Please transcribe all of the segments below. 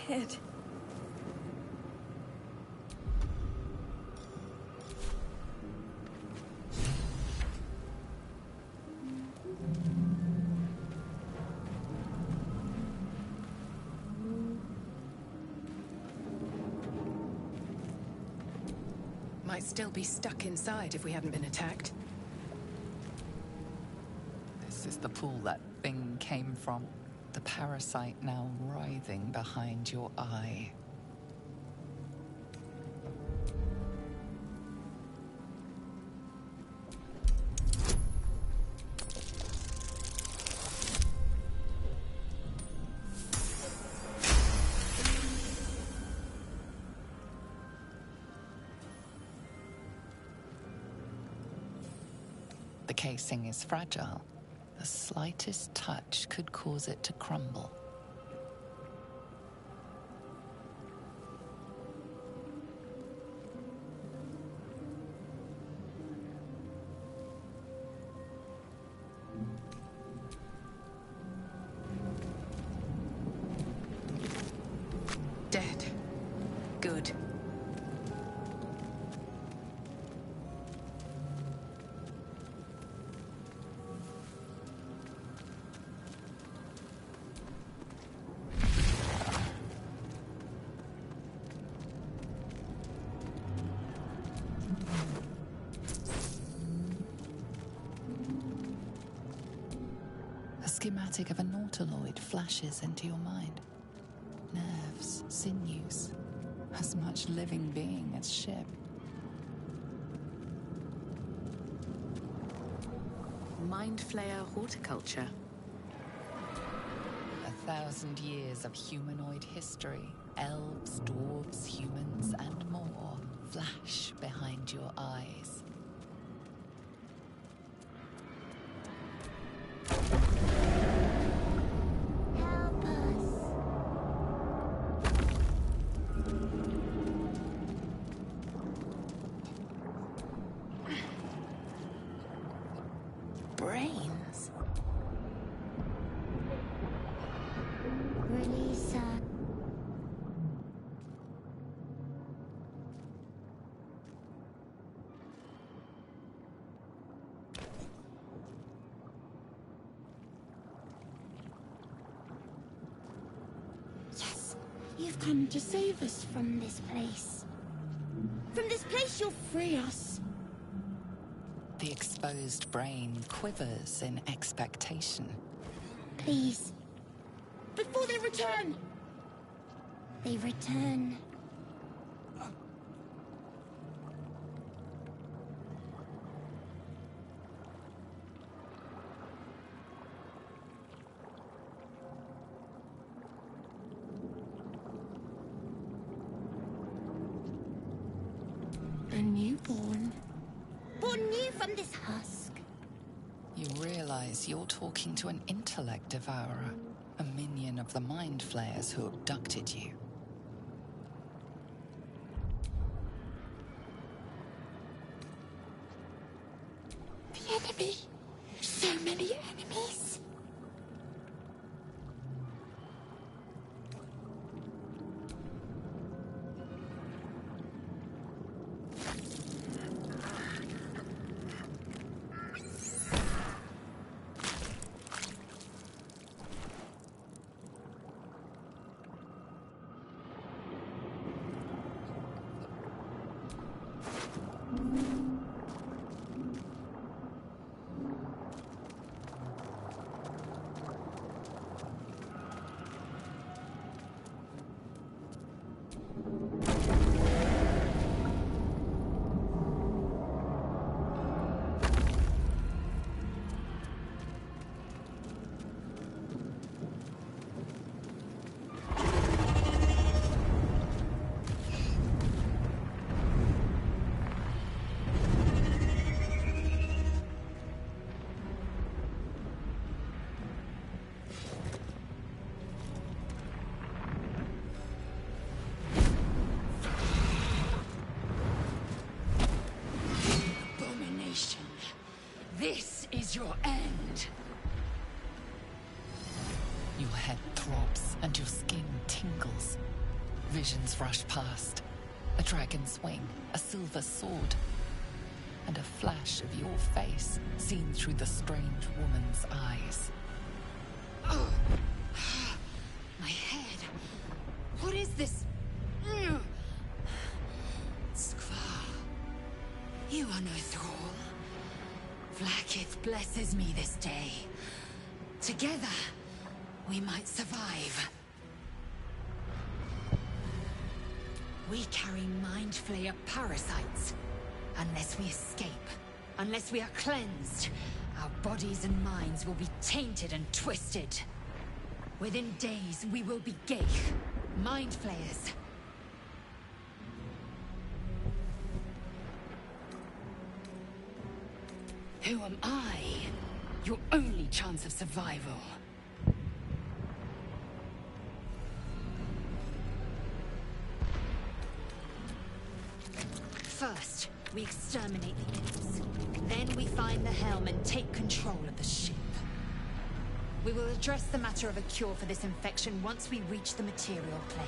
head. Might still be stuck inside if we hadn't been attacked. This is the pool that thing came from. The parasite now writhing behind your eye. The casing is fragile. The slightest touch could cause it to crumble. Dead. Good. A schematic of a nautiloid flashes into your mind. Nerves, sinews, as much living being as ship. Mind flayer horticulture. 1,000 years of humanoid history. Elves, dwarves, humans, and more flash behind your eyes. Help us. Brains. Release her. Yes, you've come to save us from this place. From this place, you'll free us. The exposed brain quivers in expectation. Please. Before they return. They return. A newborn. Born new from this husk. You realize you're talking to an intellect devourer, a minion of the mind flayers who abducted you. The enemy. So many enemies. This is your end. Your head throbs. and your skin tingles. Visions rush past. A dragon's wing, a silver sword, and a flash of your face seen through the strange woman's eyes. Oh. My head. What is this? Skvar. You are no thrall. Vlaakith blesses me this day. Together, we might survive. We carry Mind Flayer parasites. Unless we escape, unless we are cleansed, our bodies and minds will be tainted and twisted. Within days, we will be Geich, Mind Flayers. Who am I? Your only chance of survival. First, we exterminate the imps. Then we find the helm and take control of the ship. We will address the matter of a cure for this infection once we reach the material plane.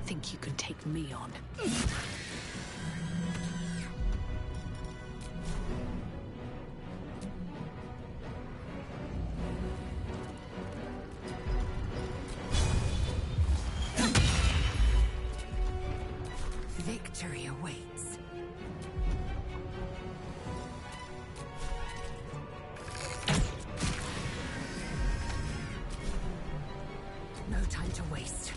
Think you can take me on? Victory awaits. No time to waste.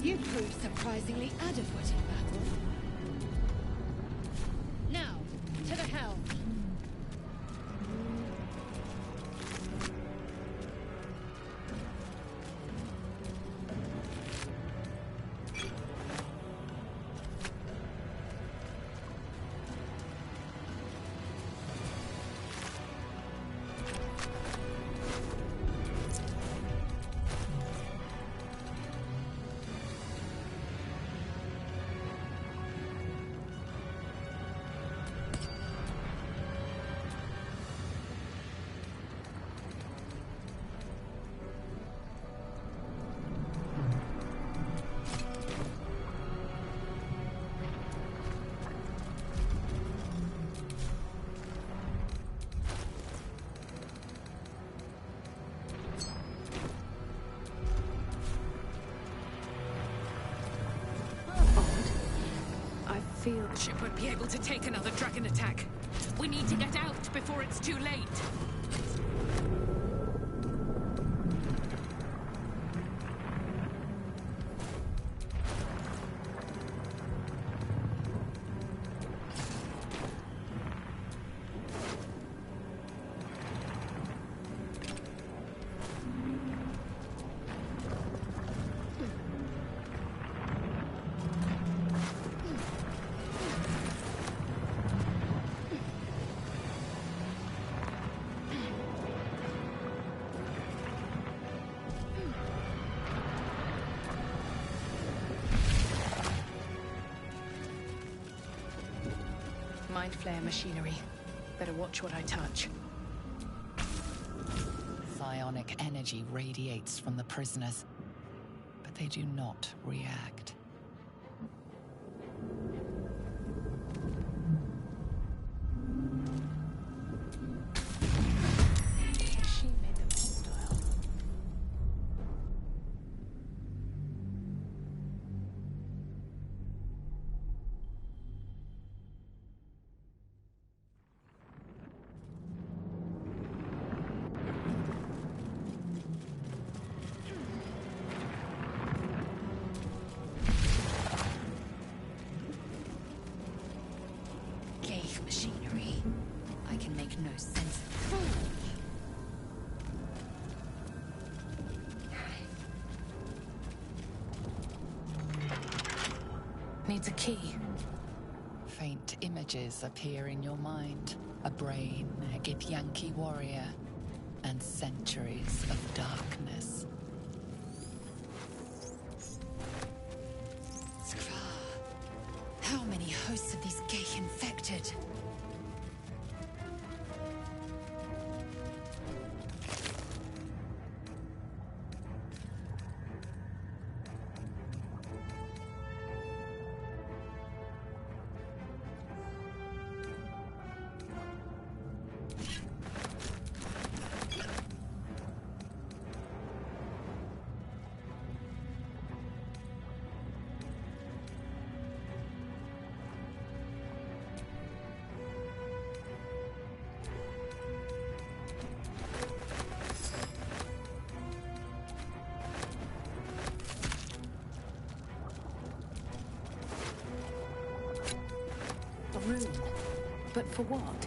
You proved surprisingly adequate in battle. Now, to the helm. Ship won't be able to take another dragon attack. We need to get out before it's too late. Mind Flayer machinery. Better watch what I touch. Psionic energy radiates from the prisoners, but they do not react. She made them hostile. Needs a key. Faint images appear in your mind. A brain, a Githyanki warrior, and centuries of darkness. Skrar. How many hosts of these gay infected? A rune. But for what?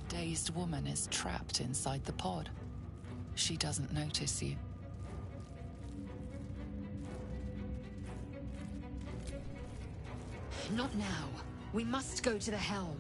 dazed woman is trapped inside the pod. She doesn't notice you. Not now. We must go to the helm.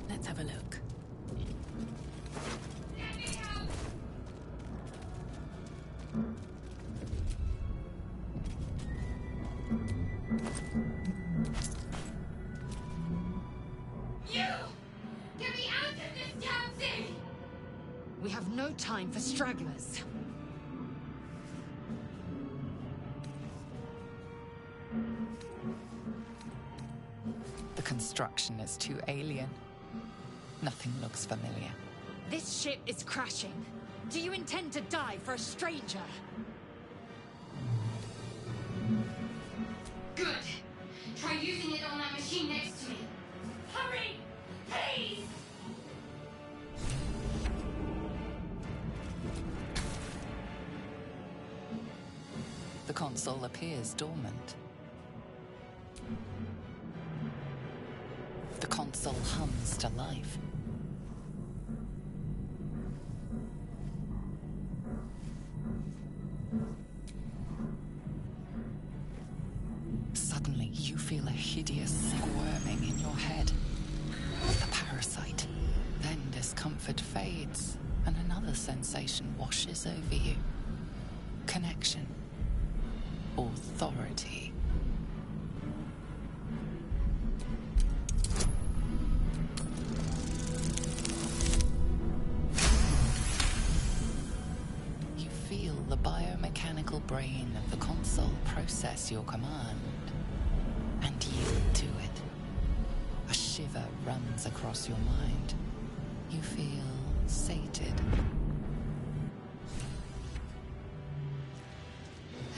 Let's have a look. You! Get me out of this damn thing! We have no time for stragglers. The construction is too alien. Nothing looks familiar. This ship is crashing. Do you intend to die for a stranger? Good. Try using it on that machine next to me. Hurry! Please! The console appears dormant. The console hums to life. Suddenly, you feel a hideous squirming in your head. The parasite. Then discomfort fades, and another sensation washes over you. Connection. Authority. You feel the biomechanical brain of the console process your command and yield to it. A shiver runs across your mind. You feel sated.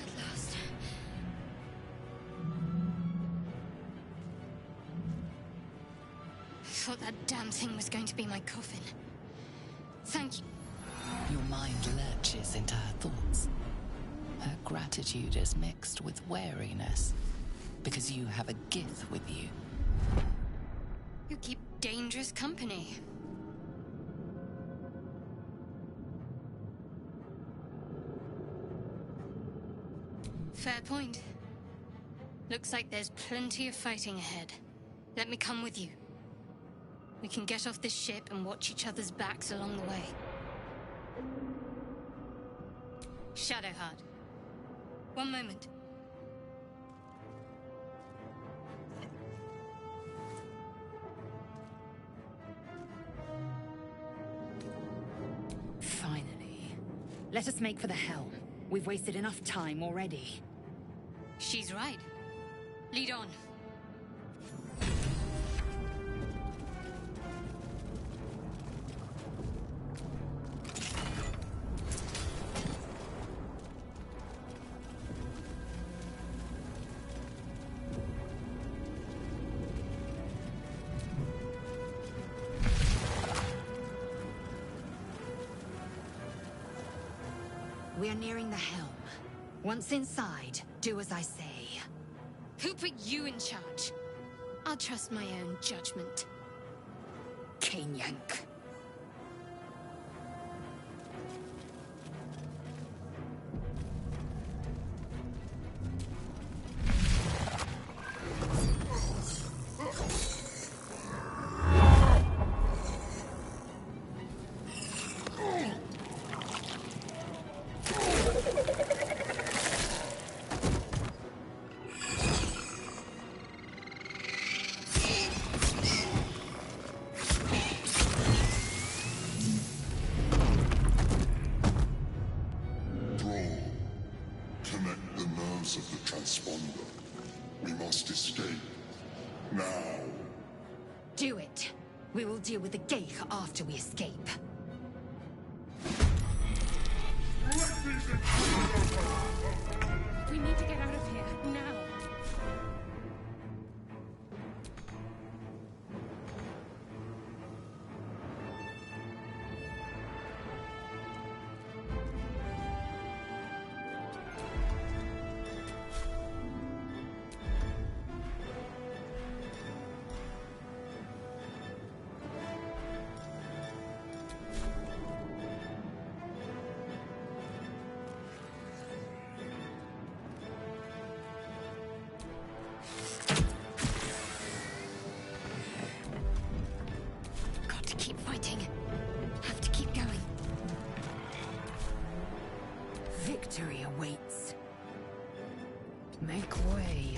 At last. I thought that damn thing was going to be my coffin. Thank you. Your mind lurches into her thoughts. Her gratitude is mixed with wariness, because you have a Gith with you. You keep dangerous company. Fair point. Looks like there's plenty of fighting ahead. Let me come with you. We can get off this ship and watch each other's backs along the way. Shadowheart. One moment. Let us make for the helm. We've wasted enough time already. She's right. Lead on. We are nearing the helm. Once inside, do as I say. Who put you in charge? I'll trust my own judgment. Kanyank. Of the transponder. We must escape. Now. Do it. We will deal with the Geich after we escape. We need to get out of here, now. Victory awaits. Make way.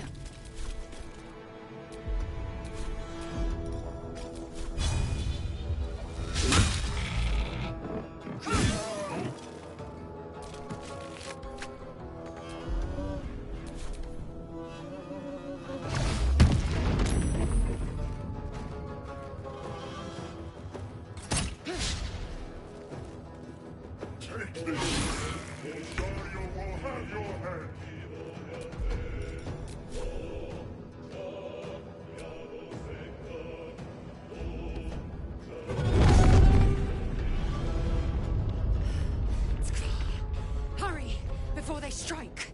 Take this! Dario will have your head! Hurry, before they strike!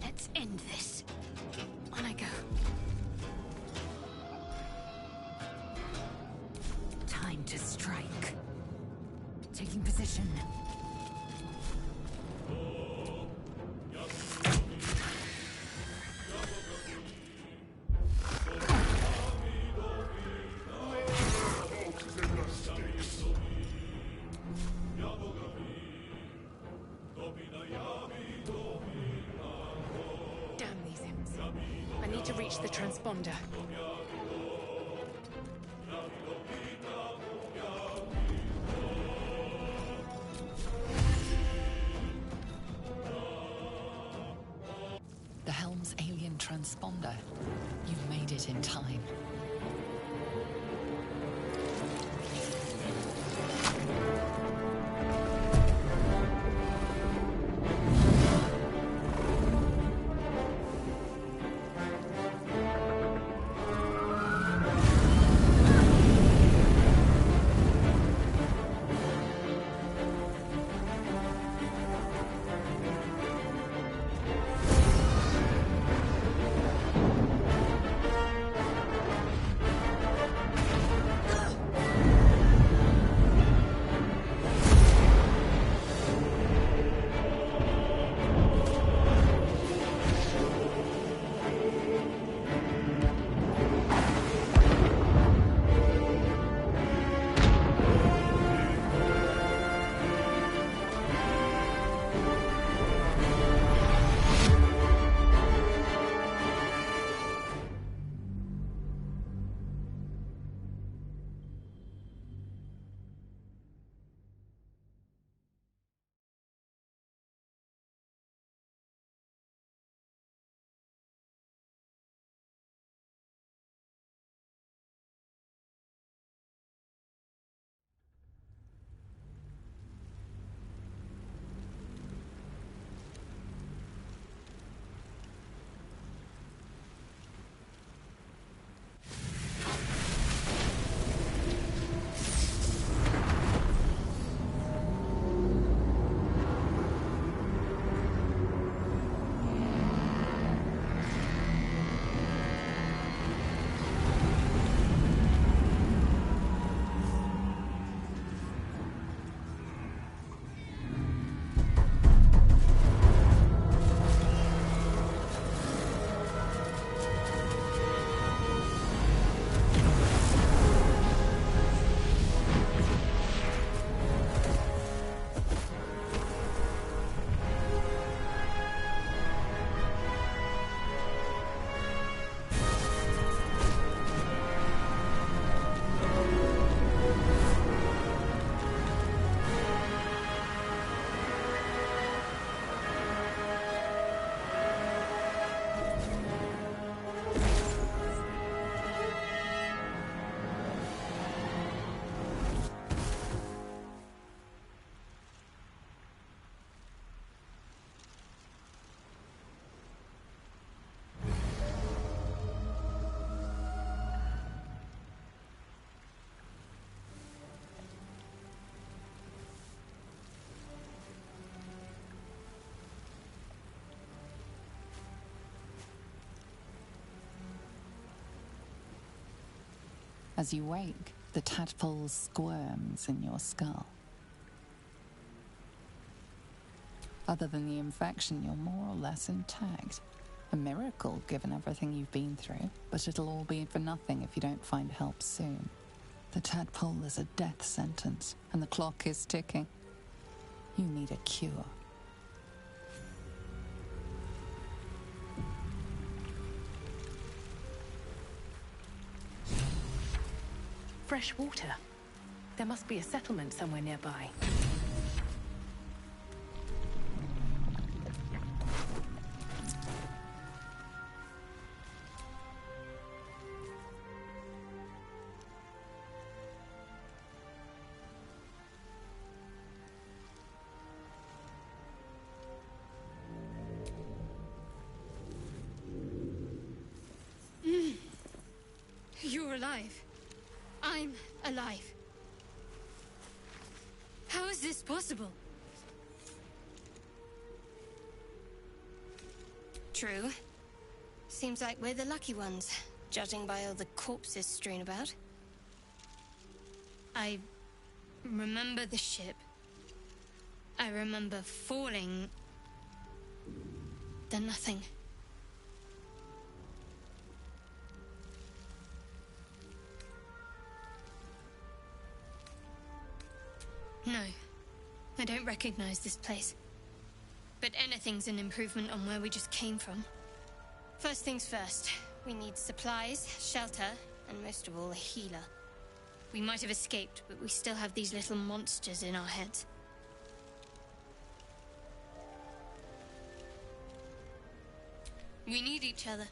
Let's end this. On I go. Time to strike. Taking position. Damn these hymns. I need to reach the transponder. The helm's alien transponder. You've made it in time. As you wake, the tadpole squirms in your skull. Other than the infection, you're more or less intact. A miracle, given everything you've been through, but it'll all be for nothing if you don't find help soon. The tadpole is a death sentence, and the clock is ticking. You need a cure. Fresh water. There must be a settlement somewhere nearby. You're alive. I'm alive. How is this possible? True. Seems like we're the lucky ones, judging by all the corpses strewn about. I remember the ship. I remember falling. Then nothing. No, I don't recognize this place. But anything's an improvement on where we just came from. First things first, we need supplies, shelter, and most of all, a healer. We might have escaped, but we still have these little monsters in our heads. We need each other,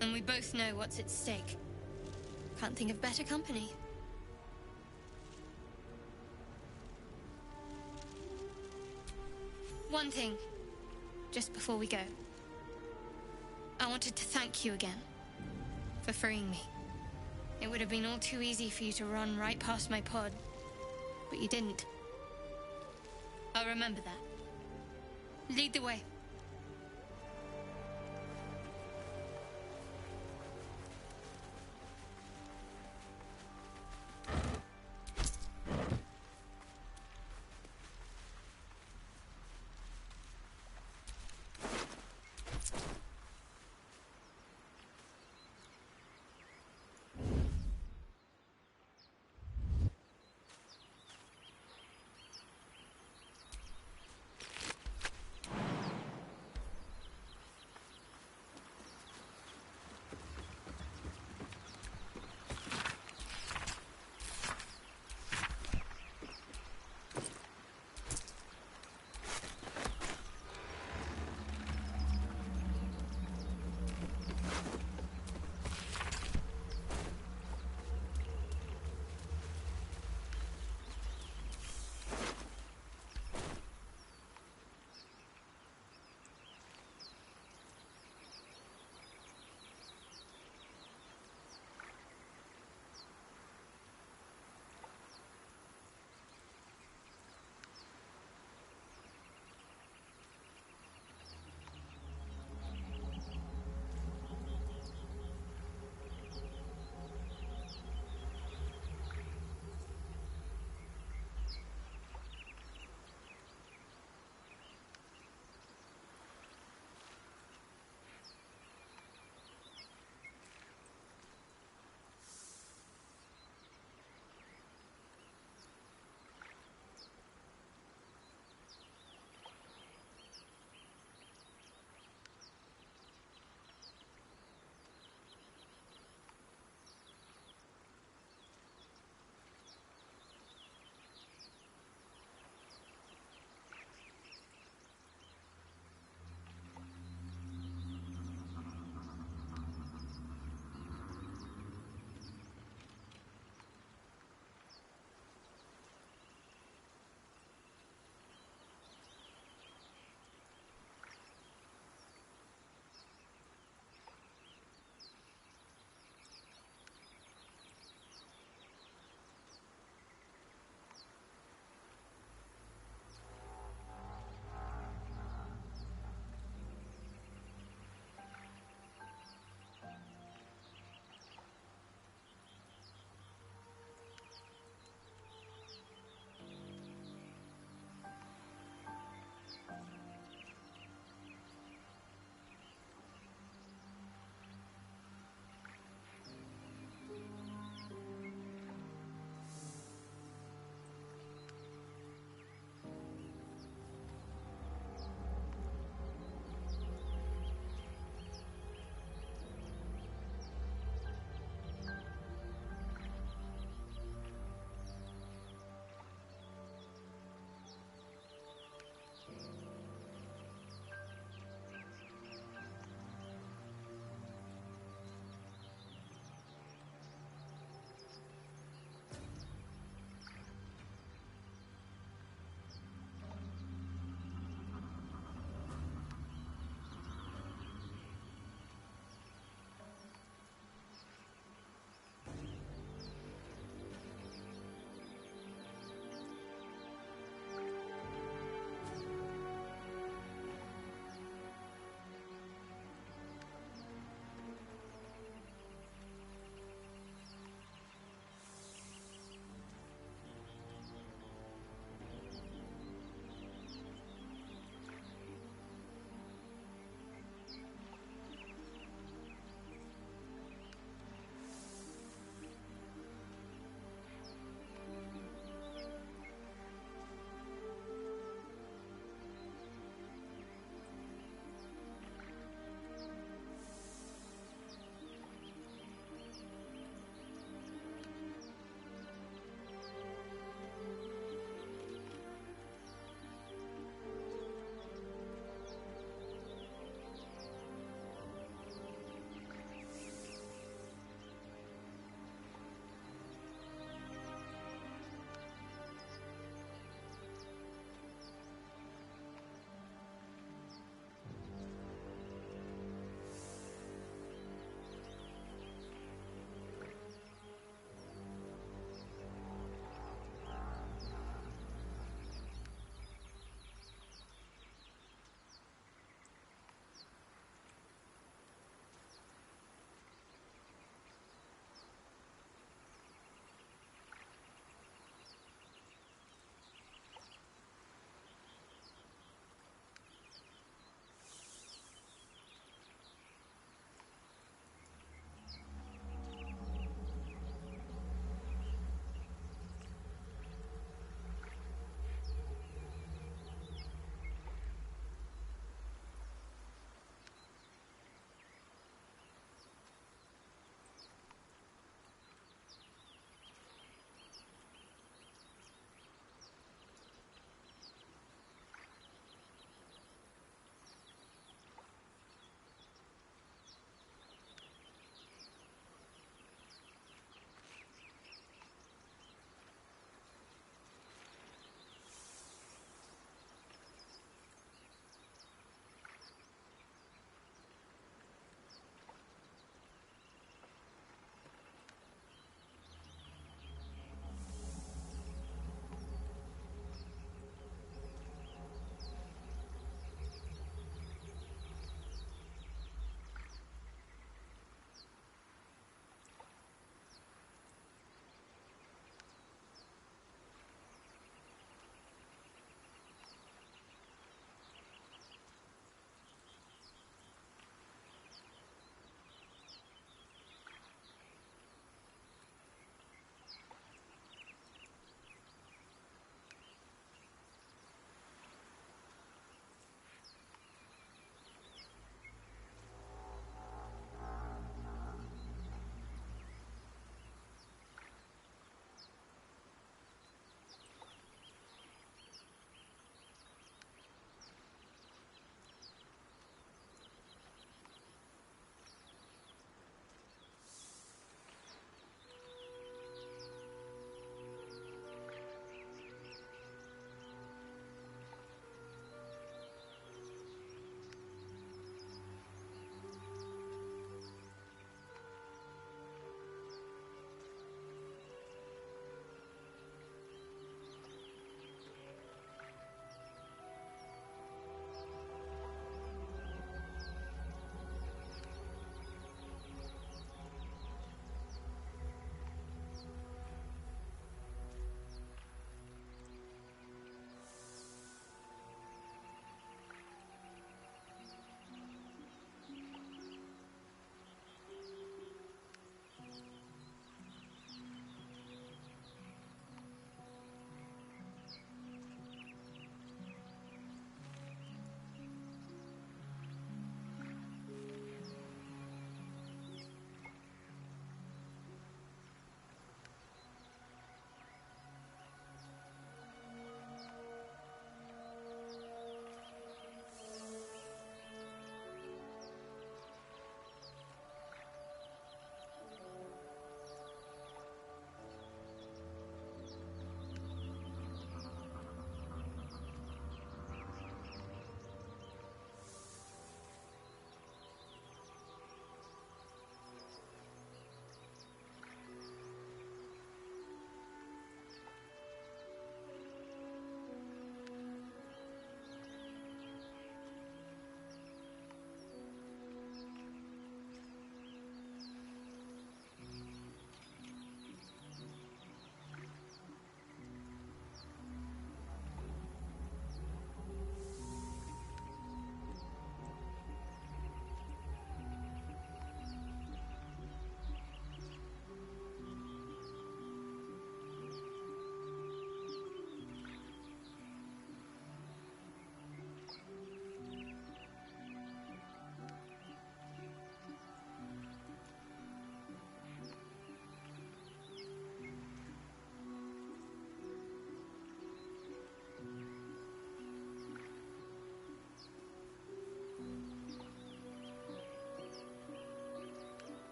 and we both know what's at stake. Can't think of better company. One thing, just before we go. I wanted to thank you again for freeing me. It would have been all too easy for you to run right past my pod, but you didn't. I'll remember that. Lead the way.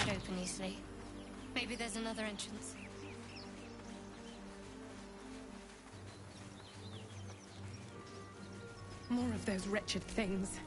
wide open easily. Maybe there's another entrance. More of those wretched things.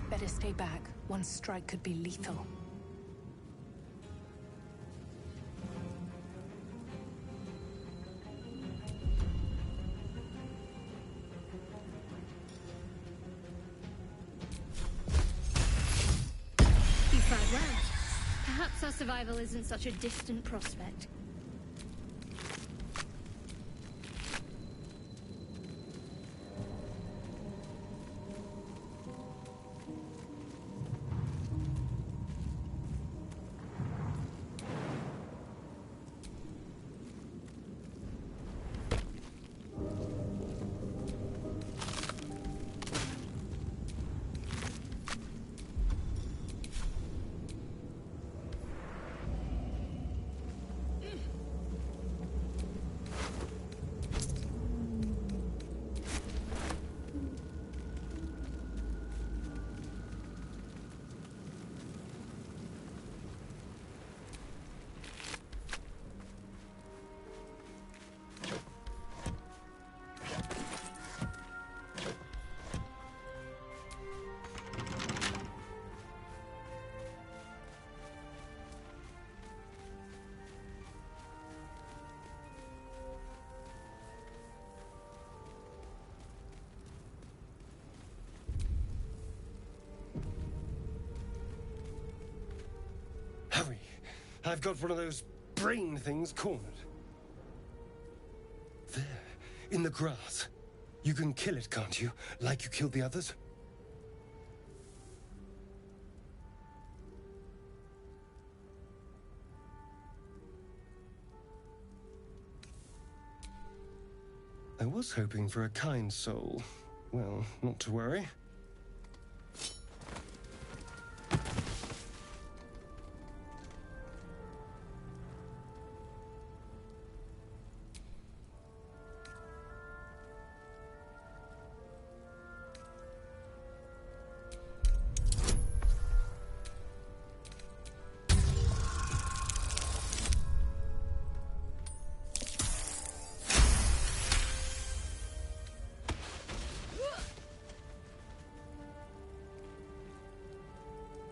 Better stay back. One strike could be lethal. You fired well. Perhaps our survival isn't such a distant prospect. Hurry! I've got one of those brain things cornered. There, in the grass. You can kill it, can't you? Like you killed the others? I was hoping for a kind soul. Well, not to worry.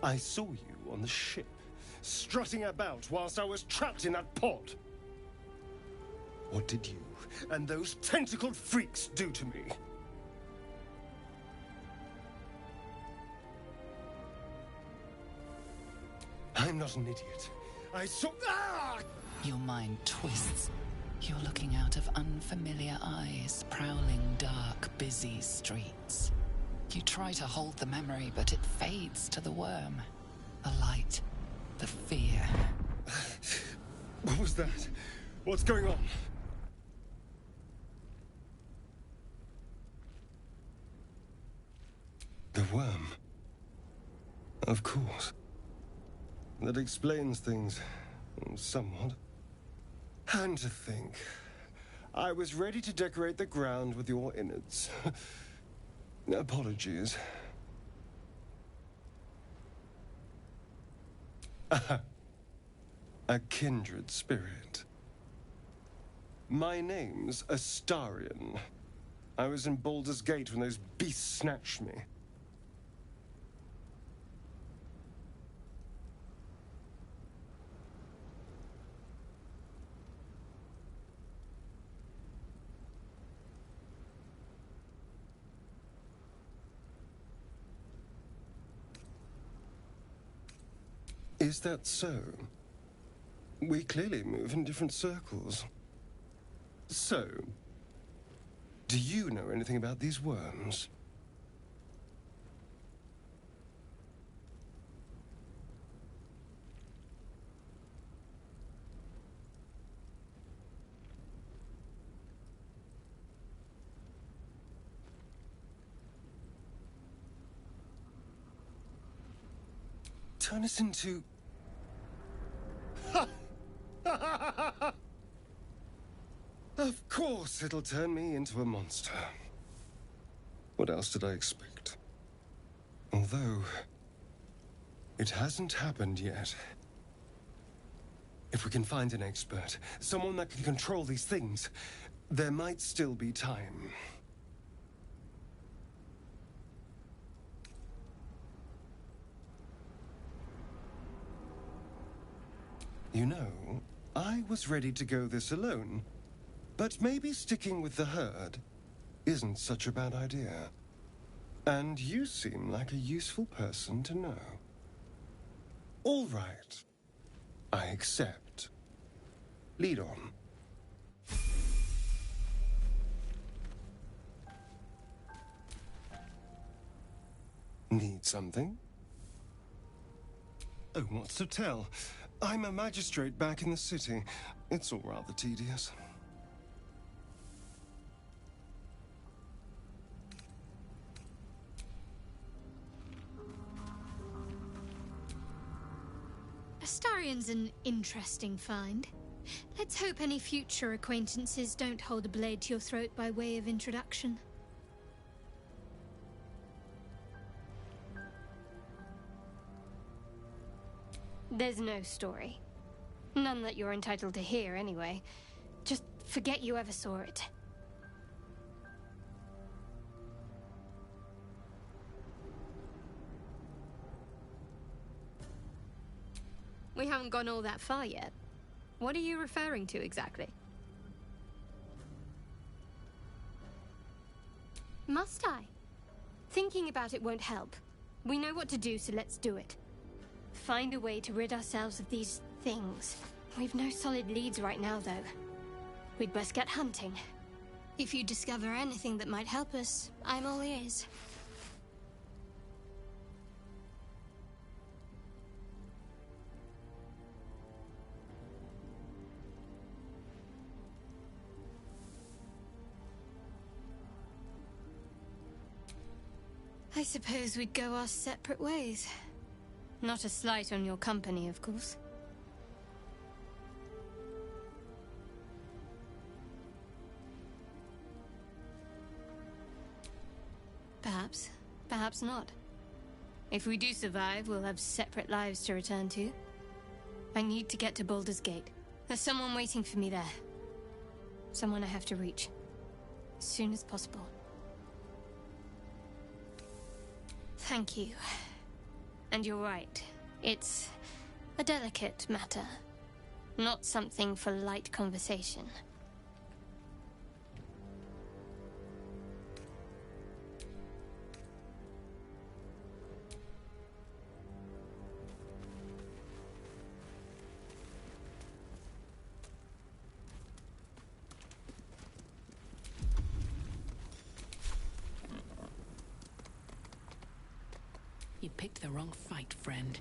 I saw you on the ship, strutting about whilst I was trapped in that pod. What did you and those tentacled freaks do to me? I'm not an idiot. I saw... Ah! Your mind twists. You're looking out of unfamiliar eyes, prowling dark, busy streets. You try to hold the memory, but it fades to the worm. The light, the fear. What was that? What's going on? The worm. Of course. That explains things. Somewhat. And to think, I was ready to decorate the ground with your innards. Apologies. A kindred spirit. My name's Astarion. I was in Baldur's Gate when those beasts snatched me. Is that so? We clearly move in different circles. So, do you know anything about these worms? turn us into... Of course it'll turn me into a monster. What else did I expect? Although, it hasn't happened yet. If we can find an expert, someone that can control these things, there might still be time. You know, I was ready to go this alone, but maybe sticking with the herd isn't such a bad idea. And you seem like a useful person to know. All right. I accept. Lead on. Need something? Oh, what's to tell? I'm a magistrate back in the city. It's all rather tedious. Astarion's an interesting find. Let's hope any future acquaintances don't hold a blade to your throat by way of introduction. There's no story. None that you're entitled to hear, anyway. Just forget you ever saw it. We haven't gone all that far yet. What are you referring to exactly? Must I? Thinking about it won't help. We know what to do, so let's do it. Find a way to rid ourselves of these things. We've no solid leads right now, though. We'd best get hunting. If you discover anything that might help us, I'm all ears. I suppose we'd go our separate ways. Not a slight on your company, of course. Perhaps. Perhaps not. If we do survive, we'll have separate lives to return to. I need to get to Baldur's Gate. There's someone waiting for me there. Someone I have to reach. As soon as possible. Thank you. And you're right. It's a delicate matter. Not something for light conversation. You picked the wrong fight, friend.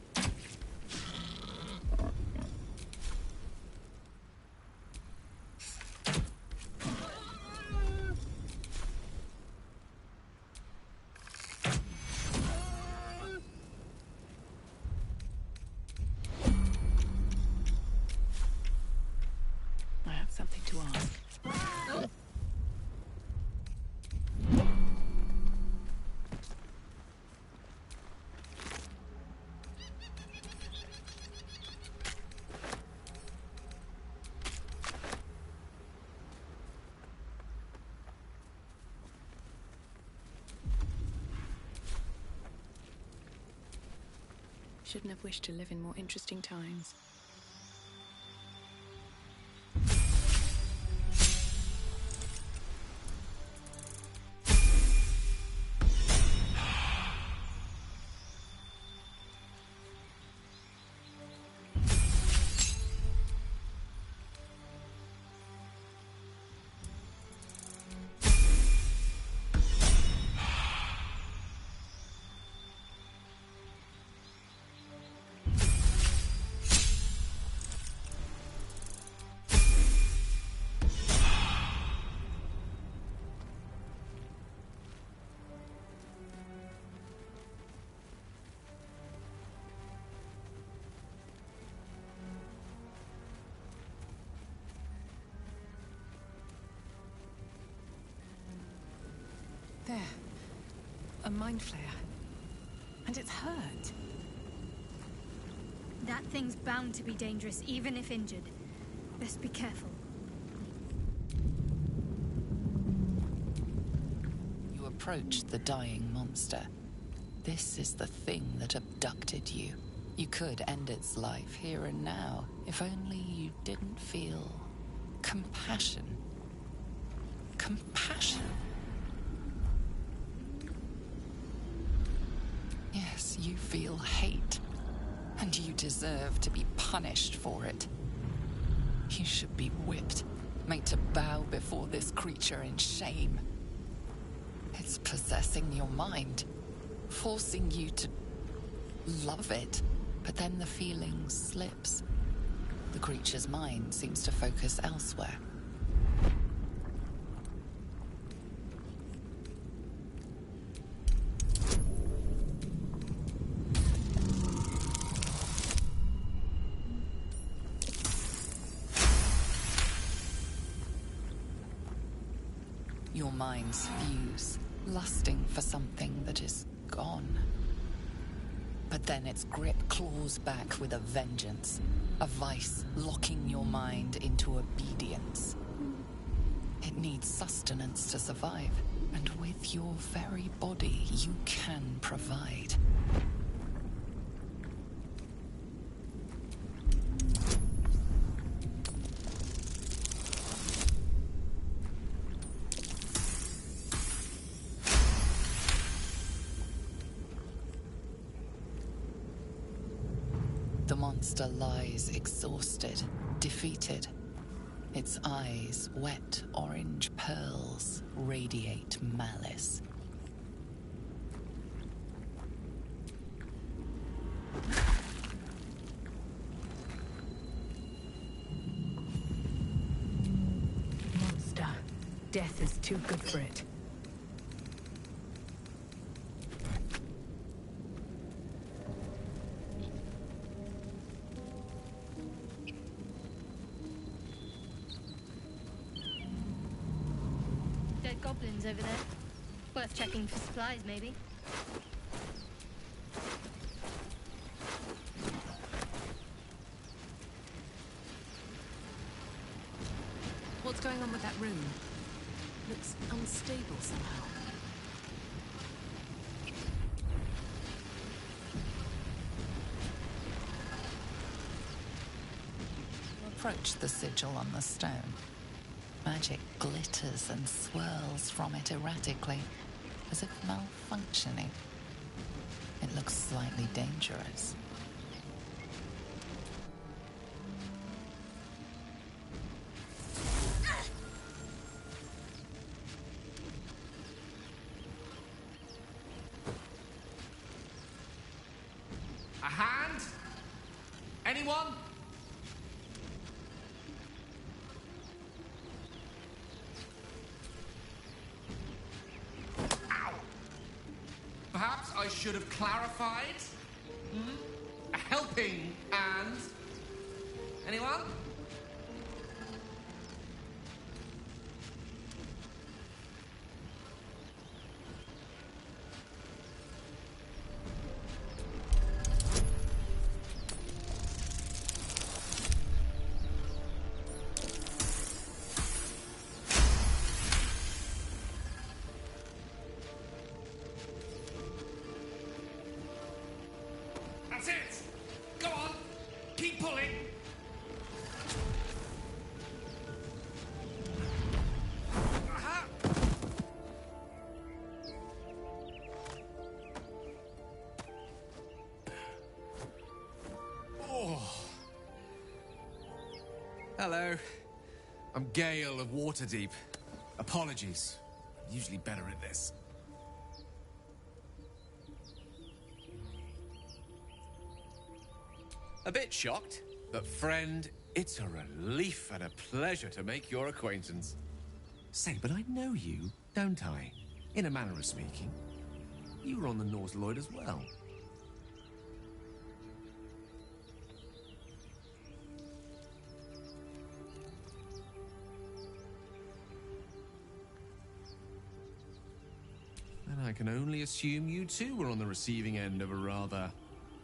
I have something to ask. Shouldn't have wished to live in more interesting times. mind flare. And it's hurt. That thing's bound to be dangerous, even if injured. Best be careful. You approach the dying monster. This is the thing that abducted you. You could end its life here and now, if only you didn't feel compassion. Compassion? Yes, you feel hate, and you deserve to be punished for it. You should be whipped, made to bow before this creature in shame. It's possessing your mind, forcing you to love it, but then the feeling slips. The creature's mind seems to focus elsewhere. Your minds fuse, lusting for something that is gone. But then its grip claws back with a vengeance, a vice locking your mind into obedience. It needs sustenance to survive, and with your very body you can provide. The monster lies exhausted, defeated. Its eyes, wet orange pearls, radiate malice. Monster. Death is too good for it. Dead goblins over there. Worth checking for supplies, maybe. What's going on with that room? Looks unstable somehow. You approach the sigil on the stone. Magic glitters and swirls from it erratically, as if malfunctioning. It looks slightly dangerous. A hand? Anyone? Ow! Perhaps I should have clarified? A helping hand? Anyone? That's it! Go on! Keep pulling! Aha! Oh. Hello. I'm Gale of Waterdeep. Apologies. I'm usually better at this. A bit shocked, but friend, it's a relief and a pleasure to make your acquaintance. Say, but I know you, don't I? In a manner of speaking. You were on the Norse Lloyd as well. And I can only assume you too were on the receiving end of a rather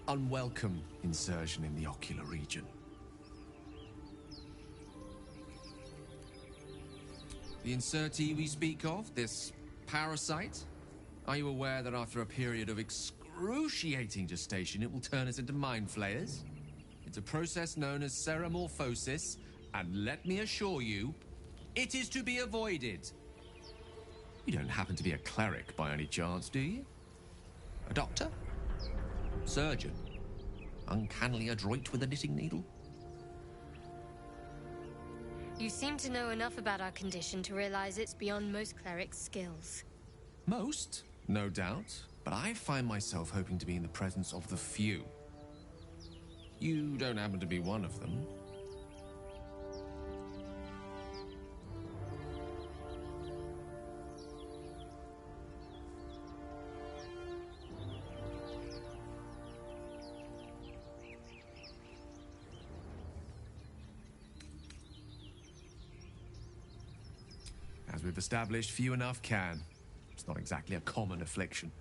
unwelcome insertion in the ocular region. The insertee we speak of, this parasite, are you aware that after a period of excruciating gestation, it will turn us into mind flayers? It's a process known as seromorphosis, and let me assure you, it is to be avoided. You don't happen to be a cleric by any chance, do you? A doctor? Surgeon? Uncannily adroit with a knitting needle? You seem to know enough about our condition to realize it's beyond most clerics' skills. Most, no doubt, but I find myself hoping to be in the presence of the few. You don't happen to be one of them. As we've established, few enough can. It's not exactly a common affliction.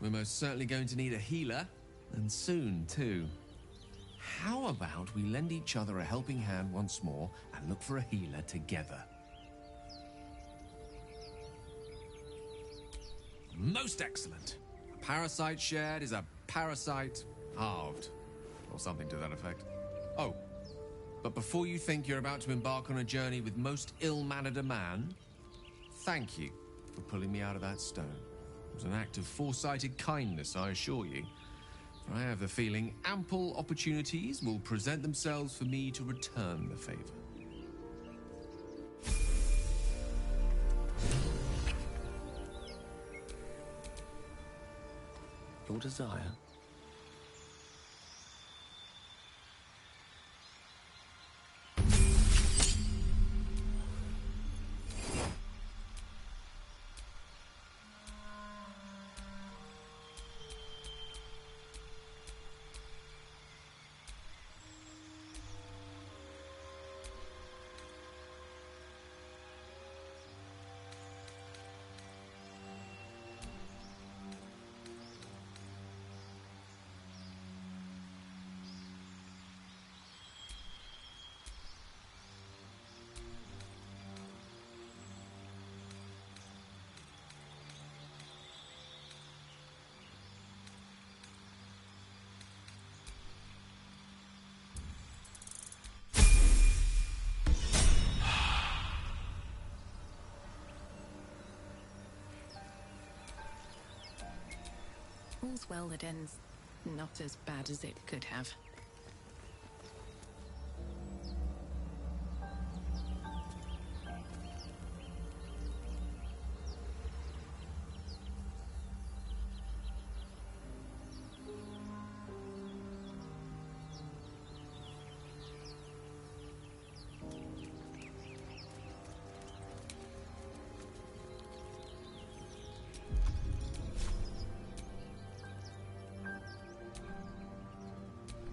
We're most certainly going to need a healer, and soon, too. How about we lend each other a helping hand once more and look for a healer together? Most excellent. A parasite shared is a parasite halved, or something to that effect. Oh, but before you think you're about to embark on a journey with most ill-mannered a man, thank you for pulling me out of that stone. It was an act of foresighted kindness, I assure you. For I have the feeling ample opportunities will present themselves for me to return the favor. Your desire? All's well that ends not as bad as it could have.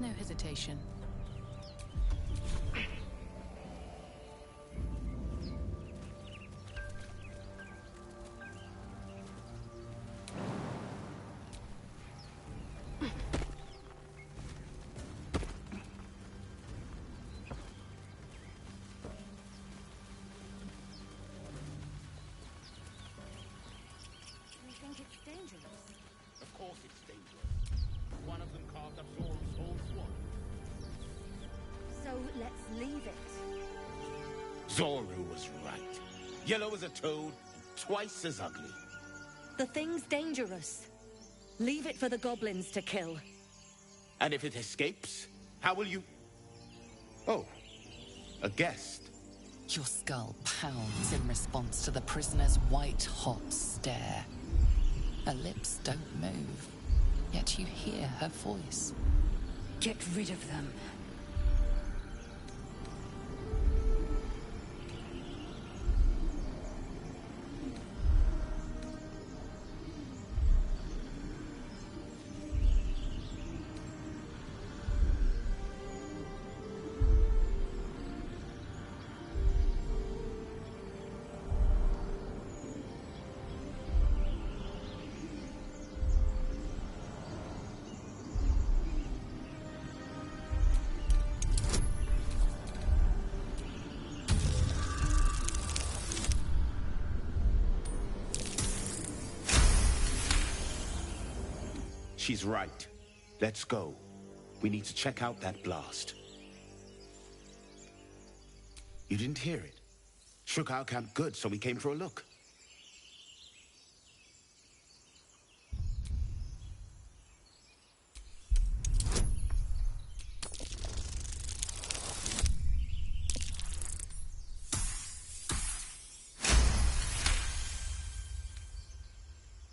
No hesitation. You think it's dangerous? Of course it's dangerous. One of them carved up Zor's whole swan. So let's leave it. Zoru was right. Yellow as a toad, twice as ugly. The thing's dangerous. Leave it for the goblins to kill. And if it escapes, how will you... Oh, a guest. Your skull pounds in response to the prisoner's white-hot stare. Her lips don't move, yet you hear her voice. Get rid of them. She's right. Let's go. We need to check out that blast. You didn't hear it? Shook our camp good, so we came for a look.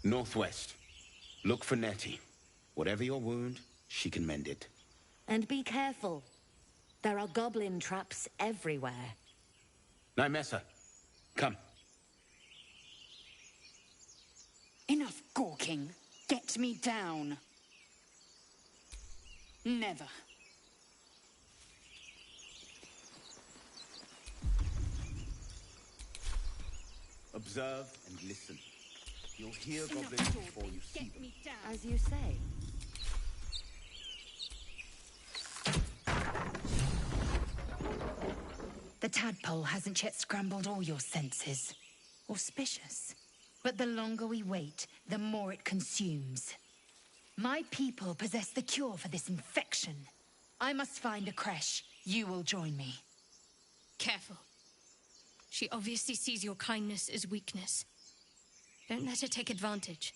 Northwest. Look for Nettie. Whatever your wound, she can mend it. And be careful. There are goblin traps everywhere. Nymessa, come. Enough gawking. Get me down. Never. Observe and listen. You'll hear goblins before you see them. As you say. The tadpole hasn't yet scrambled all your senses. Auspicious. But the longer we wait, the more it consumes. My people possess the cure for this infection. I must find a creche. You will join me. Careful. She obviously sees your kindness as weakness. Don't let her take advantage.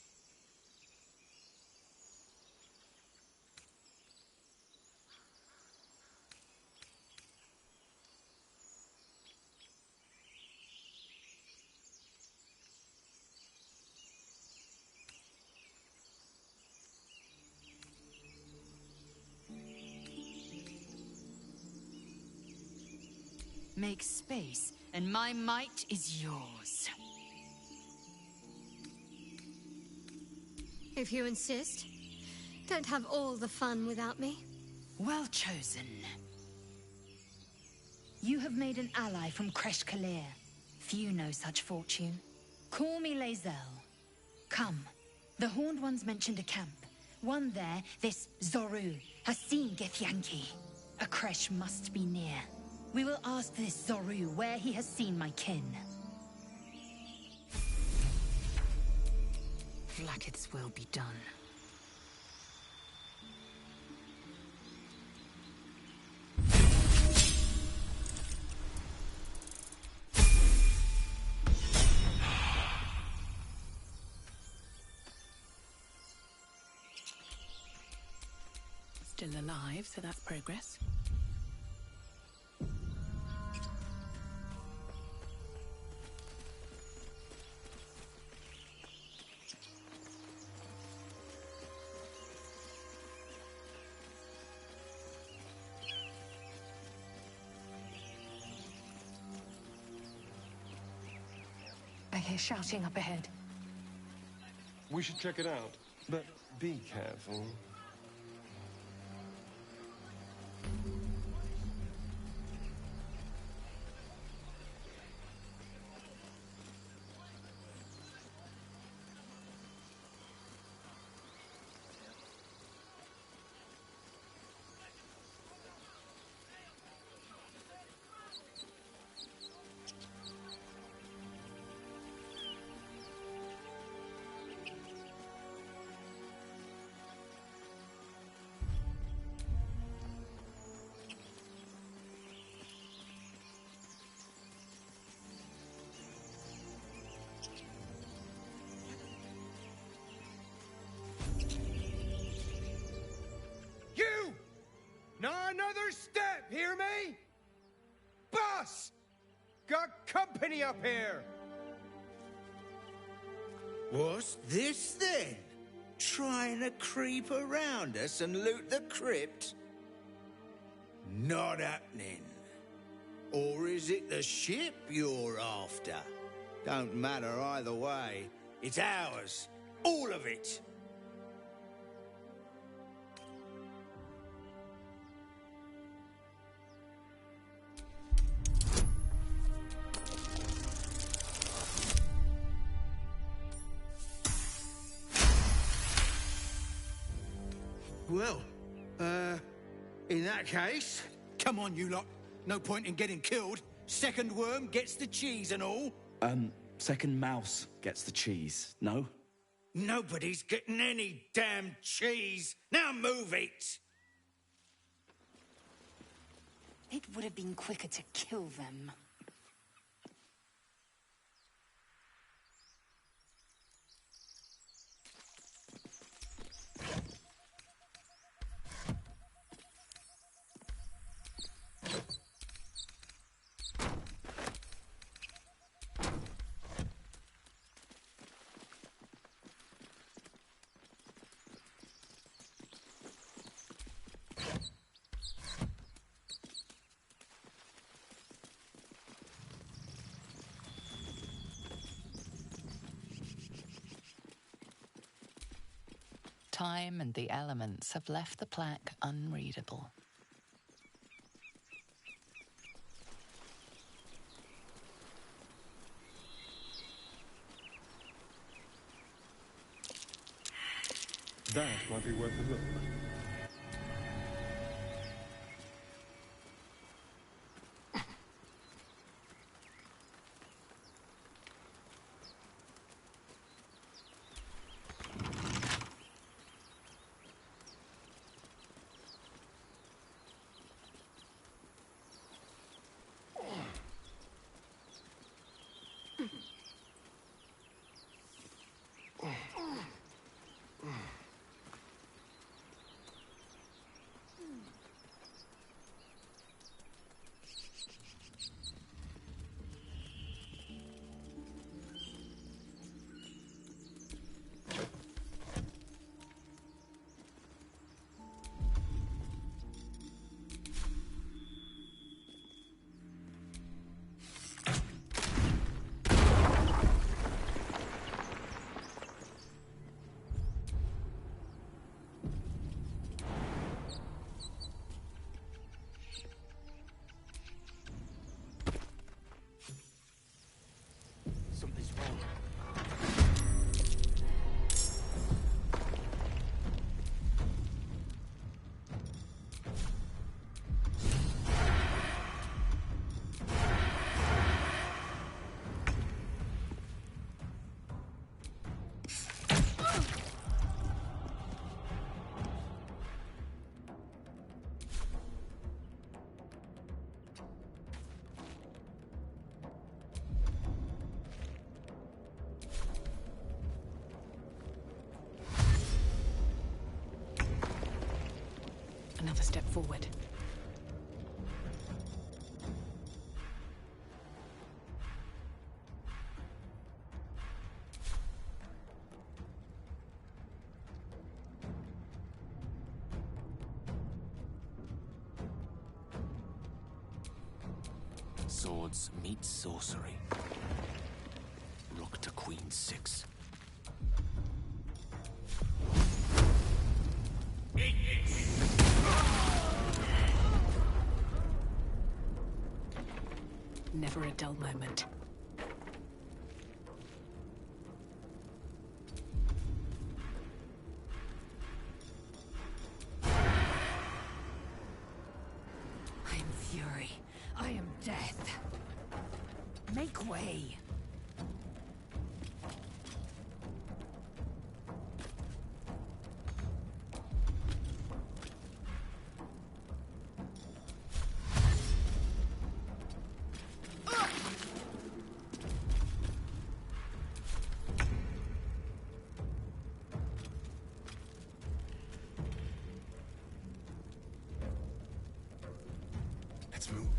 Make space, and my might is yours. If you insist. Don't have all the fun without me. Well chosen. You have made an ally from Kresh Kalir. Few know such fortune. Call me Lae'zel. Come. The Horned Ones mentioned a camp. One there, this Zoru, has seen Githyanki. A Kresh must be near. We will ask this Zoru where he has seen my kin. Vlaakith's will be done. Still alive, so that's progress. I hear shouting up ahead. We should check it out, but be careful. You! Not another step, hear me? Boss! Got company up here! What's this then? Trying to creep around us and loot the crypt? Not happening. Or is it the ship you're after? Don't matter either way. It's ours. All of it. Well, in that case... Come on, you lot. No point in getting killed. Second worm gets the cheese and all. Second mouse gets the cheese, no? Nobody's getting any damn cheese. Now move it! It would have been quicker to kill them. Time and the elements have left the plaque unreadable. That might be worth a look. Something's wrong. Another step forward. Swords meet sorcery. Rook to queen 6. Never a dull moment. I am fury. I am death. Make way. Let's move.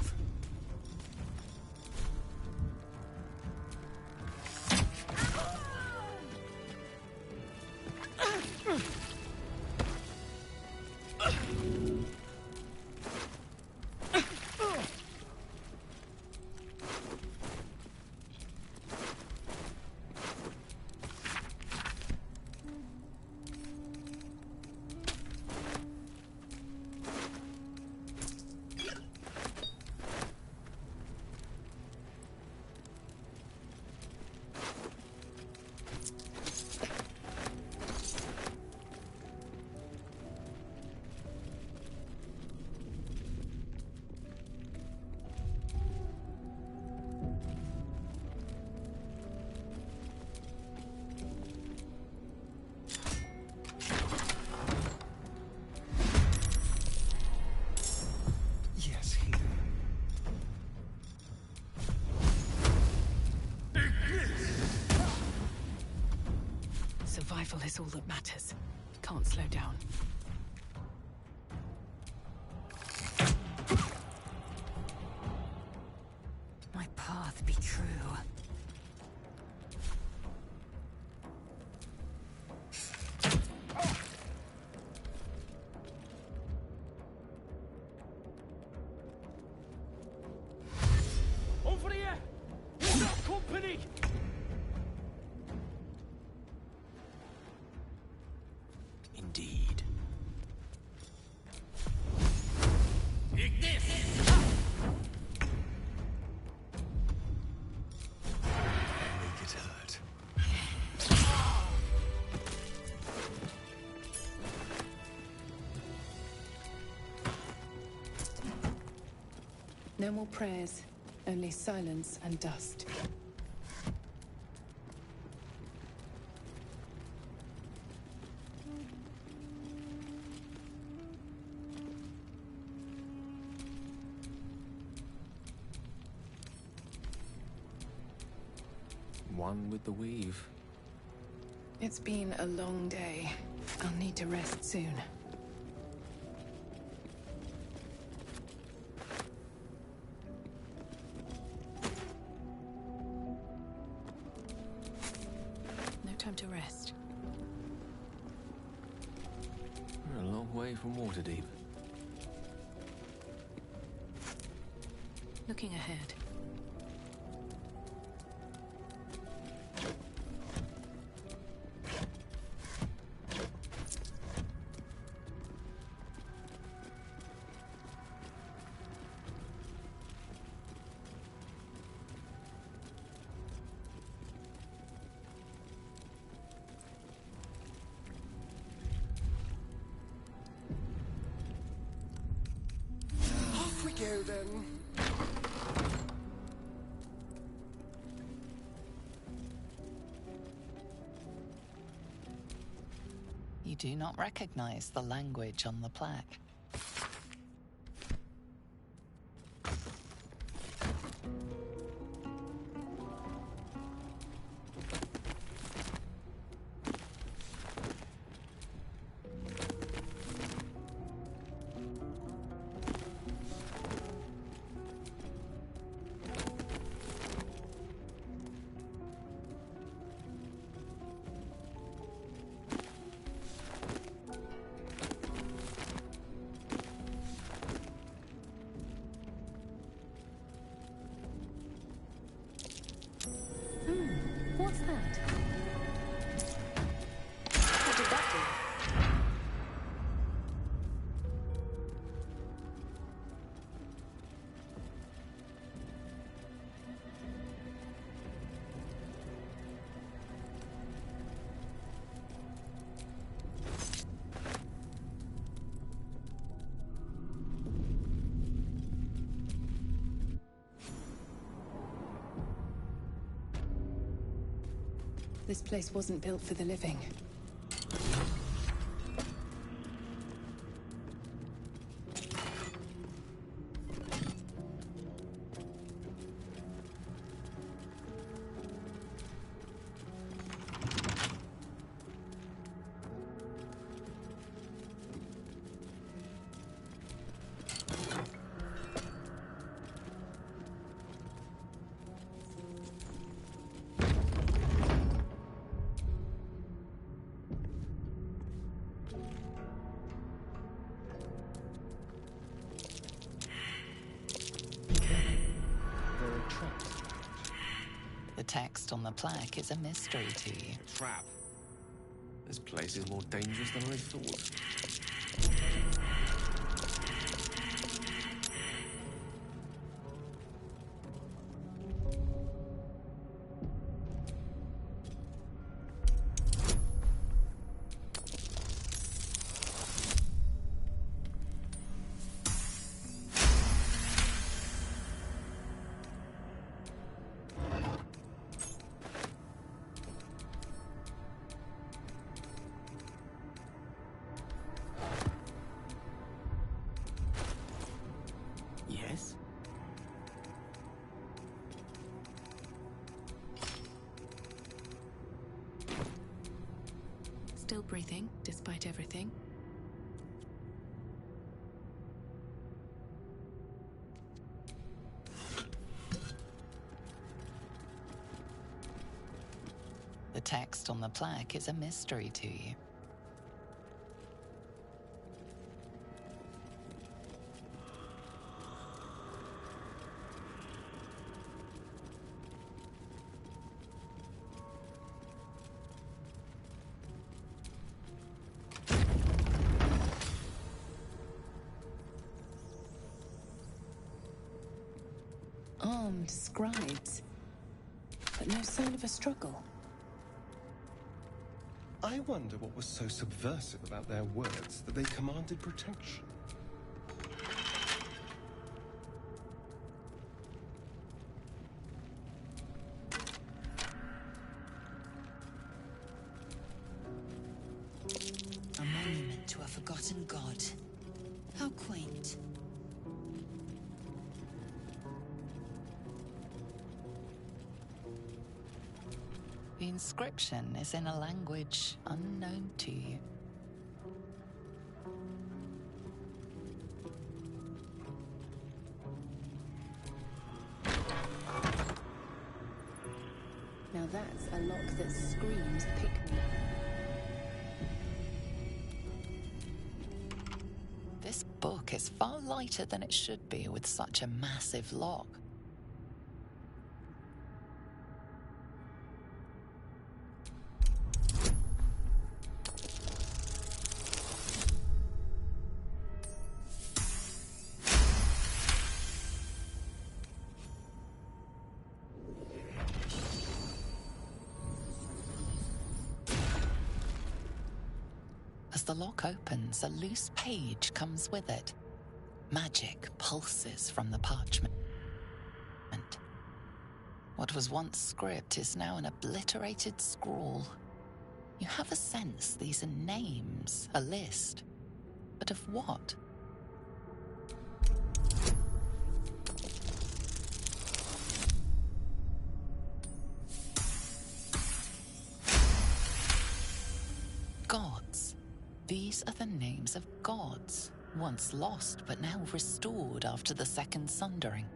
this all that matters? Can't slow down. My path be true. Over here! We've got company! Indeed. Take this! Make it hurt. No more prayers, only silence and dust. One with the weave. It's been a long day. I'll need to rest soon. No time to rest. We're a long way from Waterdeep. Looking ahead. Off we go then. You do not recognize the language on the plaque. What's that? What did that do? This place wasn't built for the living. The text on the plaque is a mystery to you. A trap. This place is more dangerous than I thought. everything, despite everything. The text on the plaque is a mystery to you. Armed scribes, but no sign of a struggle. I wonder what was so subversive about their words that they commanded protection. A monument to a forgotten god. How quaint. The inscription is in a language unknown to you. Now that's a lock that screams pick me. This book is far lighter than it should be with such a massive lock. As the lock opens, a loose page comes with it. Magic pulses from the parchment. What was once script is now an obliterated scrawl. You have a sense these are names, a list. But of what? Gods. These are the names of gods, once lost but now restored after the Second Sundering.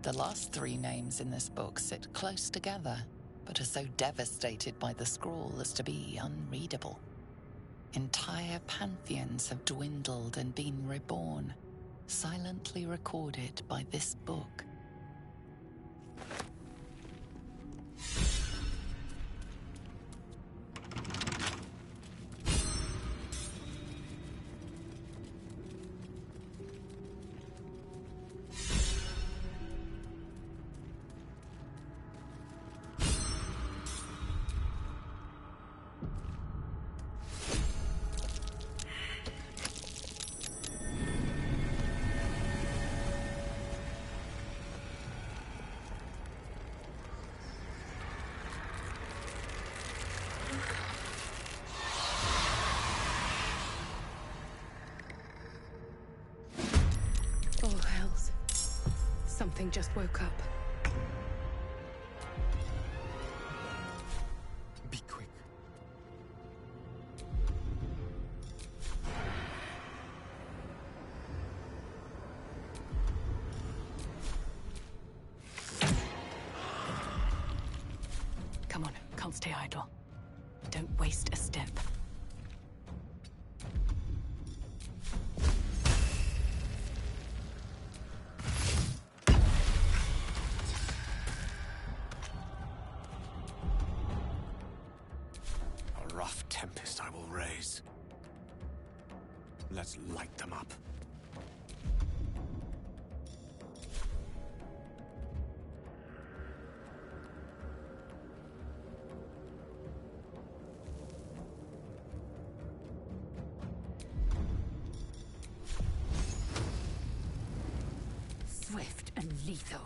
The last three names in this book sit close together, but are so devastated by the scroll as to be unreadable. Entire pantheons have dwindled and been reborn, silently recorded by this book. Oh, hells. Something just woke up. Be quick. Come on, can't stay idle. Don't waste a step. A rough tempest I will raise. Let's light them up. Swift and lethal.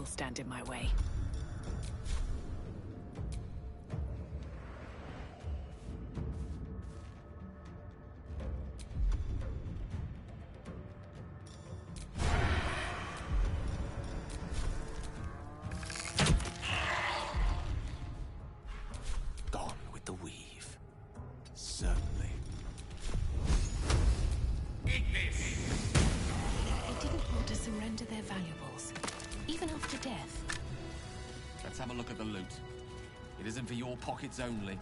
will stand in my way. Gone with the weave. Certainly. Eat this! They didn't want to surrender their valuables, even after death. Let's have a look at the loot. It isn't for your pockets only.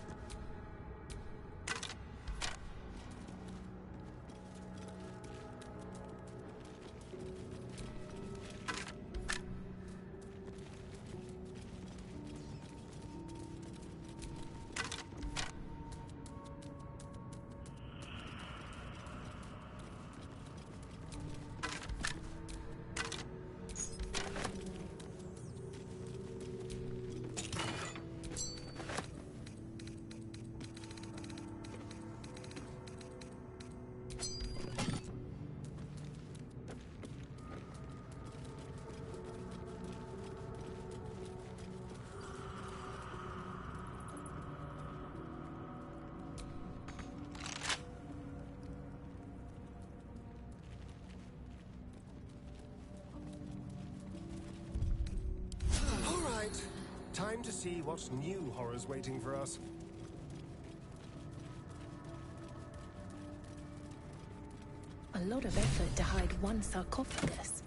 Time to see what new horror's waiting for us. A lot of effort to hide one sarcophagus.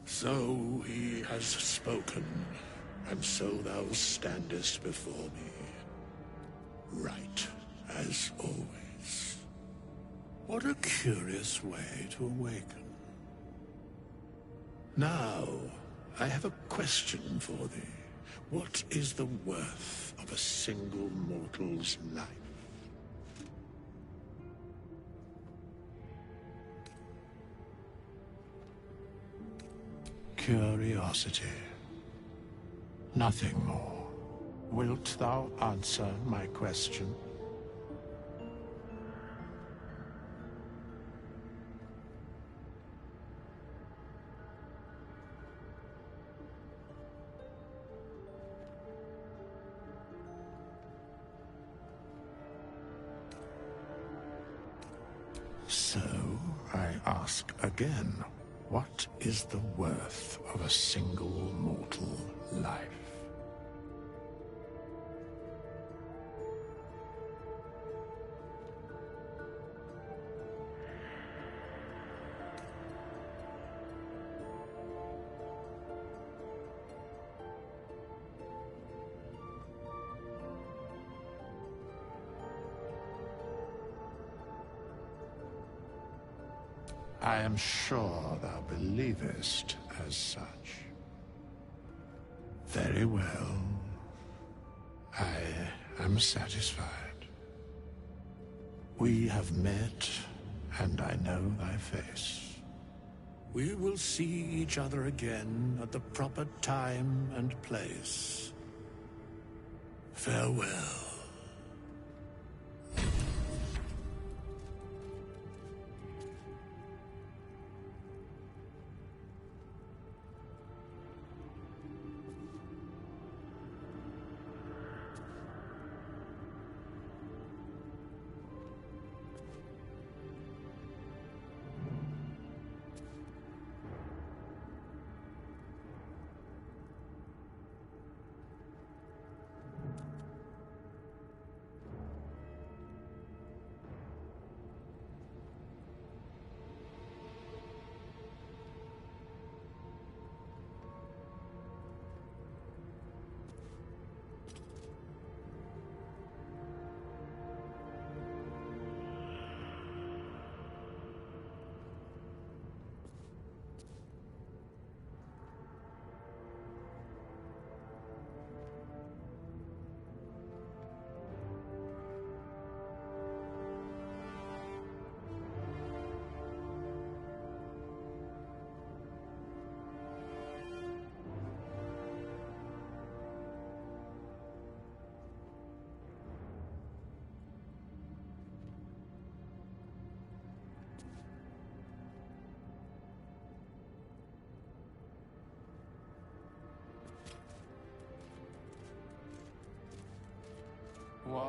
So he has spoken, and so thou standest before me. Right, as always. What a curious way to awaken. Now, I have a question for thee. What is the worth of a single mortal's life? Curiosity. Nothing more. Wilt thou answer my question? So, I ask again. What is the worth of a single mortal life? I am sure thou believest as such. Very well. I am satisfied. We have met, and I know thy face. We will see each other again at the proper time and place. Farewell.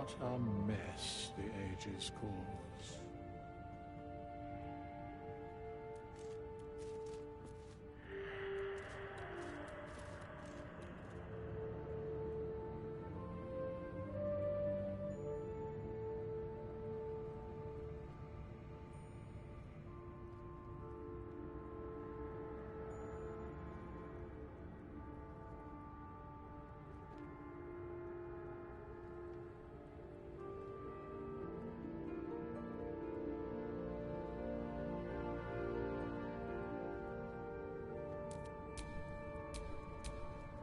What a mess the ages cause.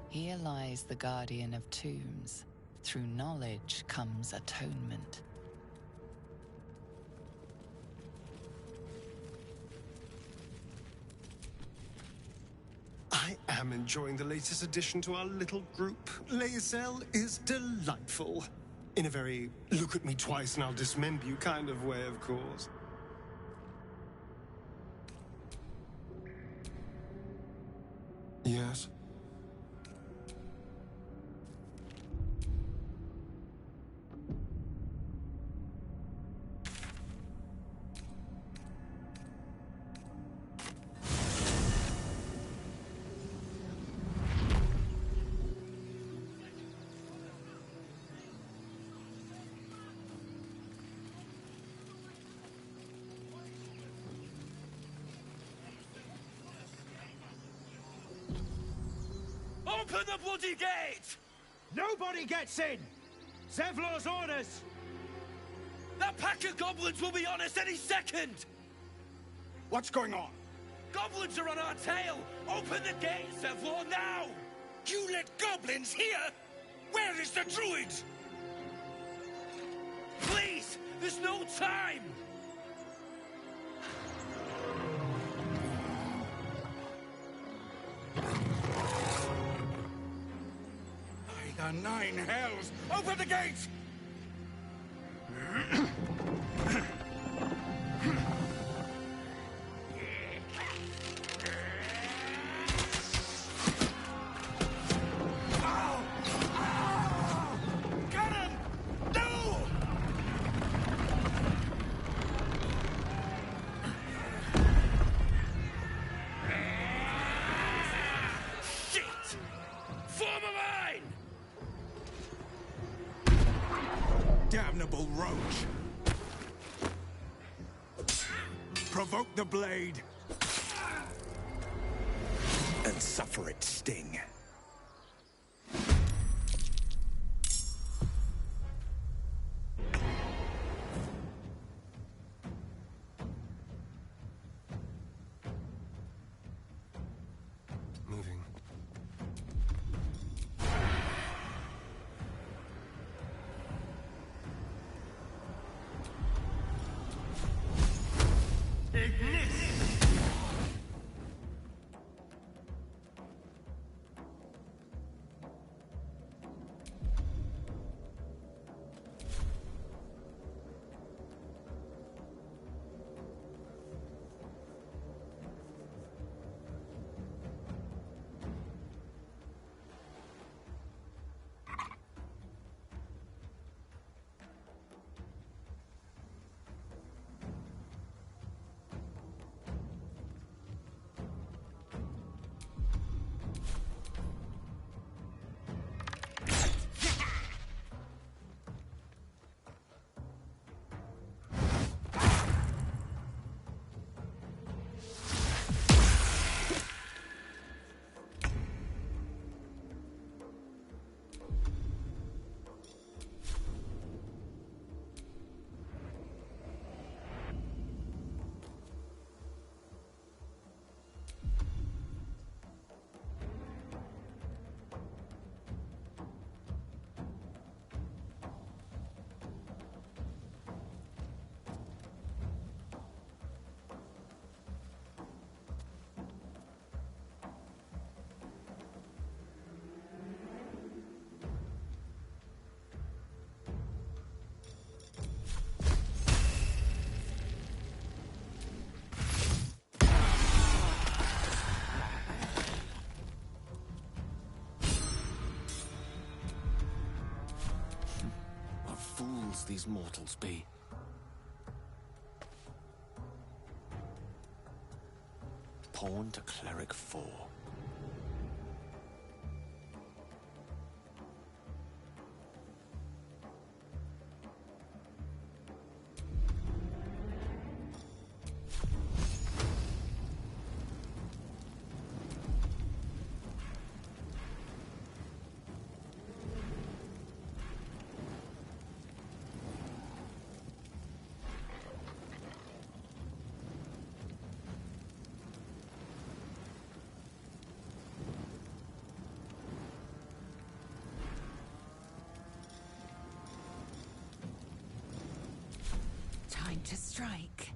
Here lies the guardian of tombs. Through knowledge comes atonement. I am enjoying the latest addition to our little group. Lae'zel is delightful. In a very look at me twice and I'll dismember you kind of way, of course. Yes? Open the bloody gate! Nobody gets in! Zevlor's orders! That pack of goblins will be on us any second! What's going on? Goblins are on our tail! Open the gate, Zevlor, now! You let goblins here? Where is the druid? Please! There's no time! By the nine hells! Open the gate! Damnable roach! Provoke the blade! And suffer its sting. Moving. these mortals be? Pawn to Cleric 4. Time to strike.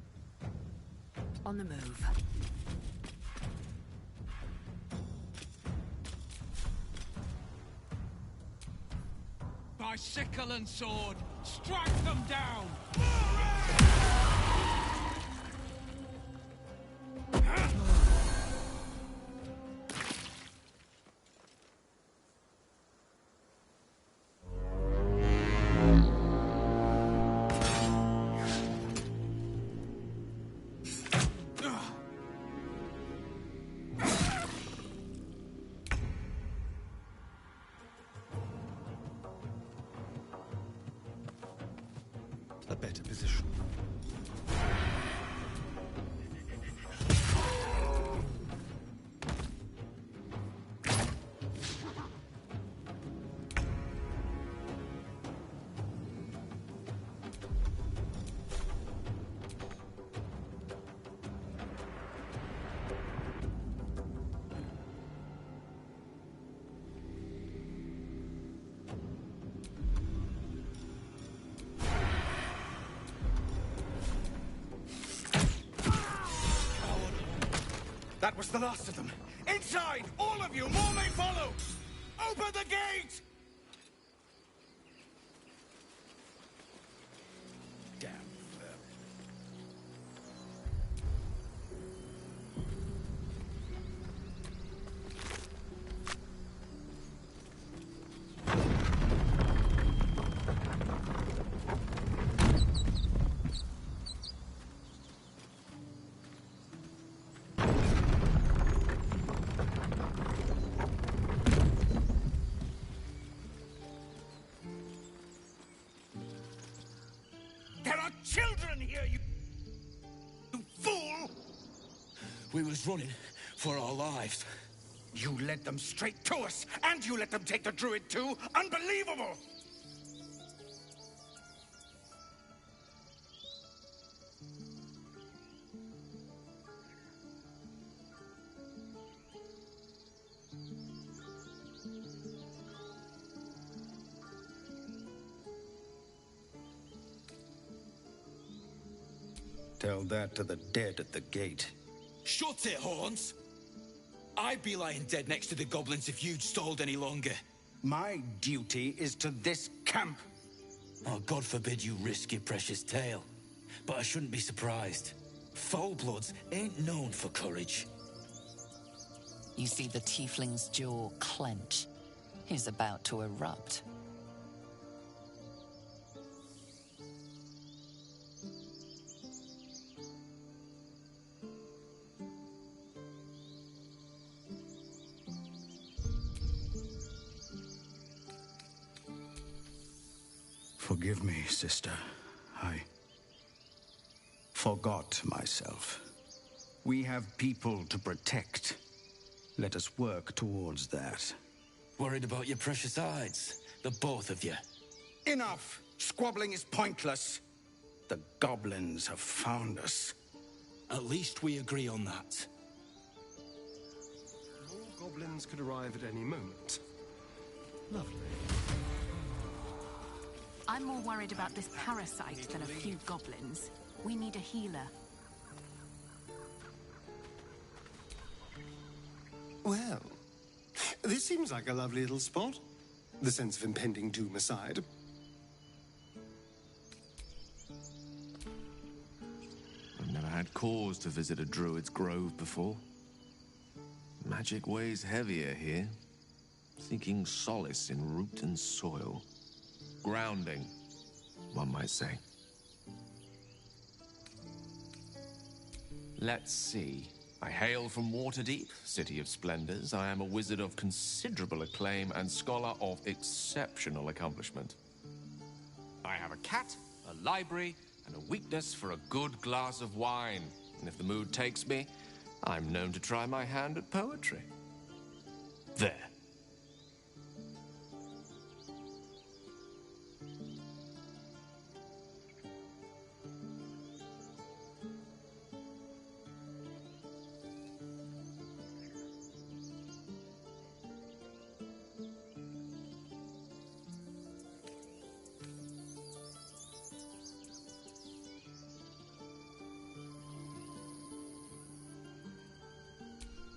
On the move. By sickle and sword, strike them down! A better position. That was the last of them. Inside! All of you! More may follow! Open the gate! Damn them. There are children here, you fool! We was running for our lives. You led them straight to us, and you let them take the druid too? Unbelievable! Tell that to the dead at the gate. Shut it, Horns! I'd be lying dead next to the goblins if you'd stalled any longer. My duty is to this camp. Oh, God forbid you risk your precious tail. But I shouldn't be surprised. Foul-bloods ain't known for courage. You see the tiefling's jaw clench. He's about to erupt. Forgive me, sister. I forgot myself. We have people to protect. Let us work towards that. Worried about your precious hides? The both of you. Enough! Squabbling is pointless. The goblins have found us. At least we agree on that. More goblins could arrive at any moment. Lovely. I'm more worried about this parasite than a few goblins. We need a healer. Well, this seems like a lovely little spot. The sense of impending doom aside. I've never had cause to visit a druid's grove before. Magic weighs heavier here, seeking solace in root and soil. Grounding, one might say. Let's see. I hail from Waterdeep, City of Splendors. I am a wizard of considerable acclaim and scholar of exceptional accomplishment. I have a cat, a library, and a weakness for a good glass of wine. And if the mood takes me, I'm known to try my hand at poetry. There.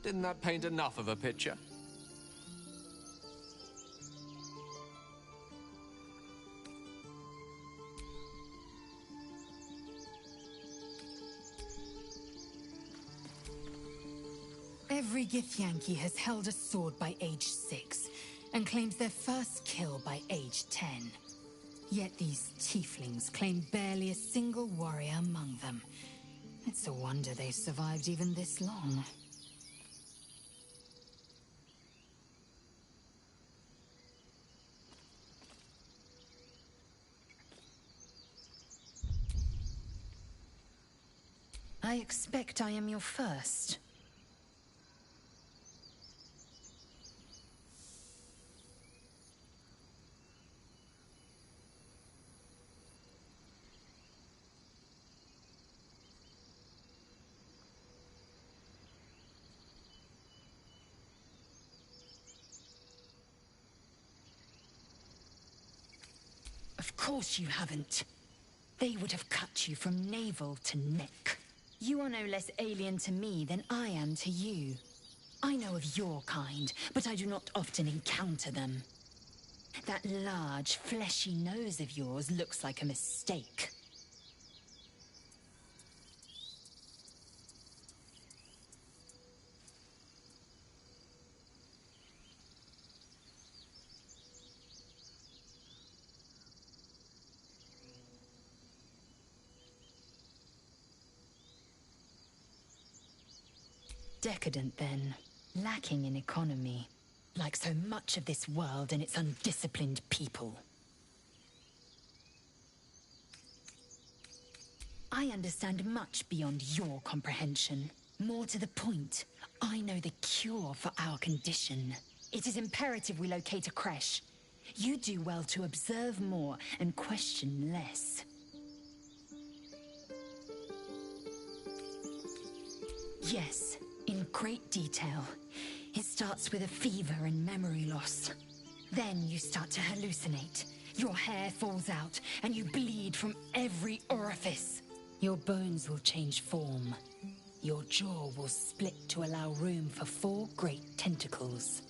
Didn't that paint enough of a picture? Every Githyanki has held a sword by age 6, and claims their first kill by age 10. Yet these tieflings claim barely a single warrior among them. It's a wonder they've survived even this long. I expect I am your first. Of course you haven't. They would have cut you from navel to neck. You are no less alien to me than I am to you. I know of your kind, but I do not often encounter them. That large, fleshy nose of yours looks like a mistake. Decadent, then. Lacking in economy. Like so much of this world and its undisciplined people. I understand much beyond your comprehension. More to the point, I know the cure for our condition. It is imperative we locate a creche. You do well to observe more and question less. Yes. In great detail. It starts with a fever and memory loss. Then you start to hallucinate. Your hair falls out, and you bleed from every orifice. Your bones will change form. Your jaw will split to allow room for 4 great tentacles.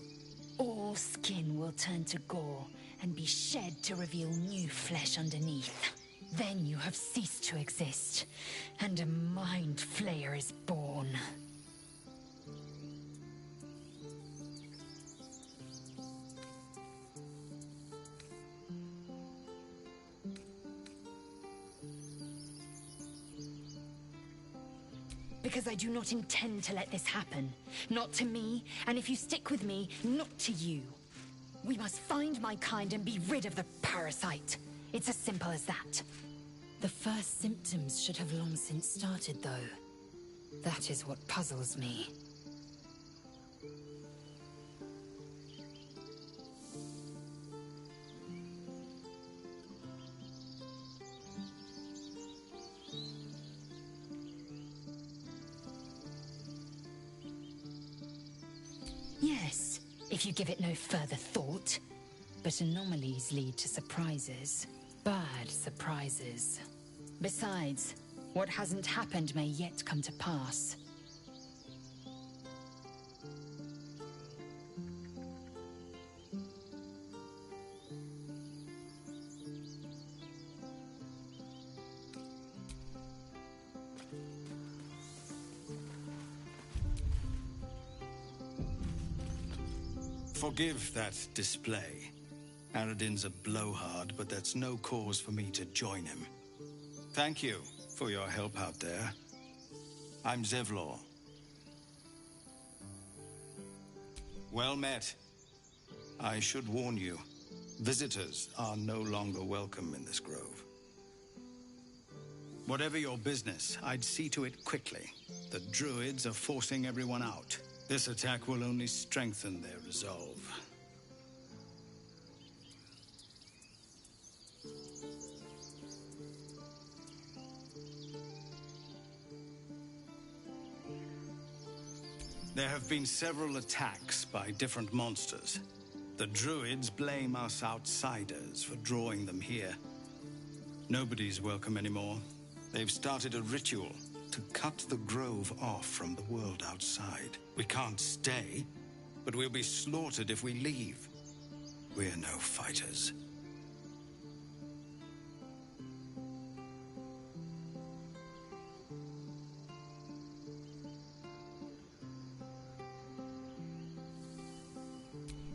All skin will turn to gore and be shed to reveal new flesh underneath. Then you have ceased to exist, and a mind flayer is born. Because I do not intend to let this happen. Not to me, and if you stick with me, not to you. We must find my kind and be rid of the parasite. It's as simple as that. The first symptoms should have long since started, though. That is what puzzles me. Yes, if you give it no further thought. But anomalies lead to surprises. Bad surprises. Besides, what hasn't happened may yet come to pass. Forgive that display. Aradin's a blowhard, but that's no cause for me to join him. Thank you for your help out there. I'm Zevlor. Well met. I should warn you, visitors are no longer welcome in this grove. Whatever your business, I'd see to it quickly. The druids are forcing everyone out. This attack will only strengthen their resolve. There have been several attacks by different monsters. The druids blame us outsiders for drawing them here. Nobody's welcome anymore. They've started a ritual to cut the grove off from the world outside. We can't stay, but we'll be slaughtered if we leave. We're no fighters.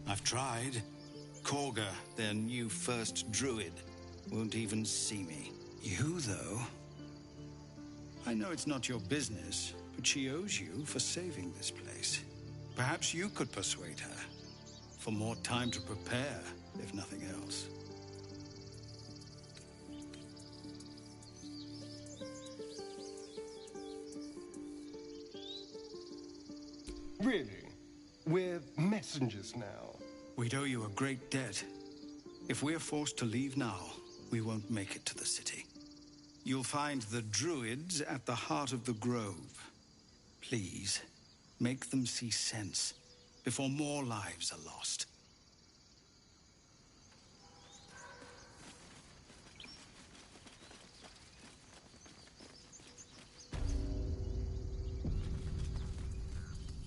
I've tried. Korga, their new first druid, won't even see me. You, though? I know it's not your business, but she owes you for saving this place. Perhaps you could persuade her. For more time to prepare, if nothing else. Really? We're messengers now. We'd owe you a great debt. If we're forced to leave now, we won't make it to the city. You'll find the druids at the heart of the grove. Please, make them see sense before more lives are lost.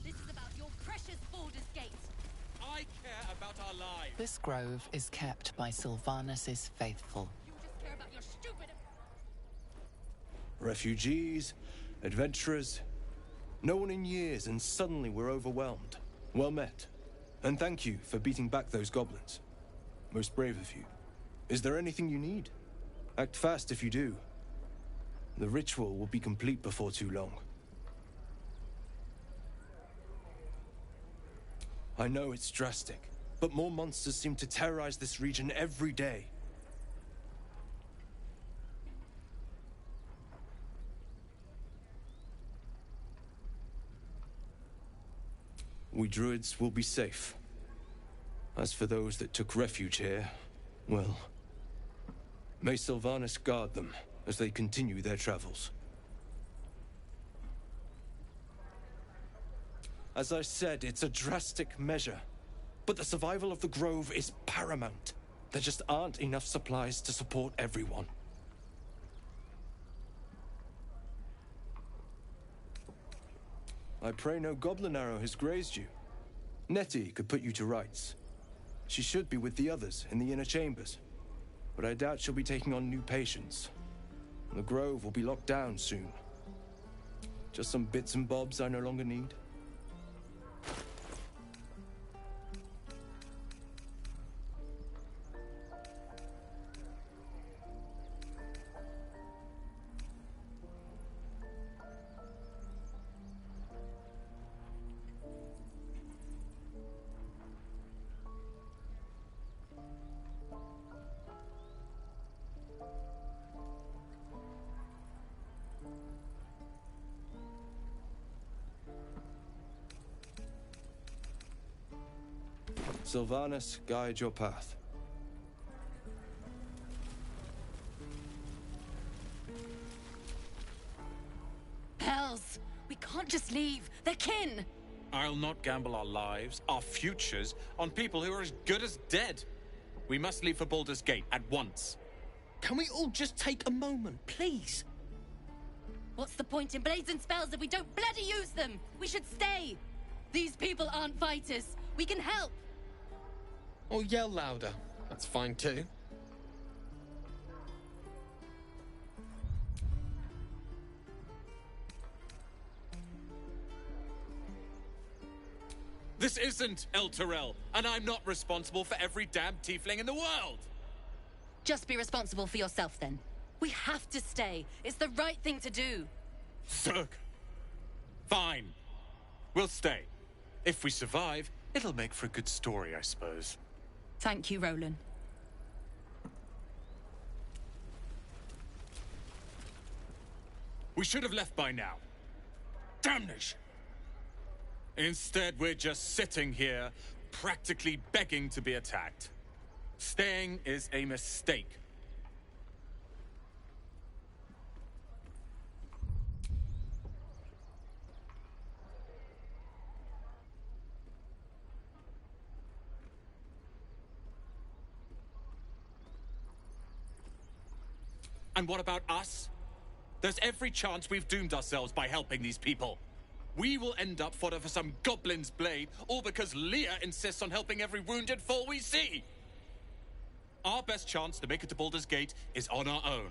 This is about your precious Baldur's Gate. I care about our lives. This grove is kept by Sylvanus' faithful. You just care about your stupid... Refugees, adventurers, no one in years, and suddenly we're overwhelmed. Well met. And thank you for beating back those goblins. Most brave of you. Is there anything you need? Act fast if you do. The ritual will be complete before too long. I know it's drastic, but more monsters seem to terrorize this region every day. We druids will be safe. As for those that took refuge here, well, may Sylvanus guard them as they continue their travels. As I said, it's a drastic measure, but the survival of the grove is paramount. There just aren't enough supplies to support everyone. I pray no goblin arrow has grazed you. Nettie could put you to rights. She should be with the others in the inner chambers, but I doubt she'll be taking on new patients. The grove will be locked down soon. Just some bits and bobs I no longer need. Sylvanus, guide your path. Hells! We can't just leave. They're kin! I'll not gamble our lives, our futures, on people who are as good as dead. We must leave for Baldur's Gate at once. Can we all just take a moment, please? What's the point in blazing spells if we don't bloody use them? We should stay! These people aren't fighters. We can help! Or yell louder. That's fine too. This isn't El Terrell, and I'm not responsible for every damn tiefling in the world! Just be responsible for yourself, then. We have to stay. It's the right thing to do. Zerg. Fine. We'll stay. If we survive, it'll make for a good story, I suppose. Thank you, Roland. We should have left by now. Damnation! Instead, we're just sitting here, practically begging to be attacked. Staying is a mistake. And what about us? There's every chance we've doomed ourselves by helping these people. We will end up fodder for some goblin's blade, all because Leah insists on helping every wounded foe we see. Our best chance to make it to Baldur's Gate is on our own.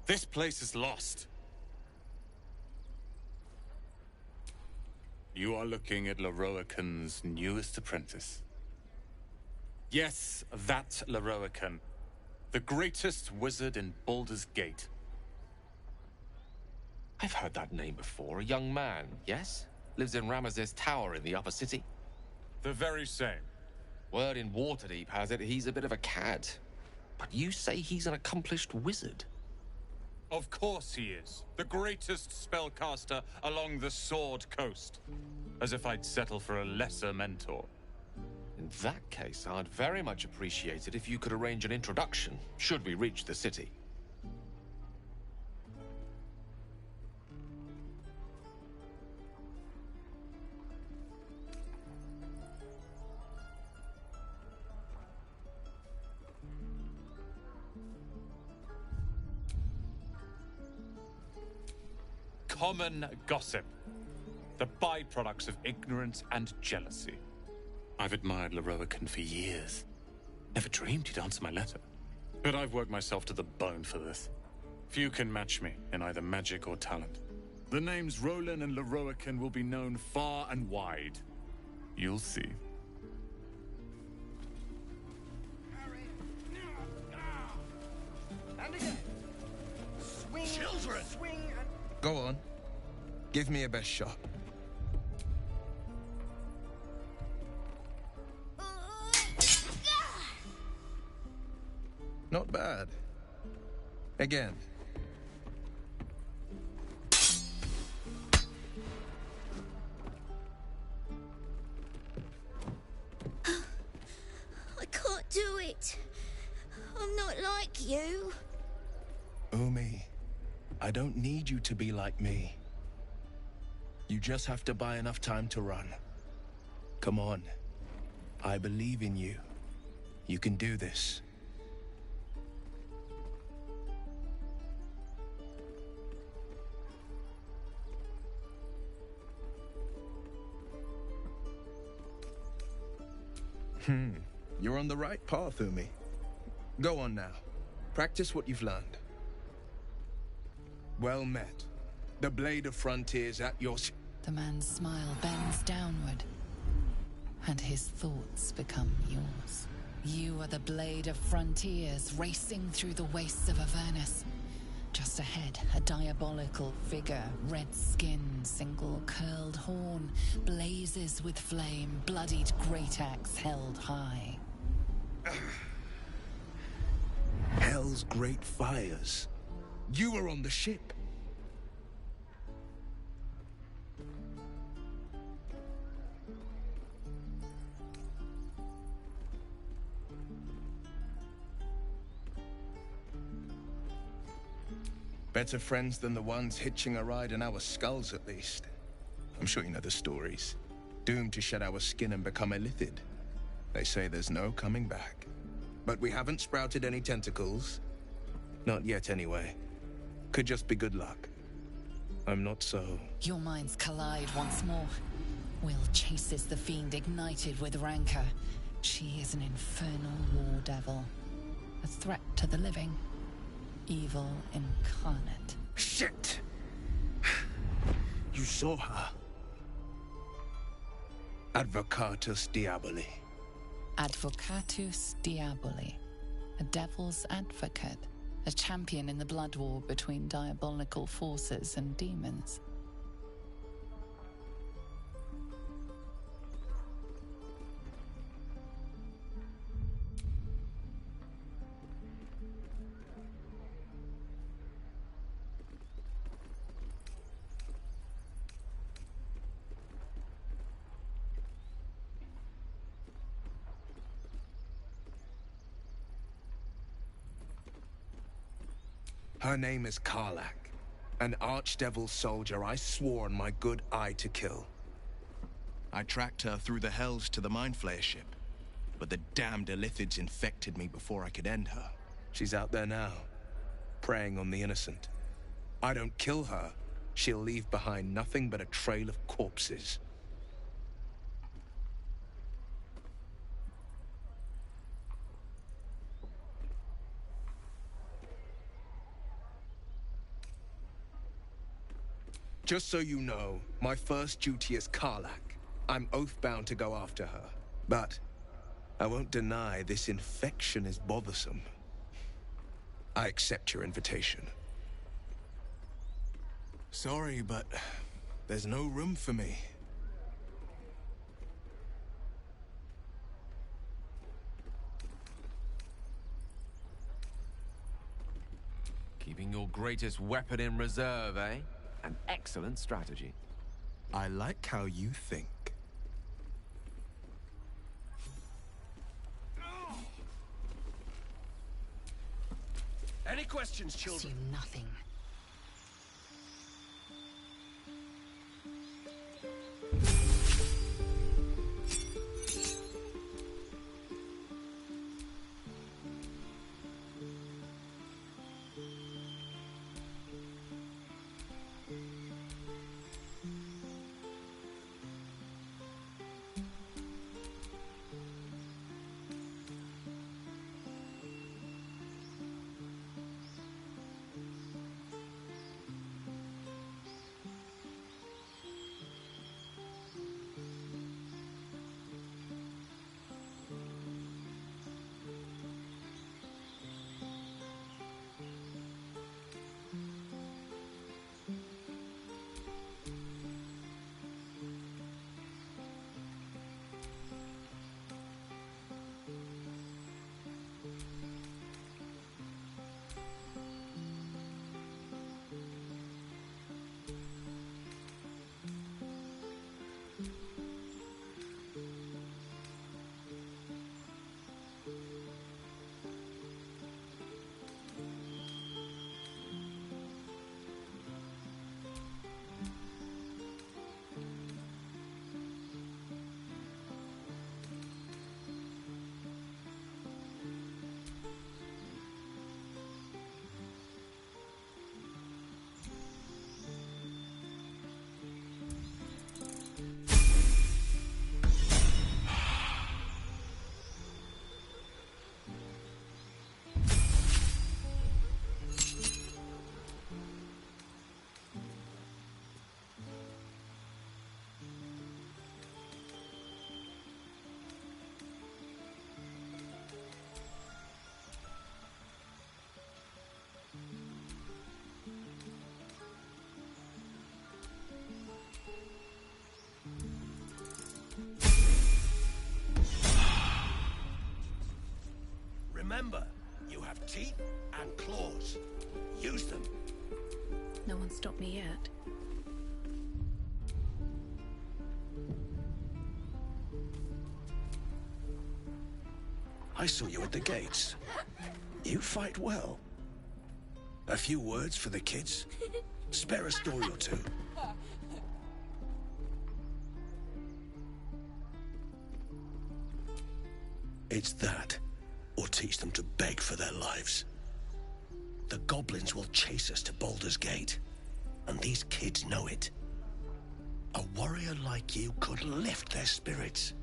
This place is lost. You are looking at Leroican's newest apprentice. Yes, that Leroican. The greatest wizard in Baldur's Gate. I've heard that name before. A young man, yes? Lives in Ramaz's tower in the upper city. The very same. Word in Waterdeep has it he's a bit of a cad. But you say he's an accomplished wizard. Of course he is. The greatest spellcaster along the Sword Coast. As if I'd settle for a lesser mentor. In that case, I'd very much appreciate it if you could arrange an introduction, should we reach the city. Common gossip. The byproducts of ignorance and jealousy. I've admired Leroican for years. Never dreamed he'd answer my letter. But I've worked myself to the bone for this. Few can match me in either magic or talent. The names Roland and Leroican will be known far and wide. You'll see. And again. Swing, children. Swing and... Go on. Give me a best shot. Not bad. Again. I can't do it. I'm not like you. Umi, I don't need you to be like me. You just have to buy enough time to run. Come on. I believe in you. You can do this. You're on the right path, Umi. Go on now. Practice what you've learned. Well met. The Blade of Frontiers at your... The man's smile bends downward, and his thoughts become yours. You are the Blade of Frontiers, racing through the wastes of Avernus. Just ahead, a diabolical figure, red skin, single curled horn, blazes with flame, bloodied great axe held high. Hell's great fires. You were on the ship. Better friends than the ones hitching a ride in our skulls, at least. I'm sure you know the stories. Doomed to shed our skin and become illithid. They say there's no coming back. But we haven't sprouted any tentacles. Not yet, anyway. Could just be good luck. I'm not so... Your minds collide once more. Will chases the fiend ignited with rancor. She is an infernal war devil. A threat to the living. Evil incarnate. Shit! You saw her. Advocatus Diaboli. Advocatus Diaboli. A devil's advocate. A champion in the blood war between diabolical forces and demons. Her name is Karlach, an archdevil soldier I swore on my good eye to kill. I tracked her through the hells to the Mind Flayer ship, but the damned Illithids infected me before I could end her. She's out there now, preying on the innocent. I don't kill her, she'll leave behind nothing but a trail of corpses. Just so you know, my first duty is Karlach. I'm oath-bound to go after her. But I won't deny this infection is bothersome. I accept your invitation. Sorry, but there's no room for me. Keeping your greatest weapon in reserve, eh? An excellent strategy. I like how you think. Any questions, children? Assume nothing. Remember, you have teeth and claws. Use them. No one stopped me yet. I saw you at the gates. You fight well. A few words for the kids? Spare a story or two. It's that, or teach them to beg for their lives. The goblins will chase us to Baldur's Gate, and these kids know it. A warrior like you could lift their spirits.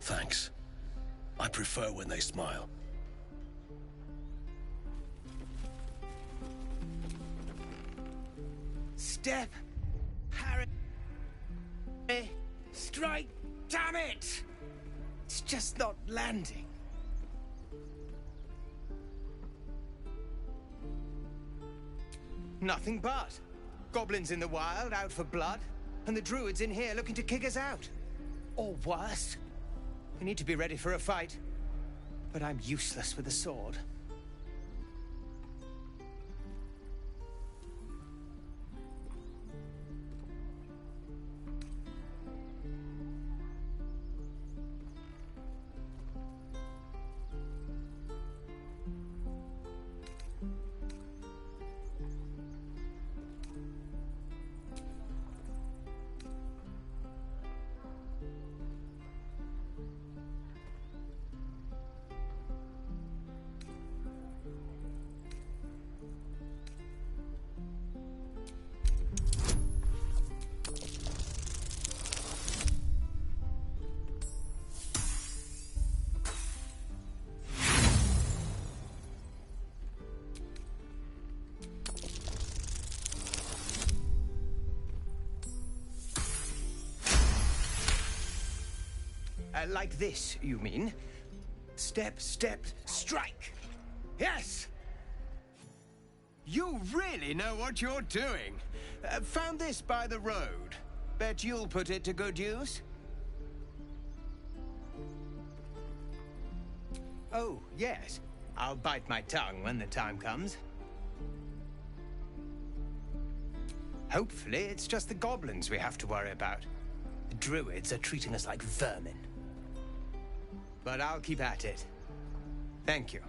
Thanks. I prefer when they smile. Step. Harry. Strike. Damn it! It's just not landing. Nothing but. Goblins in the wild, out for blood, and the druids in here looking to kick us out. Or worse. We need to be ready for a fight. But I'm useless with a sword. Like this, you mean? Step, step, strike! Yes! You really know what you're doing. Found this by the road. Bet you'll put it to good use. Oh, yes. I'll bite my tongue when the time comes. Hopefully, it's just the goblins we have to worry about. The druids are treating us like vermin. But I'll keep at it. Thank you.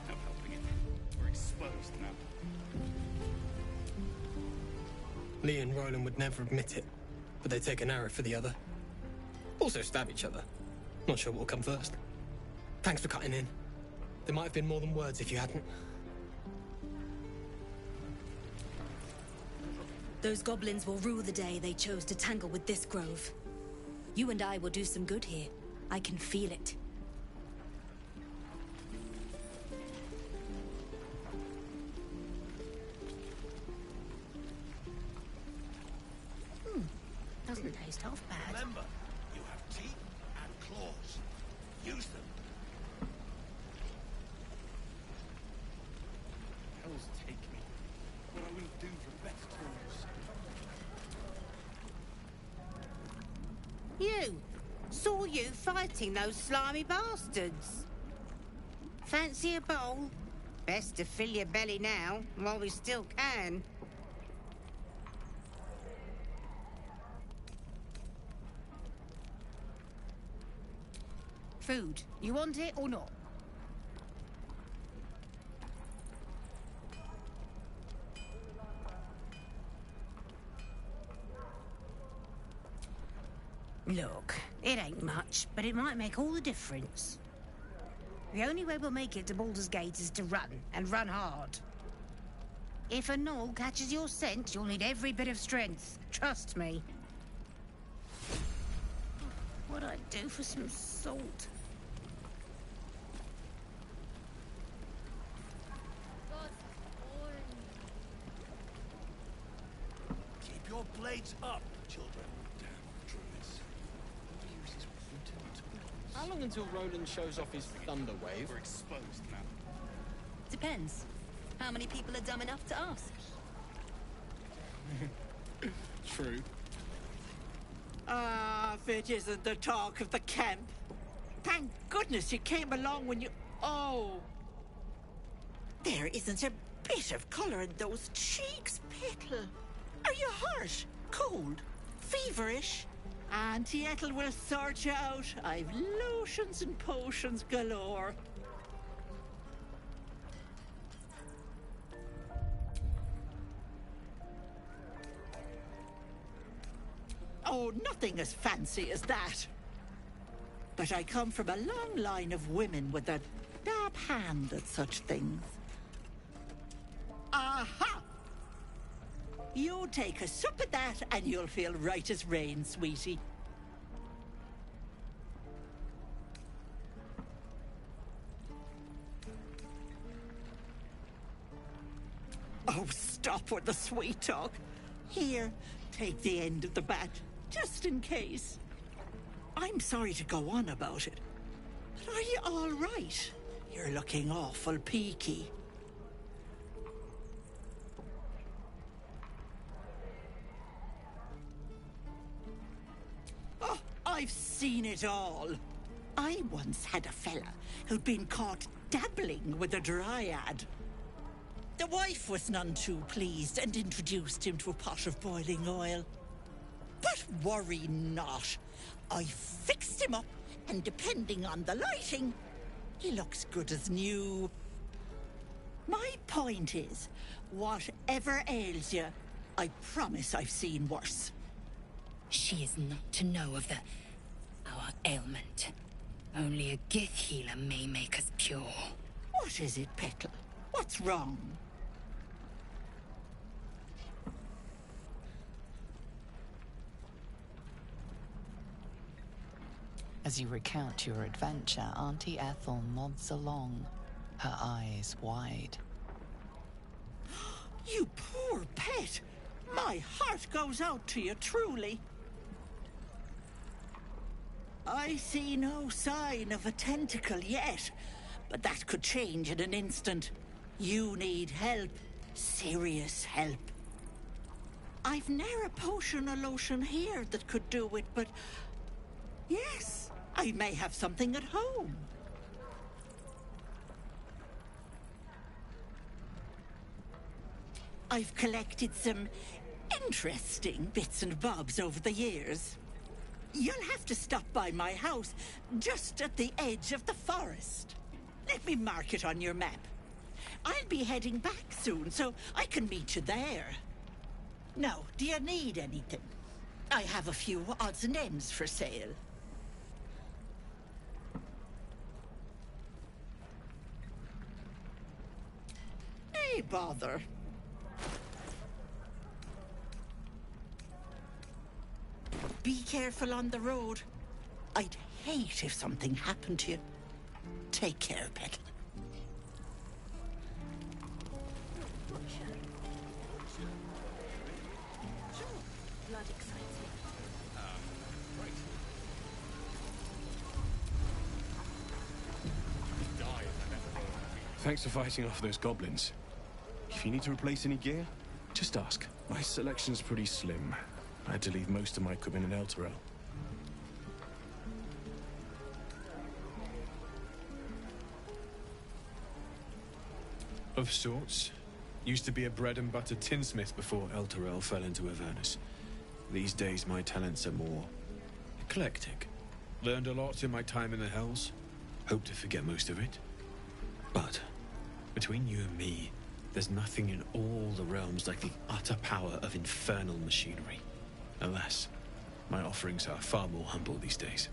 No helping it. We're exposed now. Lee and Roland would never admit it, but they take an arrow for the other. Also stab each other. Not sure what will come first. Thanks for cutting in. There might have been more than words if you hadn't. Those goblins will rue the day they chose to tangle with this grove. You and I will do some good here. I can feel it. Doesn't taste half bad. Remember, you have teeth and claws. Use them. Hell's take me. What I wouldn't do for better tools. You! Saw you fighting those slimy bastards. Fancy a bowl? Best to fill your belly now, while we still can. Food. You want it or not? Look, it ain't much, but it might make all the difference. The only way we'll make it to Baldur's Gate is to run, and run hard. If a gnoll catches your scent, you'll need every bit of strength. Trust me. What'd I do for some salt? Keep your blades up, children. How long until Roland shows off his thunder wave? We're exposed now. Depends. How many people are dumb enough to ask? True. Ah, if it isn't the talk of the camp. Thank goodness you came along when you... Oh! There isn't a bit of colour in those cheeks, Petal. Are you hurt? Cold? Feverish? Auntie Ethel will sort you out. I've lotions and potions galore. Oh, nothing as fancy as that. But I come from a long line of women with a dab hand at such things. Aha! You take a sup of that and you'll feel right as rain, sweetie. Oh, stop with the sweet talk. Here, take the end of the bat, just in case. I'm sorry to go on about it, but are you all right? You're looking awful peaky. Oh, I've seen it all. I once had a fella who'd been caught dabbling with a dryad. The wife was none too pleased and introduced him to a pot of boiling oil. But worry not. I fixed him up, and depending on the lighting, he looks good as new. My point is, whatever ails you, I promise I've seen worse. She is not to know of our ailment. Only a Gith healer may make us pure. What is it, Petal? What's wrong? As you recount your adventure, Auntie Ethel nods along, her eyes wide. You poor pet! My heart goes out to you, truly. I see no sign of a tentacle yet, but that could change in an instant. You need help. Serious help. I've ne'er a potion or lotion here that could do it, but... yes, I may have something at home. I've collected some interesting bits and bobs over the years. You'll have to stop by my house, just at the edge of the forest. Let me mark it on your map. I'll be heading back soon, so I can meet you there. Now, do you need anything? I have a few odds and ends for sale. Hey, bother. Be careful on the road. I'd hate if something happened to you. Take care, Petal. Blood excites me. Right. Thanks for fighting off those goblins. If you need to replace any gear, just ask. My selection's pretty slim. I had to leave most of my equipment in Elturel. Of sorts. Used to be a bread and butter tinsmith before Elturel fell into Avernus. These days my talents are more eclectic. Learned a lot in my time in the Hells. Hope to forget most of it. But between you and me, there's nothing in all the realms like the utter power of infernal machinery. Alas, my offerings are far more humble these days.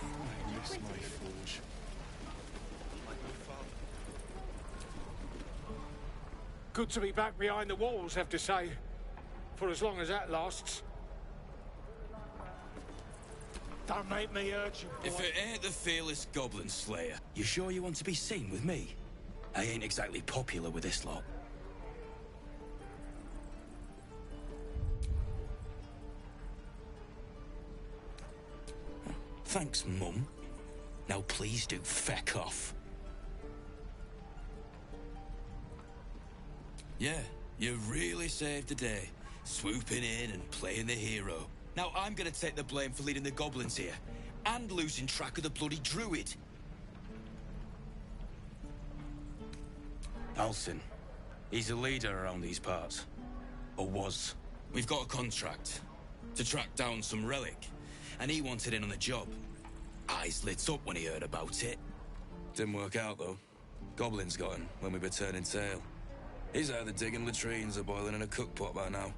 I miss my forge. Good to be back behind the walls, have to say. For as long as that lasts. Don't make me hurt you, boy. If it ain't the fearless Goblin Slayer, you sure you want to be seen with me? I ain't exactly popular with this lot. Thanks, Mum. Now please do feck off. Yeah, you really saved the day. Swooping in and playing the hero. Now I'm gonna take the blame for leading the goblins here. And losing track of the bloody druid. Alcin. He's a leader around these parts. Or was. We've got a contract. To track down some relic. And he wanted in on the job. Eyes lit up when he heard about it. Didn't work out, though. Goblins got him when we were turning tail. He's either digging latrines or boiling in a cookpot by now.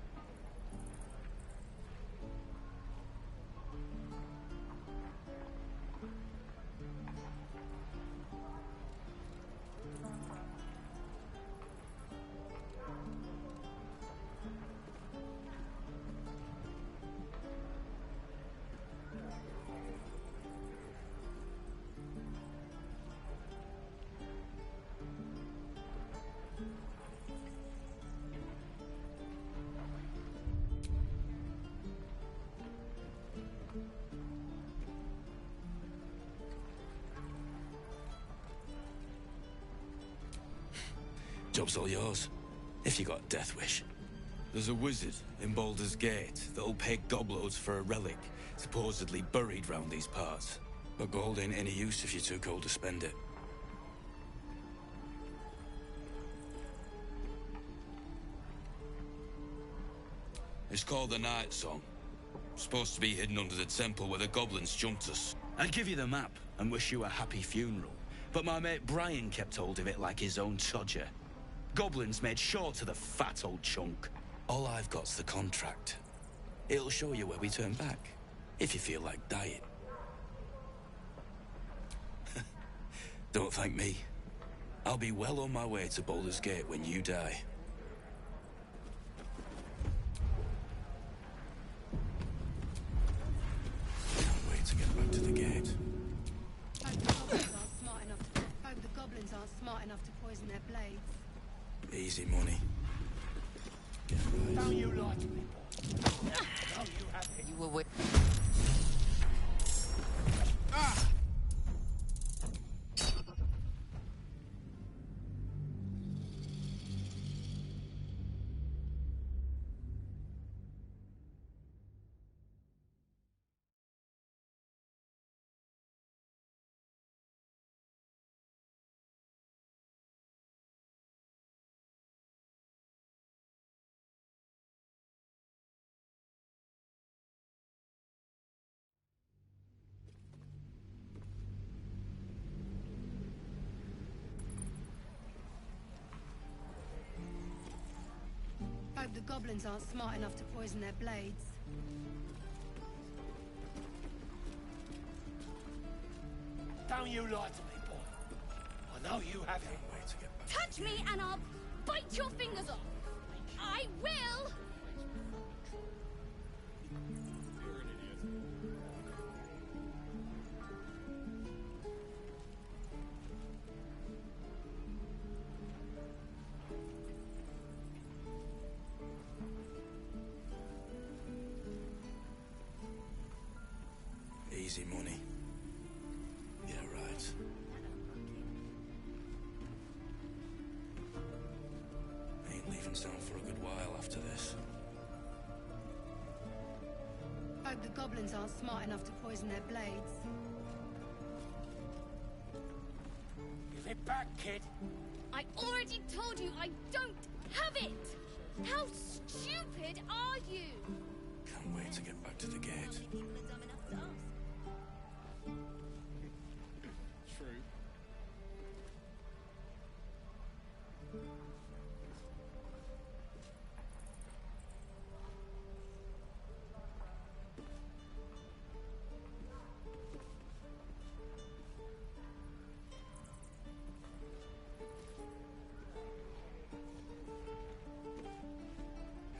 Job's all yours, if you got a death wish. There's a wizard in Baldur's Gate that'll pay gobloads for a relic, supposedly buried round these parts. But gold ain't any use if you're too cold to spend it. It's called the Night Song. Supposed to be hidden under the temple where the goblins jumped us. I'd give you the map and wish you a happy funeral, but my mate Brian kept hold of it like his own Todger. Goblins made sure to the fat old chunk. All I've got's the contract. It'll show you where we turn back, if you feel like dying. Don't thank me. I'll be well on my way to Baldur's Gate when you die. Can't wait to get back to the gate. Hope the goblins aren't smart enough to poison their blades. Easy money. Don't you lie to me, boy. No, you have it. You were with... Hope the goblins aren't smart enough to poison their blades. Don't you lie to me, boy. I know you have it. Way to get back. Touch me and I'll bite your fingers off. I will! Easy money. Yeah, right. Ain't leaving town for a good while after this. Hope the goblins aren't smart enough to poison their blades. Give it back, kid. I already told you I don't have it! How stupid are you? Can't wait to get back to the gate. True.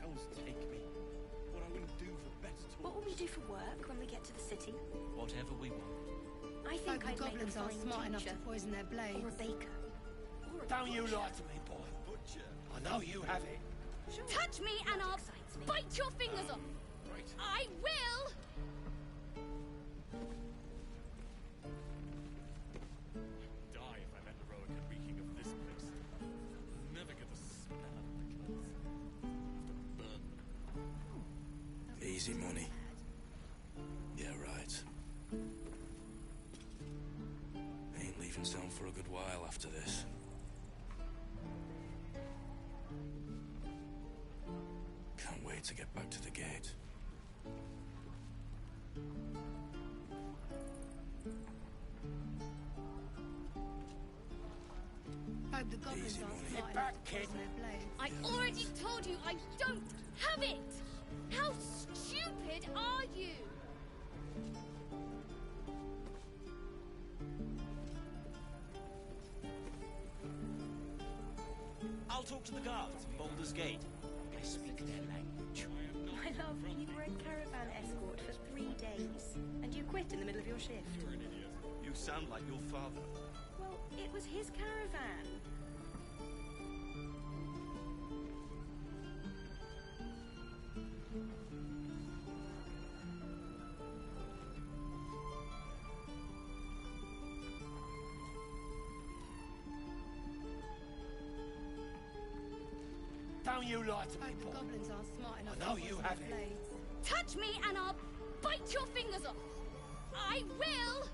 Hells take me. What I wouldn't do for best What will we do for work when we get to the city? Whatever we want. I think Hope I'd the make a goblins aren't fine smart enough teacher. to poison their blades. Or a baker. Or a Don't you butcher. lie to me, boy. I know you have it. Touch me and I'll Excites me. bite your fingers off. I will! Die if I let Heroica reeking of this place. Never get the smell out of the clothes. Have to burn them. Easy money. Yeah, right. Ain't leaving town for a good while after this. Can't wait to get back to the gate. Hope Hope the goblins aren't smart enough to poison their blades. I already told you I don't have it! How stupid are you? I'll talk to the guards at Baldur's Gate. I speak their language. My love, you were a caravan escort for 3 days, and you quit in the middle of your shift. You're an idiot. You sound like your father. Well, it was his caravan. Don't you lie to me, Hope the boy. goblins aren't smart enough I know to you poison have their it. blades. Touch me and I'll bite your fingers off! I will!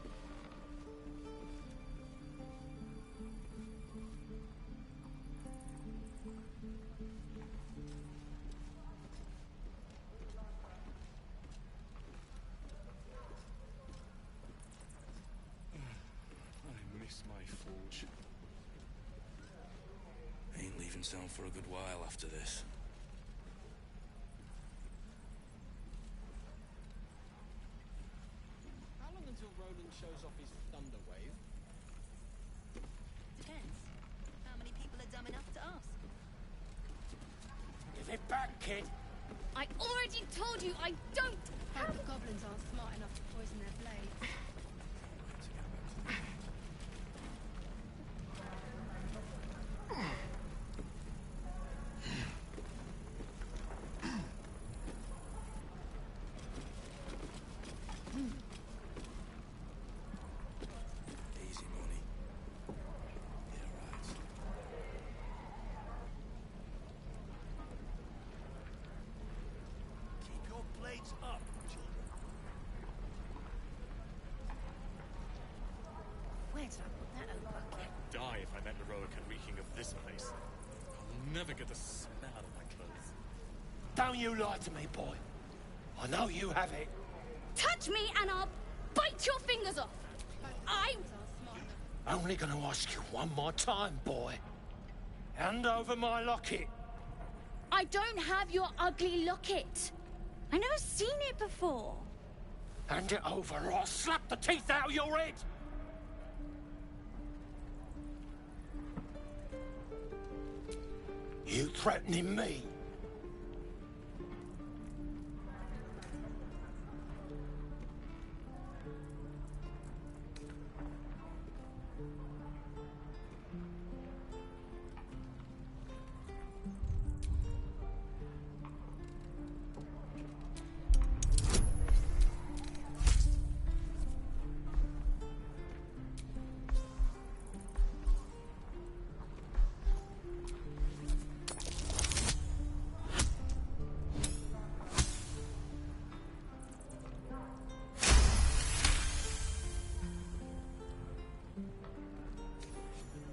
I miss my forge. Ain't leaving town for a good while after this. How long until Roland shows off his thunder wave? Depends. How many people are dumb enough to ask? Give it back, kid. I already told you I don't Hope the goblins aren't smart enough to poison their blades. Easy money. Yeah, right. Keep your blades up, children. Where did I put that old bucket? Die if I met Leroica reeking of this place. I'll never get the smell out of my clothes. Don't you lie to me, boy. I know you have it. touch me and I'll bite your fingers off! Only gonna ask you one more time, boy. Hand over my locket. I don't have your ugly locket. I never seen it before. Hand it over or I'll slap the teeth out of your head. You threatening me?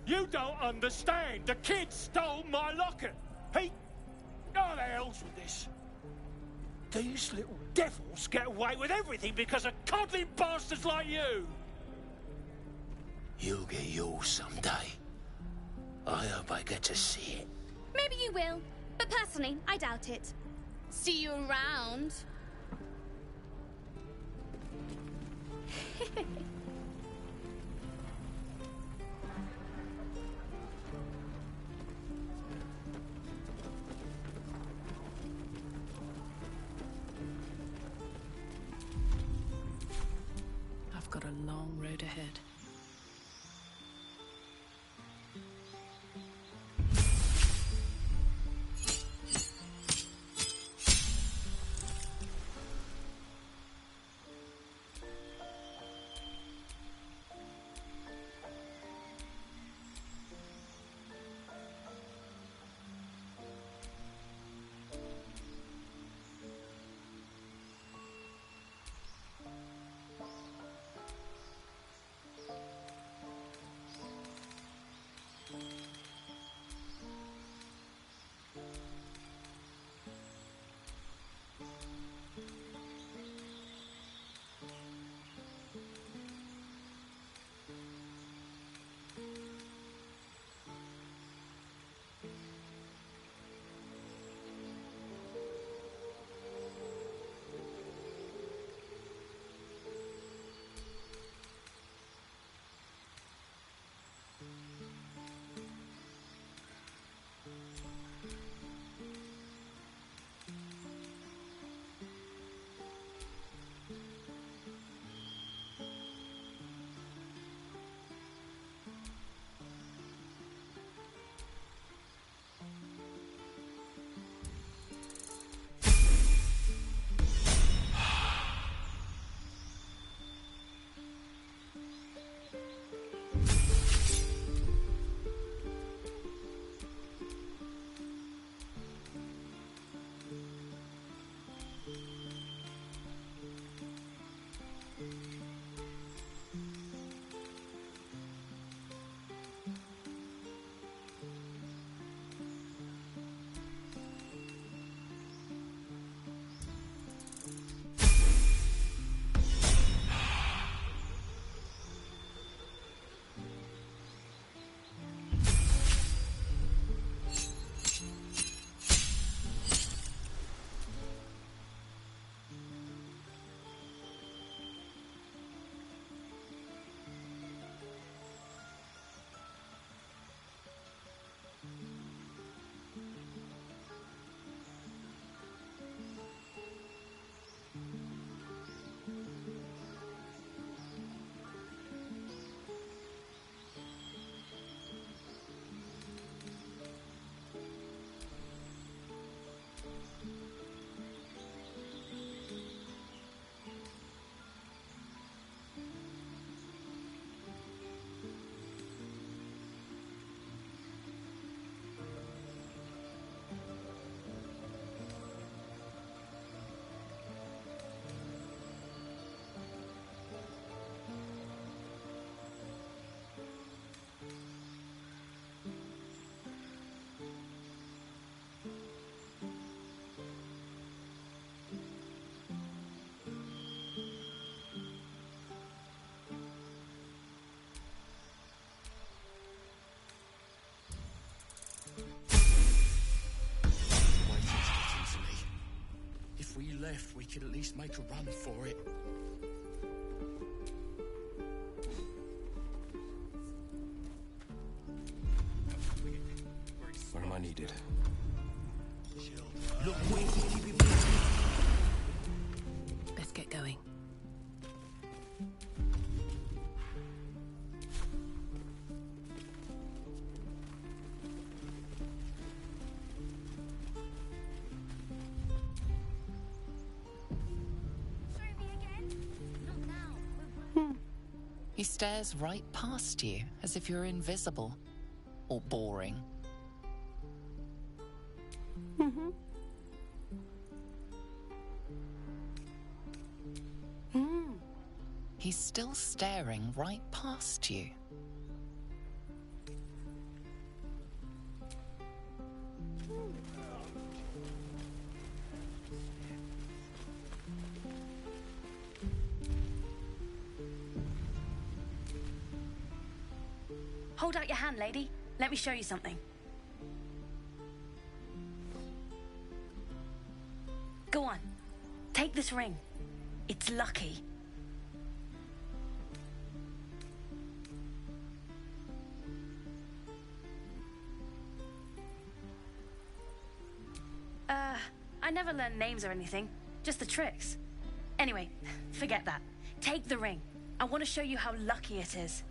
You don't understand. The kid stole my locket. He... Oh, the hell's with this? These little devils get away with everything because of coddling bastards like you. You'll get yours someday. I hope I get to see it. Maybe you will, but personally, I doubt it. See you around. I've got a long road ahead. left, we could at least make a run for it. Where am I needed? Look, wait, Let's get going. He stares right past you, as if you're invisible. Or boring. He's still staring right past you. Hold out your hand, lady. Let me show you something. Go on. Take this ring. It's lucky. I never learned names or anything. Just the tricks. Anyway, forget that. Take the ring. I want to show you how lucky it is.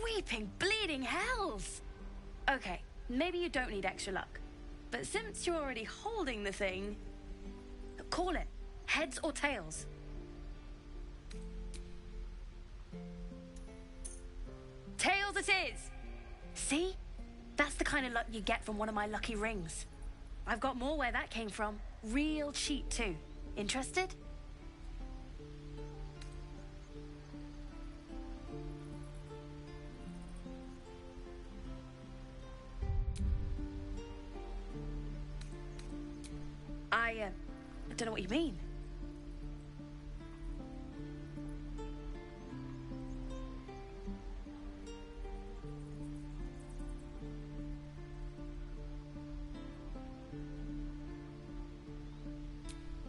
Weeping, bleeding hells! Okay, maybe you don't need extra luck. But since you're already holding the thing... Call it. Heads or tails. Tails it is! See? That's the kind of luck you get from one of my lucky rings. I've got more where that came from. Real cheap, too. Interested? I don't know what you mean.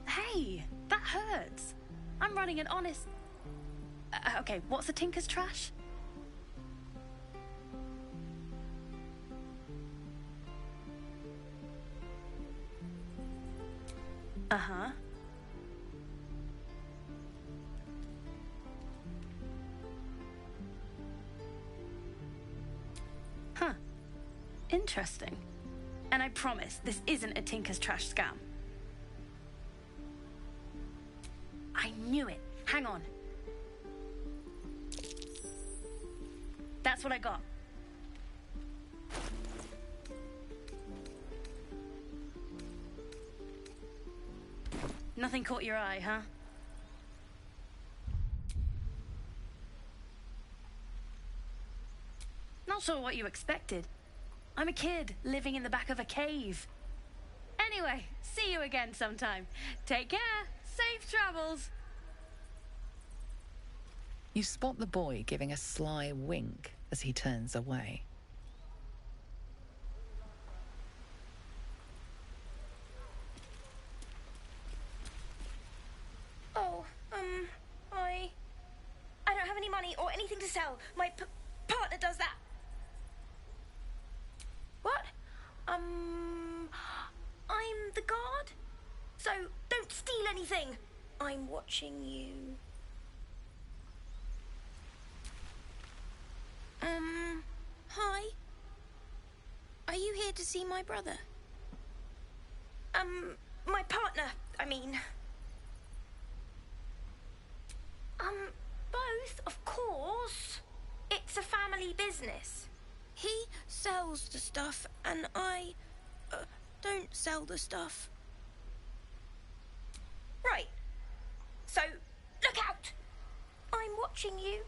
Hey, that hurts. I'm running an honest... okay, what's a tinker's trash? Uh-huh. Huh. Interesting. And I promise, this isn't a Tinker's Trash scam. I knew it. Hang on. That's what I got. Nothing caught your eye, huh? Not sure what you expected. I'm a kid living in the back of a cave. Anyway, see you again sometime. Take care. Safe travels. You spot the boy giving a sly wink as he turns away. Oh, I don't have any money or anything to sell. My partner does that. What? I'm the guard. So don't steal anything. I'm watching you. Hi. Are you here to see my brother? My partner, I mean. Both, of course. It's a family business. He sells the stuff, and I don't sell the stuff. Right. So, look out! I'm watching you.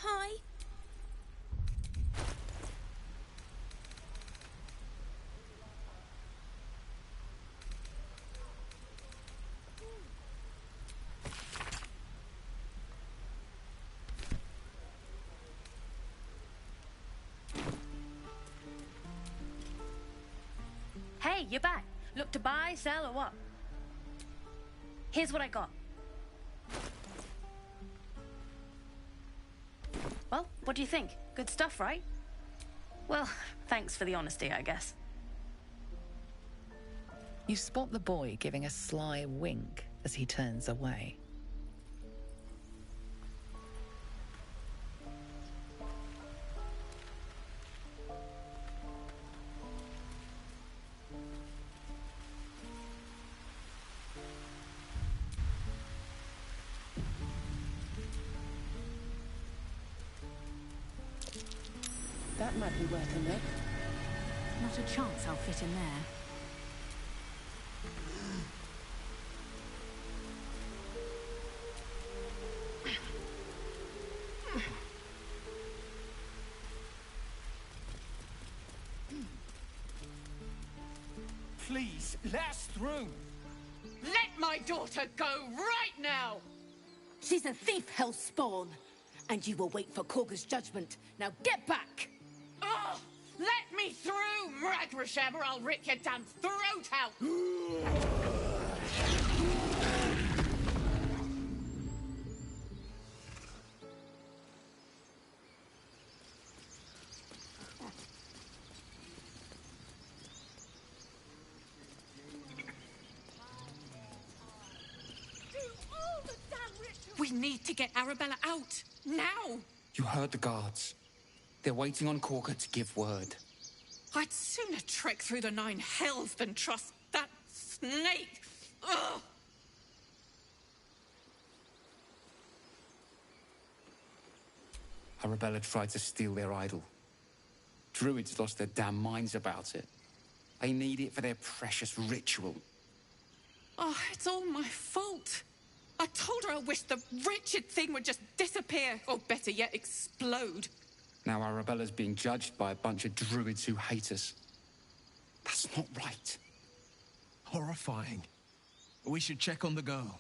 Hi. Hey, you're back. Look to buy, sell, or what? Here's what I got. Well, what do you think? Good stuff, right? Well, thanks for the honesty, I guess. You spot the boy giving a sly wink as he turns away. That might be worth a look. Not a chance I'll fit in there. Please, let us through. Let my daughter go right now! She's a thief, hellspawn. And you will wait for Korga's judgment. Now get back! Oh, let me through, Mragrasham, or I'll rip your damn throat out! We need to get Arabella out, now! You heard the guards. They're waiting on Korga to give word. I'd sooner trek through the 9 hells than trust that snake! Ugh! Arabella tried to steal their idol. Druids lost their damn minds about it. They need it for their precious ritual. Oh, it's all my fault. I told her I wished the wretched thing would just disappear, or better yet, explode. Now Arabella's being judged by a bunch of druids who hate us. That's not right. Horrifying. We should check on the girl.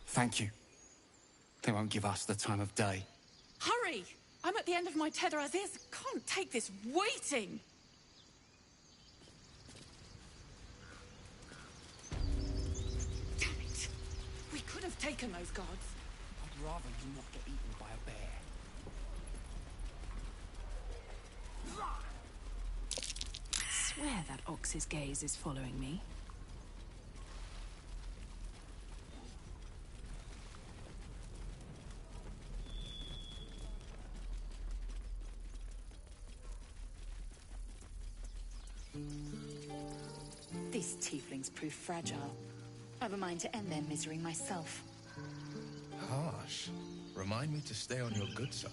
Thank you. They won't give us the time of day. Hurry! I'm at the end of my tether as is. Can't take this waiting. Damn it! We could have taken those guards. I'd rather you not get eaten by a bear. I swear that ox's gaze is following me. These tieflings prove fragile. I've a mind to end their misery myself. Harsh. Remind me to stay on your good side.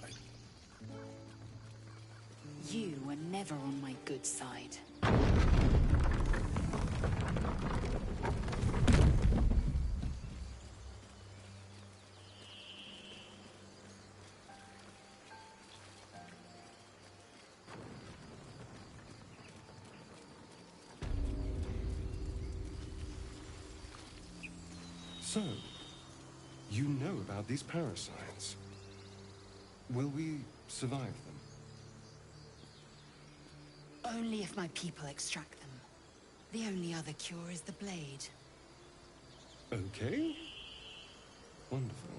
You were never on my good side. So, you know about these parasites. Will we survive them? Only if my people extract them. The only other cure is the blade. Okay. Wonderful.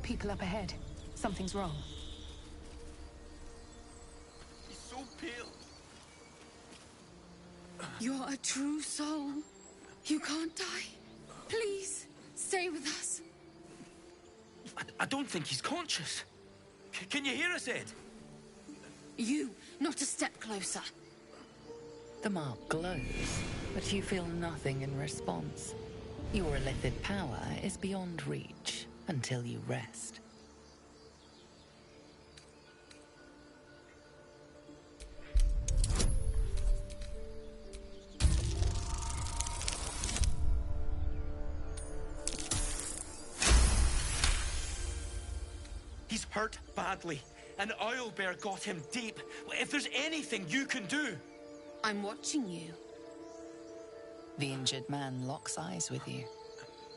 People up ahead. Something's wrong. He's so pale. You're a true soul. You can't die. Please, stay with us. I don't think he's conscious. Can you hear us, Ed? You, not a step closer. The mark glows, but you feel nothing in response. Your illithid power is beyond reach until you rest. He's hurt badly. An owlbear got him deep. If there's anything you can do... I'm watching you. The injured man locks eyes with you.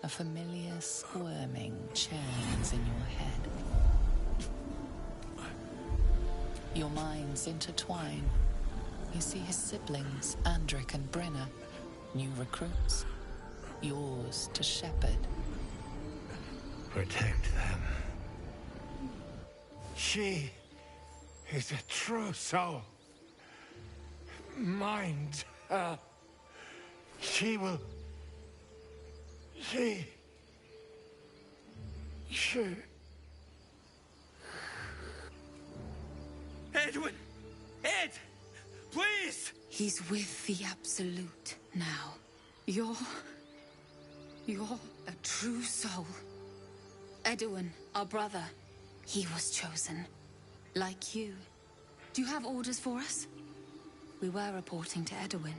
A familiar squirming churns in your head. Your minds intertwine. You see his siblings, Andric and Brenna, new recruits, yours to shepherd. Protect them. She is a true soul. Mind her. She will... She... Edwin! Ed! Please! He's with the Absolute now. You're a true soul. Edwin, our brother, he was chosen. Like you. Do you have orders for us? We were reporting to Edwin.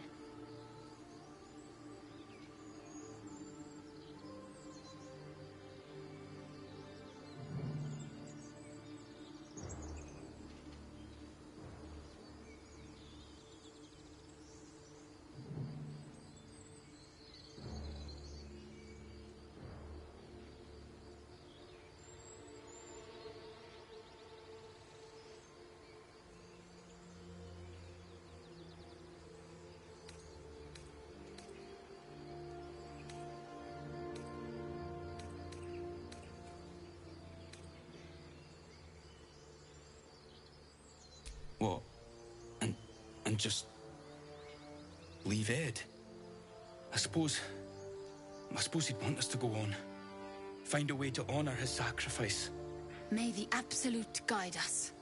What? And just... leave Ed? I suppose he'd want us to go on. Find a way to honor his sacrifice. May the Absolute guide us.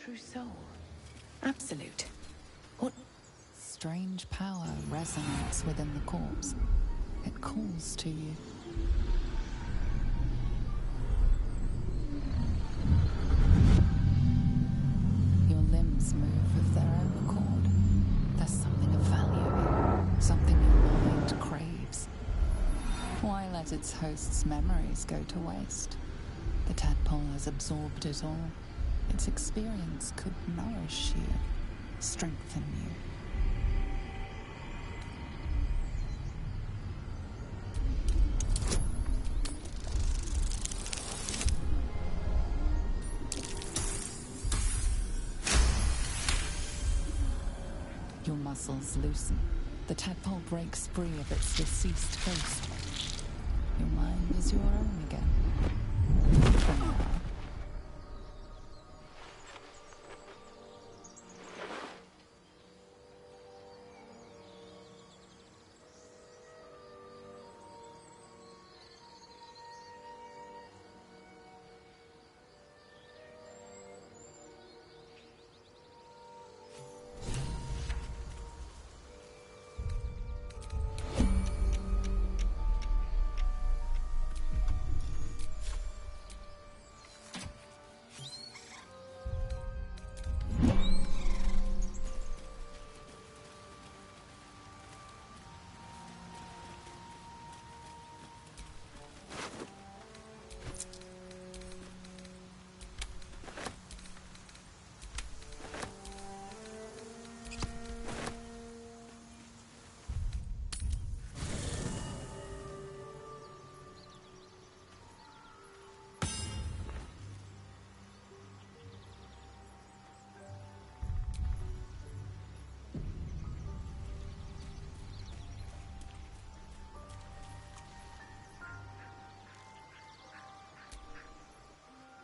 True soul. Absolute. What strange power resonates within the corpse? It calls to you. Your limbs move of their own accord. There's something of value, something your mind craves. Why let its host's memories go to waste? The tadpole has absorbed it all. Its experience could nourish you, strengthen you. Your muscles loosen. The tadpole breaks free of its deceased host. Your mind is your own again. For now.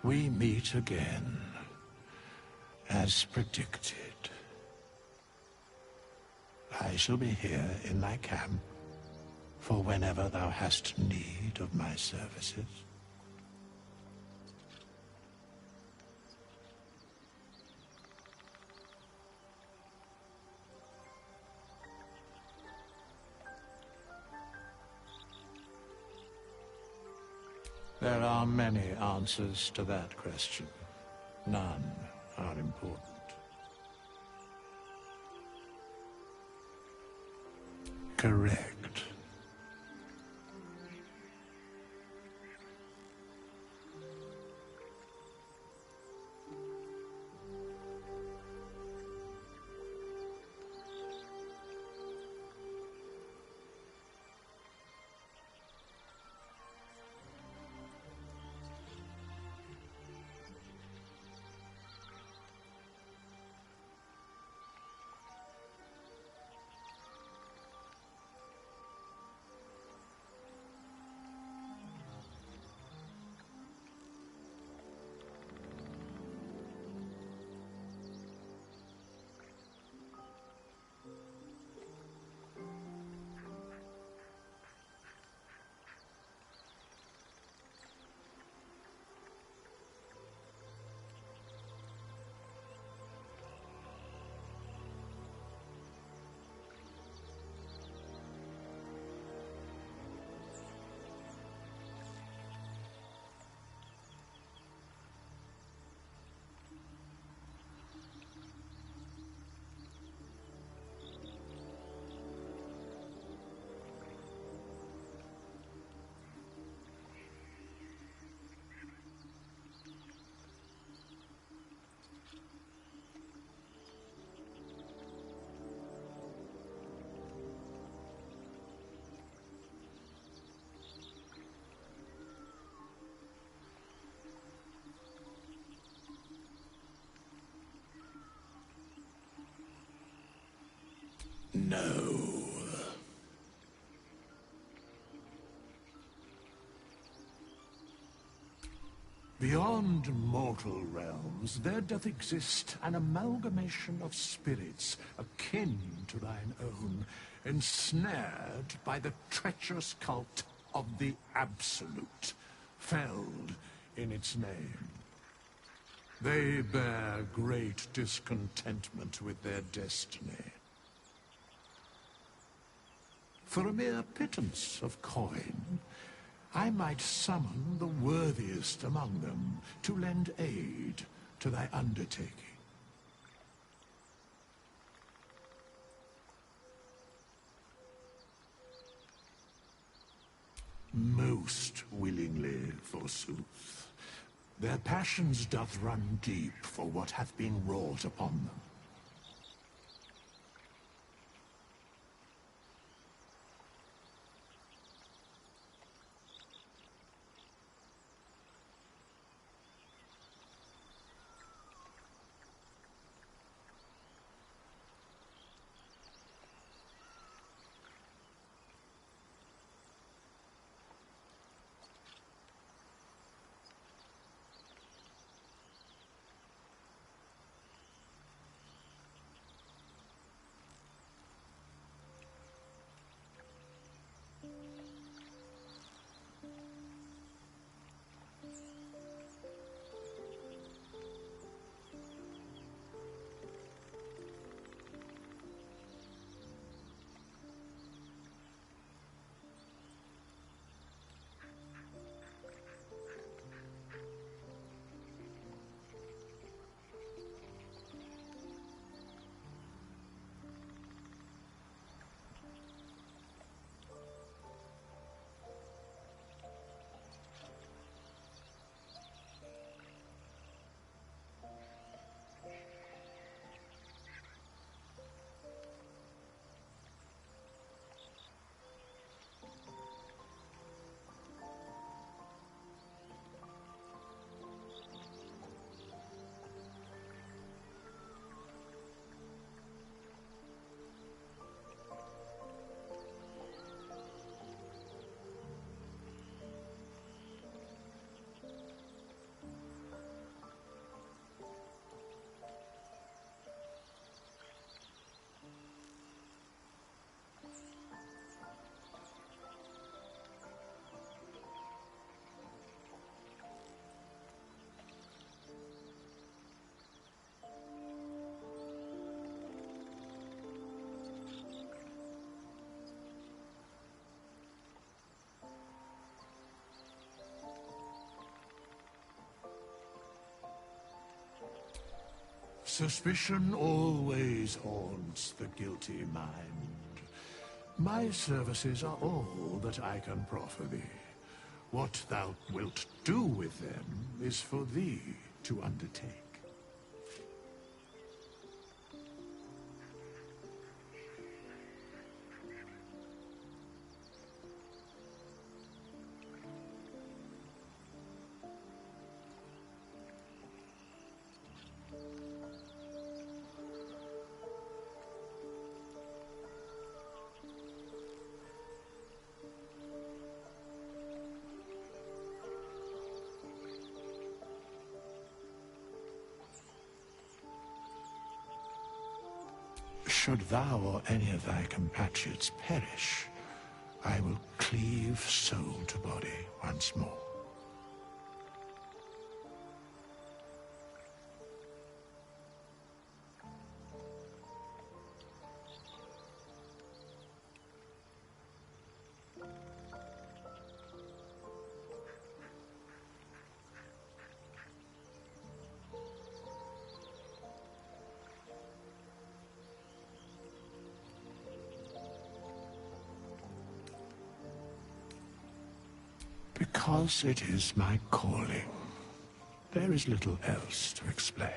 We meet again, as predicted. I shall be here in thy camp for whenever thou hast need of my services. There are many answers to that question. None are important. Correct. No. Beyond mortal realms, there doth exist an amalgamation of spirits akin to thine own, ensnared by the treacherous cult of the Absolute, felled in its name. They bear great discontentment with their destiny. For a mere pittance of coin, I might summon the worthiest among them to lend aid to thy undertaking. Most willingly, forsooth. Their passions doth run deep for what hath been wrought upon them. Suspicion always haunts the guilty mind. My services are all that I can proffer thee. What thou wilt do with them is for thee to undertake. Should thou or any of thy compatriots perish, I will cleave soul to body once more. Because it is my calling. There is little else to explain.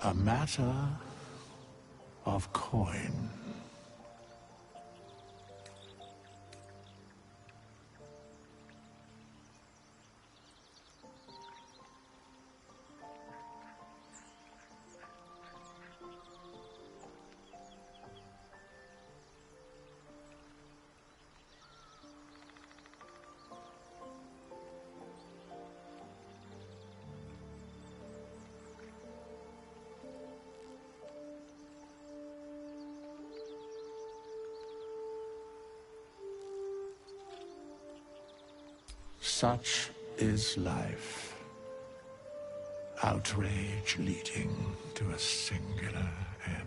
A matter of coin. Such is life. Outrage leading to a singular end.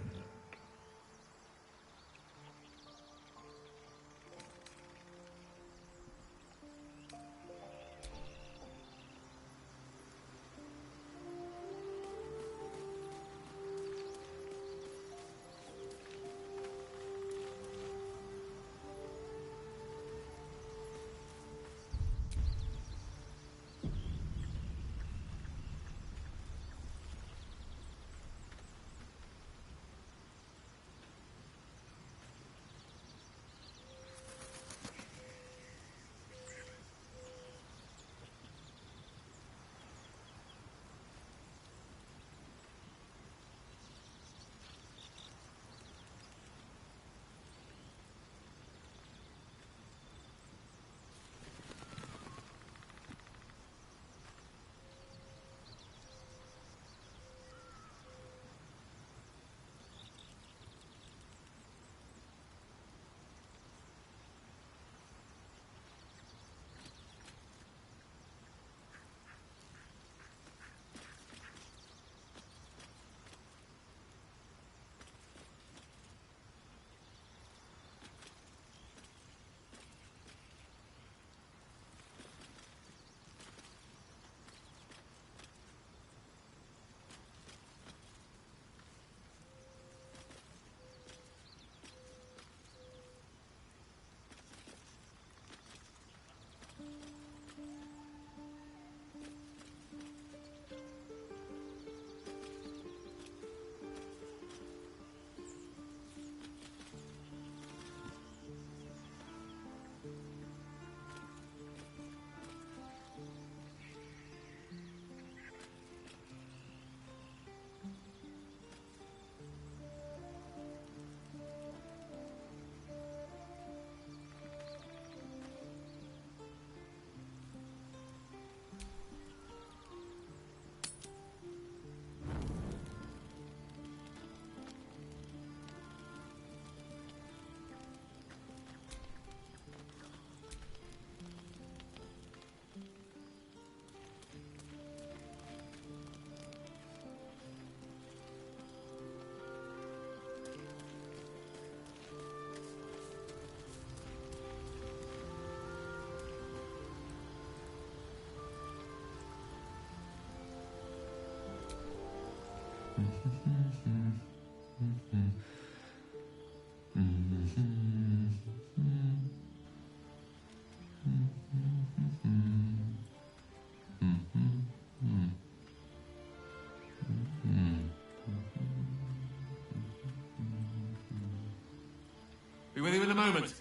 Be with you in a moment.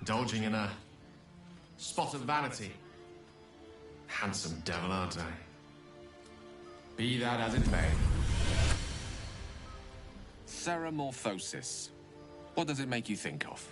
Indulging in a spot of vanity. Handsome devil, aren't I? Be that as it may. Ceramorphosis. What does it make you think of?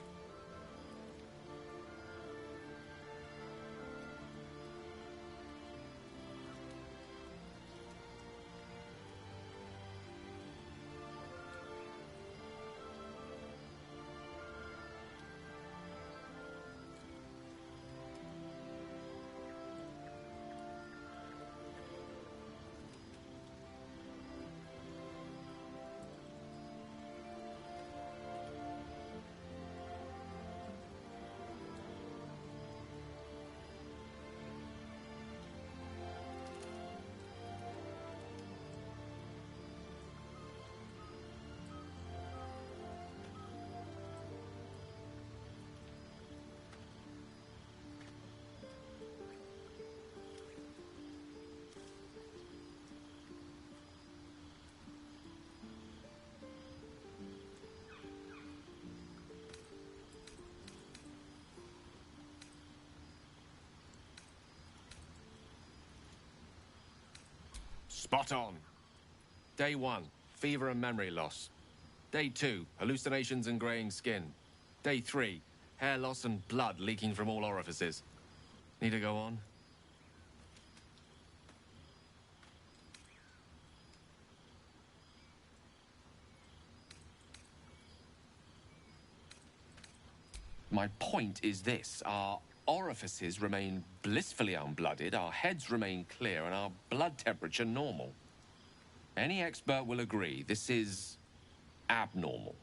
Spot on. Day 1, fever and memory loss. Day 2, hallucinations and greying skin. Day 3, hair loss and blood leaking from all orifices. Need to go on? My point is this. Our orifices remain blissfully unblooded, our heads remain clear, and our blood temperature normal. Any expert will agree this is abnormal.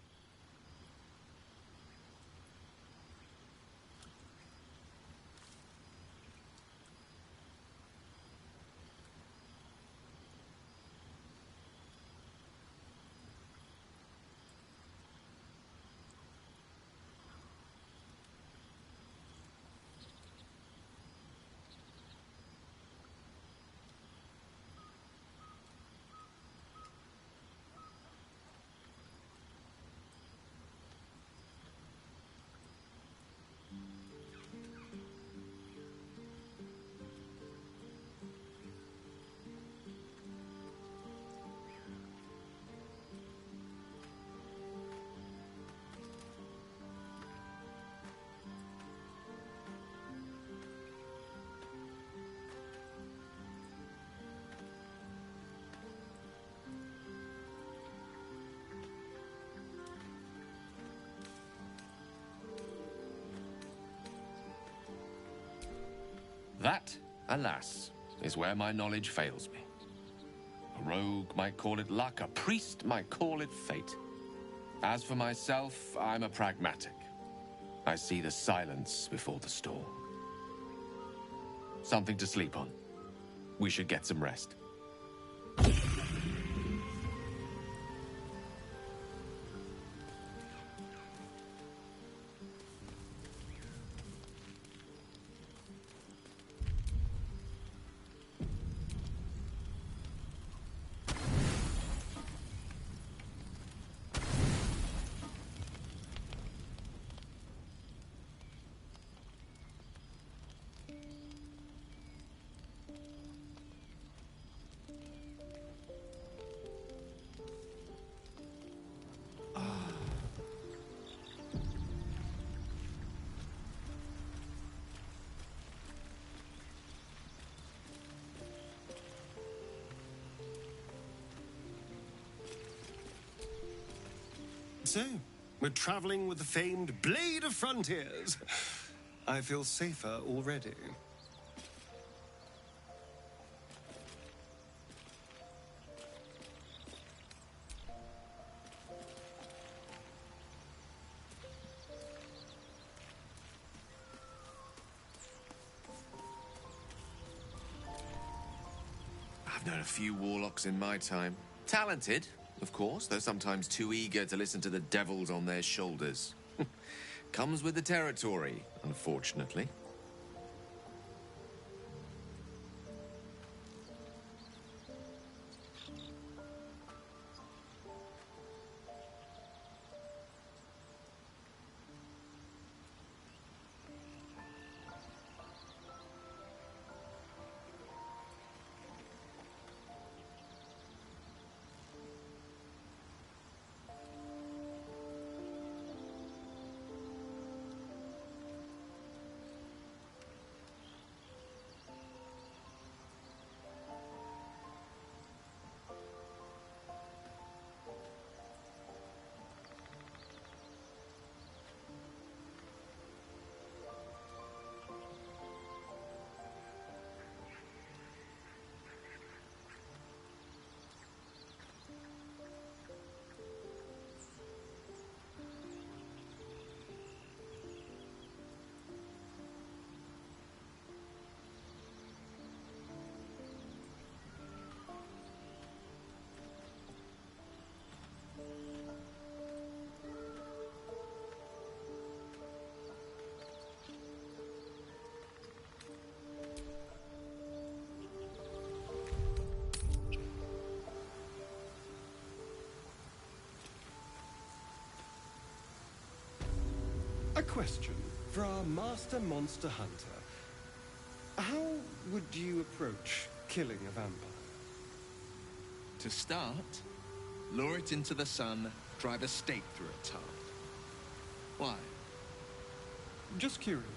That, alas, is where my knowledge fails me. A rogue might call it luck, a priest might call it fate. As for myself, I'm a pragmatic. I see the silence before the storm. Something to sleep on. We should get some rest. So, we're traveling with the famed Blade of Frontiers. I feel safer already. I've known a few warlocks in my time. Talented, of course, though sometimes too eager to listen to the devils on their shoulders. Comes with the territory, unfortunately. A question for our master monster hunter. How would you approach killing a vampire? To start, lure it into the sun, drive a stake through its heart. Why? Just curious.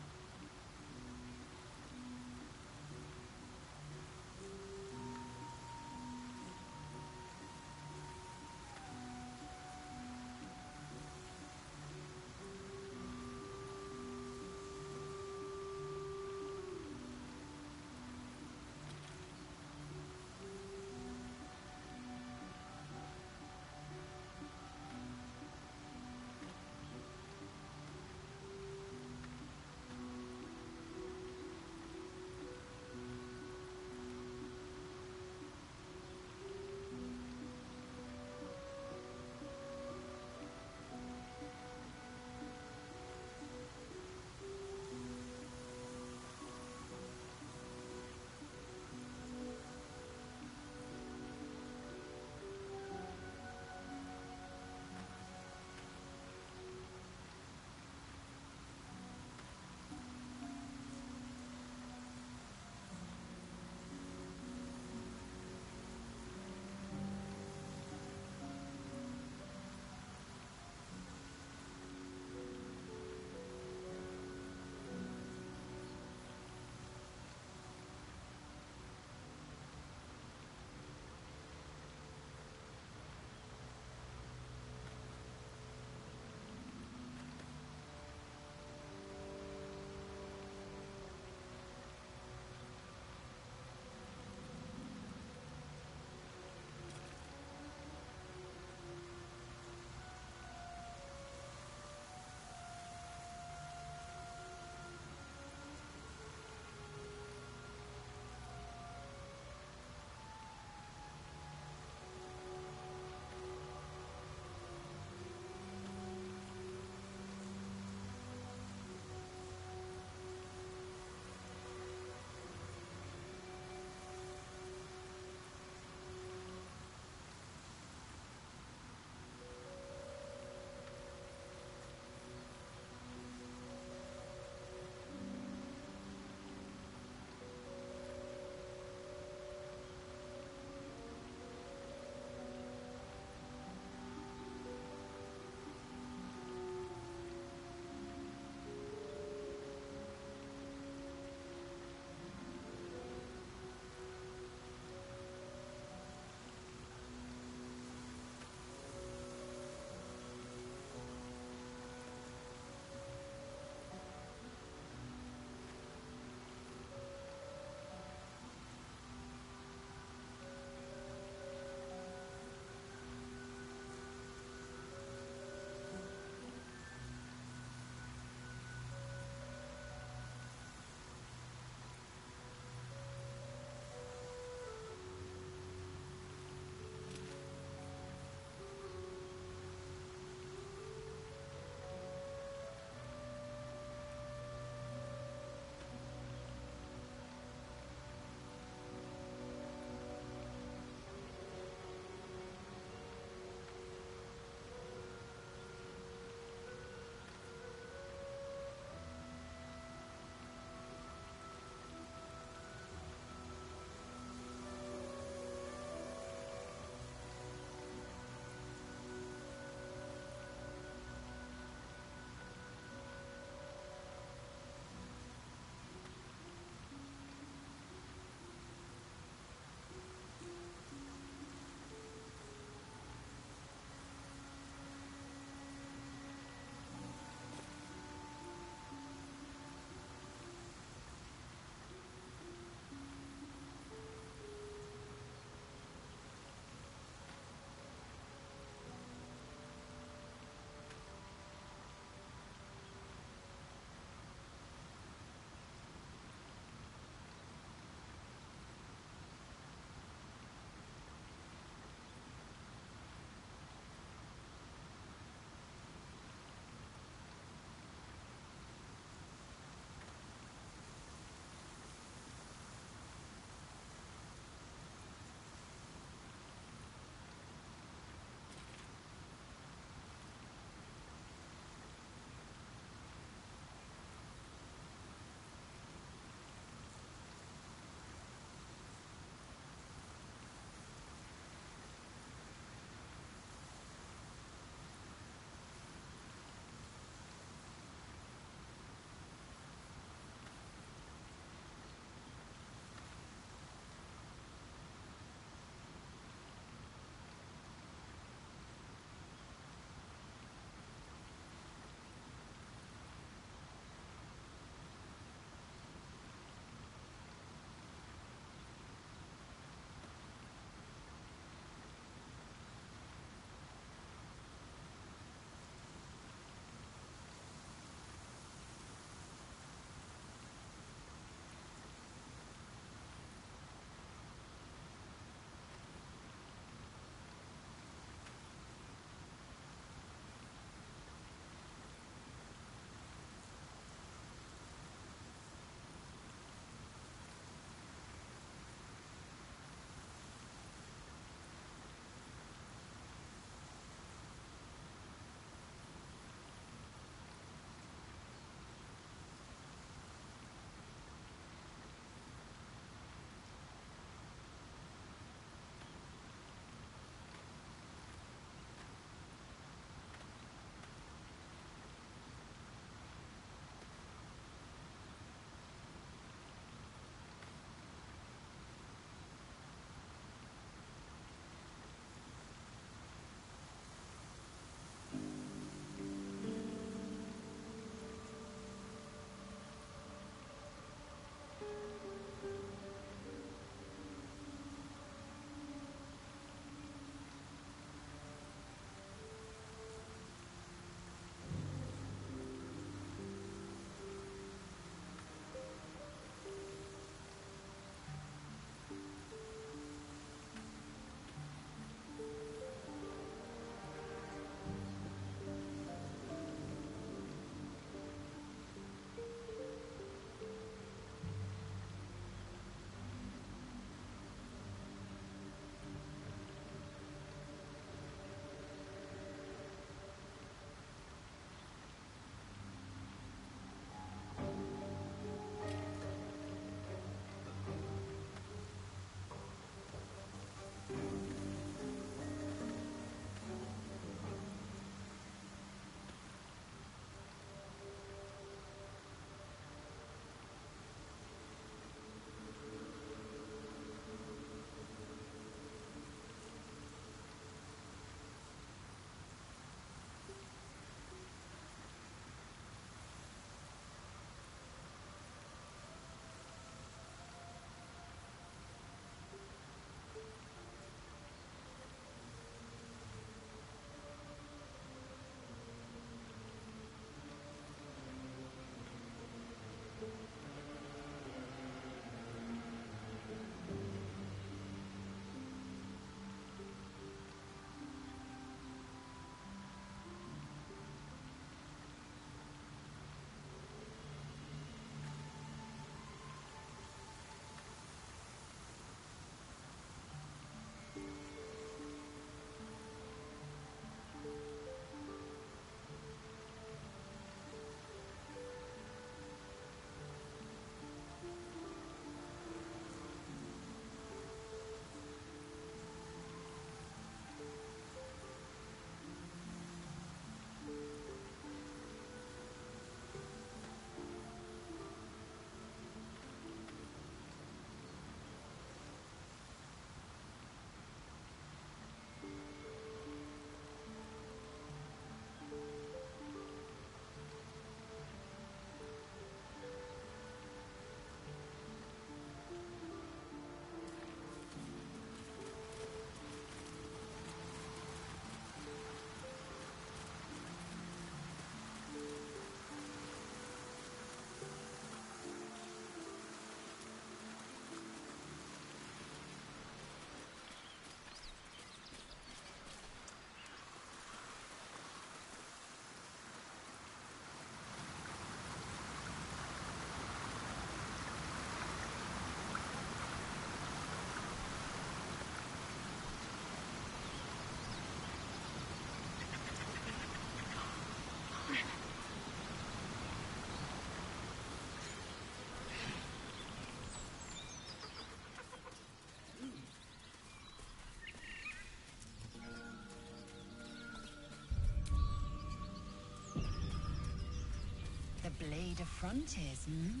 pride of frontiers, hmm?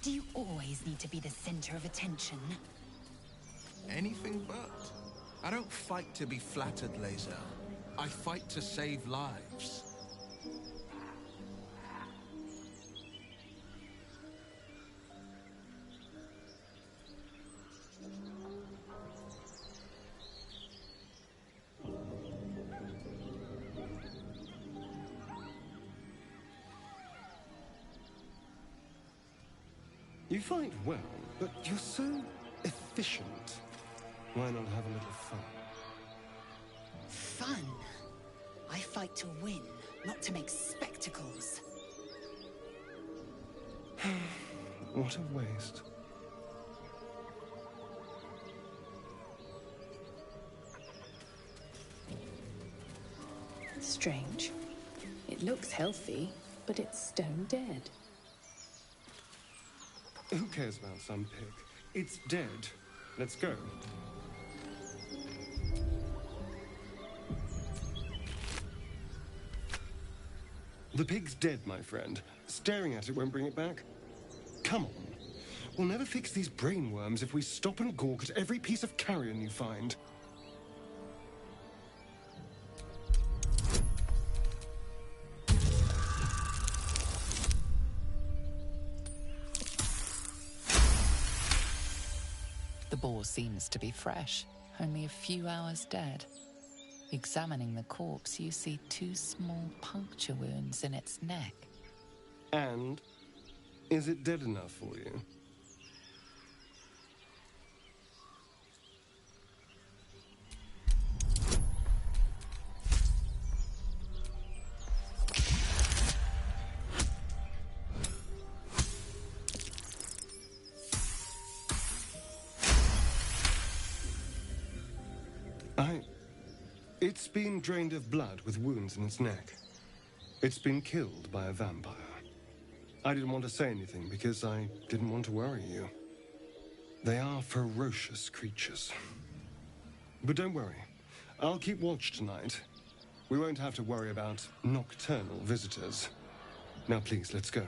Do you always need to be the center of attention? Anything but. I don't fight to be flattered, Lae'zel. I fight to save lives. You fight well, but you're so efficient. Why not have a little fun? Fun? I fight to win, not to make spectacles. What a waste. Strange. It looks healthy, but it's stone dead. Who cares about some pig? It's dead. Let's go. The pig's dead, my friend. Staring at it won't bring it back. Come on. We'll never fix these brainworms if we stop and gawk at every piece of carrion you find. The boar seems to be fresh, only a few hours dead. Examining the corpse, you see 2 small puncture wounds in its neck. And is it dead enough for you? It's been drained of blood with wounds in its neck. It's been killed by a vampire. I didn't want to say anything because I didn't want to worry you. They are ferocious creatures. But don't worry. I'll keep watch tonight. We won't have to worry about nocturnal visitors. Now please, let's go.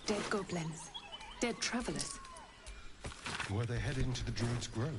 Dead goblins. Dead travelers. Were they heading to the Druid's Grove?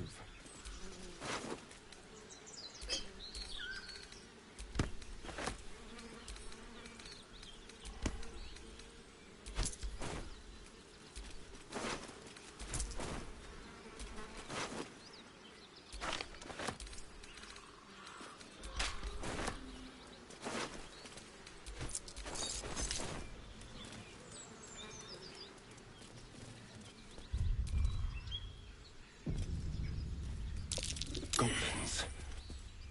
Goblins.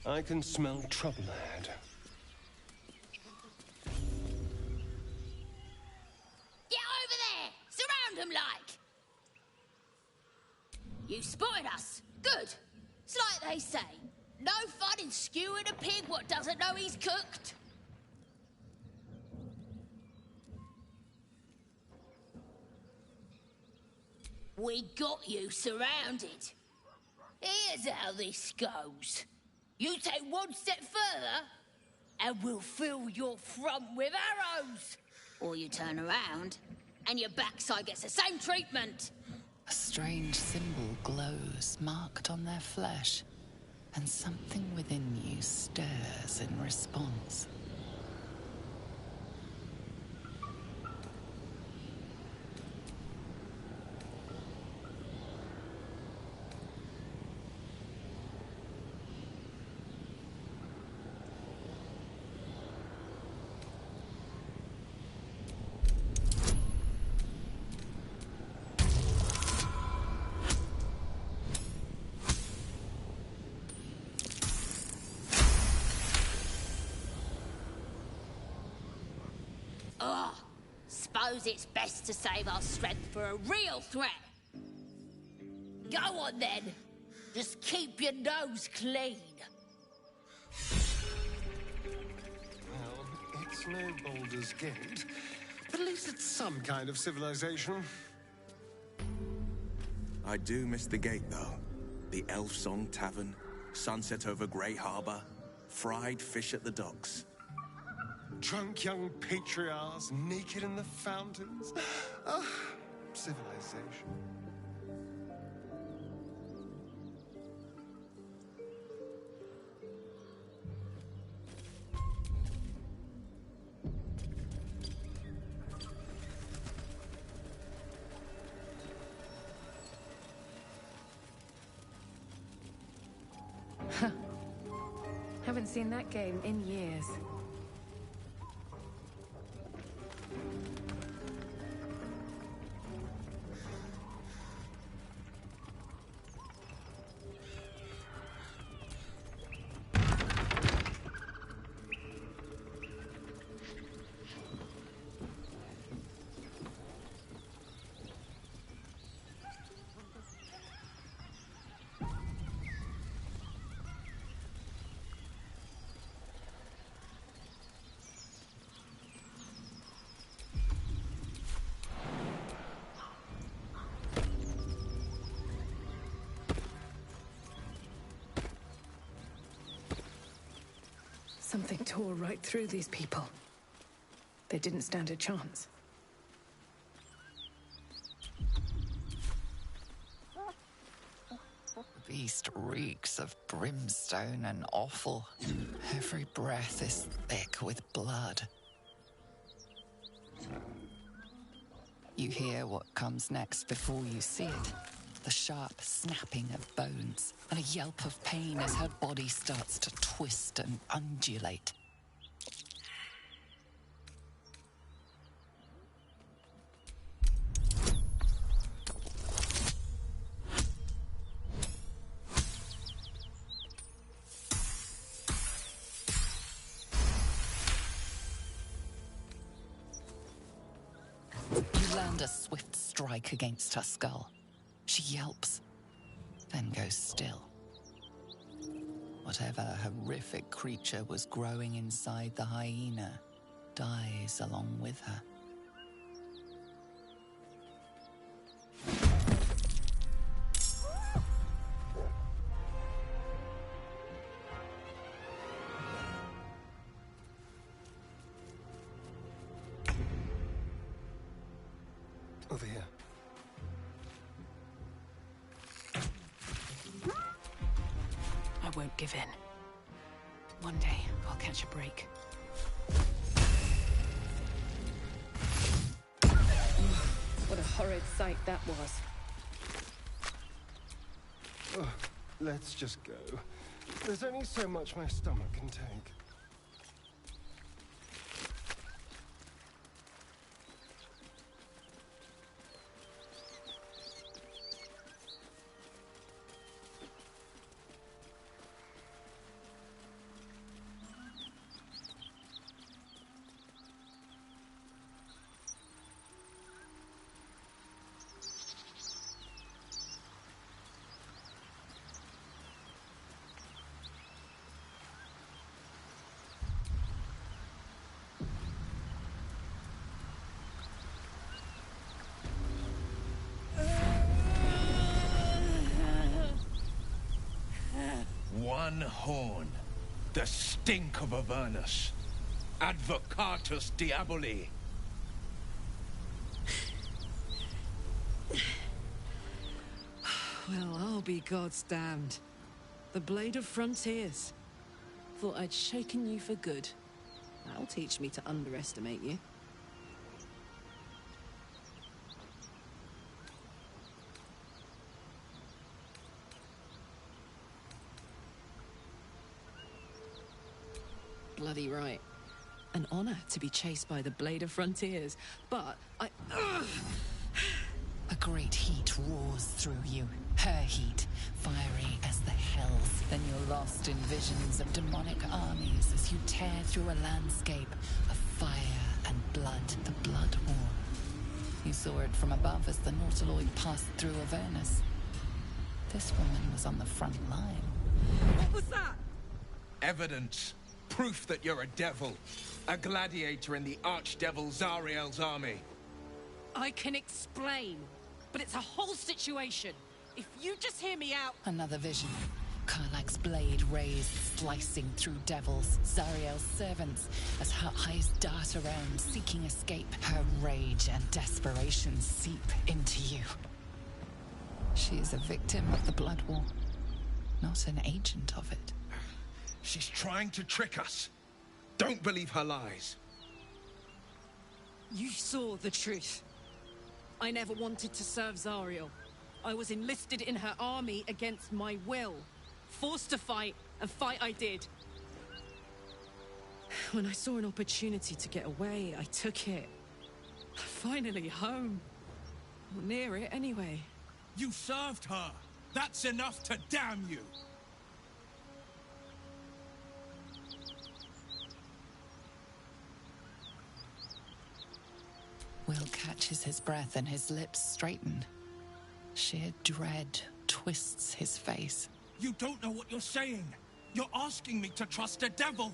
I can smell trouble ahead. Get over there! Surround them like! You spotted us. Good. It's like they say. No fun in skewing a pig what doesn't know he's cooked. We got you surrounded. Here's how this goes. You take one step further, and we'll fill your front with arrows. Or you turn around, and your backside gets the same treatment. A strange symbol glows, marked on their flesh, and something within you stirs in response. suppose it's best to save our strength for a real threat. Go on then. Just keep your nose clean. Well, it's no Baldur's Gate, but at least it's some kind of civilization. I do miss the gate, though. The Elf Song Tavern, sunset over Grey Harbor, fried fish at the docks. Drunk young patriarchs naked in the fountains. Ah, civilization. Haven't seen that game in years. Something tore right through these people. They didn't stand a chance. The beast reeks of brimstone and offal. Every breath is thick with blood. You hear what comes next before you see it. The sharp snapping of bones, and a yelp of pain as her body starts to twist and undulate. You land a swift strike against her skull. She yelps, then goes still. Whatever horrific creature was growing inside the hyena dies along with her. Over here. I won't give in. One day, I'll catch a break. What a horrid sight that was. Oh, let's just go. There's only so much my stomach can take. One horn. The stink of Avernus. Advocatus Diaboli. Well, I'll be God's damned. The Blade of Frontiers. Thought I'd shaken you for good. That'll teach me to underestimate you. Bloody right. An honor to be chased by the Blade of Frontiers, but I... A great heat roars through you, her heat, fiery as the hells. Then you're lost in visions of demonic armies as you tear through a landscape of fire and blood, the Blood War. You saw it from above as the Nautiloid passed through Avernus. This woman was on the front line. What was that? Evidence. Proof that you're a devil. A gladiator in the archdevil Zariel's army. I can explain, but it's a whole situation. If you just hear me out... Another vision. Karlach's blade raised, slicing through devils, Zariel's servants, as her eyes dart around, seeking escape. Her rage and desperation seep into you. She is a victim of the Blood War, not an agent of it. She's trying to trick us. Don't believe her lies. You saw the truth. I never wanted to serve Zariel. I was enlisted in her army against my will. Forced to fight, and fight I did. When I saw an opportunity to get away, I took it. Finally home. Or near it, anyway. You served her. That's enough to damn you. Will catches his breath and his lips straighten. Sheer dread twists his face. You don't know what you're saying. You're asking me to trust a devil.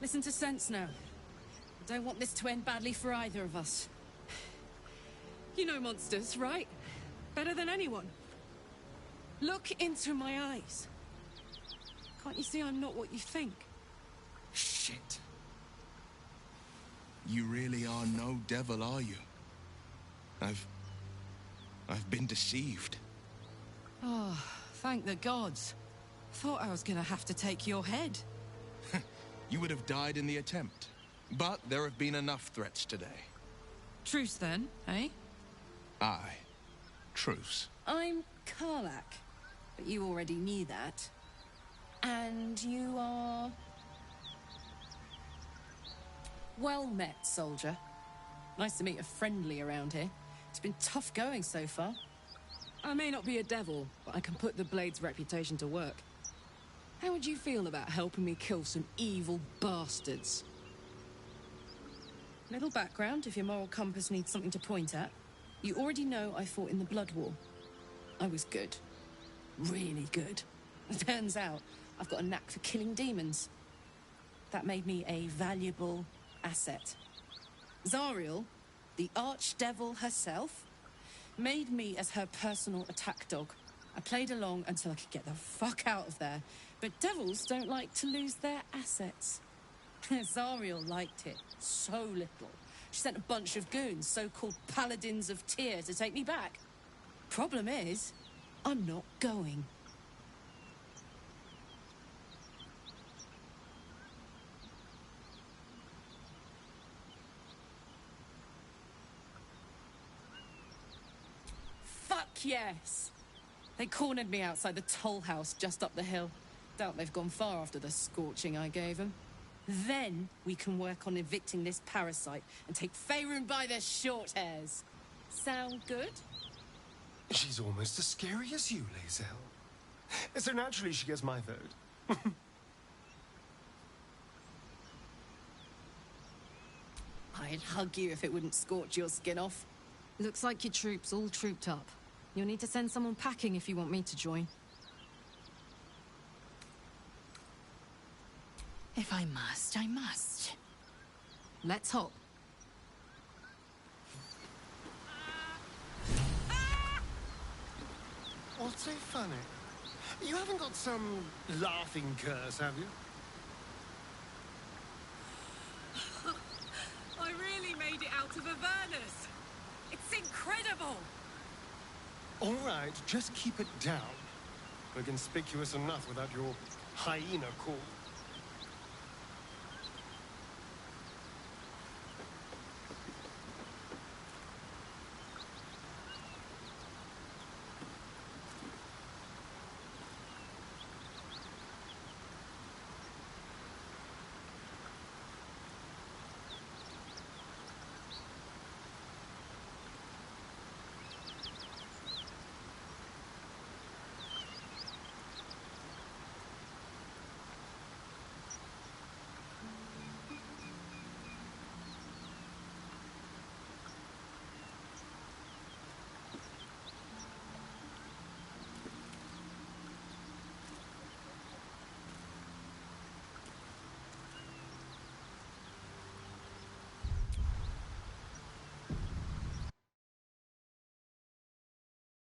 Listen to sense now. I don't want this to end badly for either of us. You know monsters, right? Better than anyone. Look into my eyes. Can't you see I'm not what you think? Shit. You really are no devil, are you? I've been deceived. Oh, thank the gods. Thought I was gonna have to take your head. You would have died in the attempt. But there have been enough threats today. Truce then, eh? Aye. Truce. I'm Karlach, but you already knew that. And you are... Well met, soldier. Nice to meet a friendly around here. It's been tough going so far. I may not be a devil, but I can put the Blade's reputation to work. How would you feel about helping me kill some evil bastards? Little background, if your moral compass needs something to point at. You already know I fought in the Blood War. I was good. Really good. Turns out, I've got a knack for killing demons. That made me a valuable asset. Zariel, the archdevil herself, made me as her personal attack dog. I played along until I could get the fuck out of there. But devils don't like to lose their assets. Zariel liked it so little. She sent a bunch of goons, so-called paladins of Tyr, to take me back. Problem is, I'm not going. Fuck yes! They cornered me outside the toll house just up the hill. Doubt they've gone far after the scorching I gave them. Then we can work on evicting this parasite and take Faerun by their short hairs. Sound good? She's almost as scary as you, Lae'zel. So naturally she gets my vote. I'd hug you if it wouldn't scorch your skin off. Looks like your troops all trooped up. You'll need to send someone packing if you want me to join. If I must, I must. Let's hop. What's so funny? You haven't got some laughing curse, have you? I really made it out of Avernus. It's incredible. All right, just keep it down. We're conspicuous enough without your hyena call.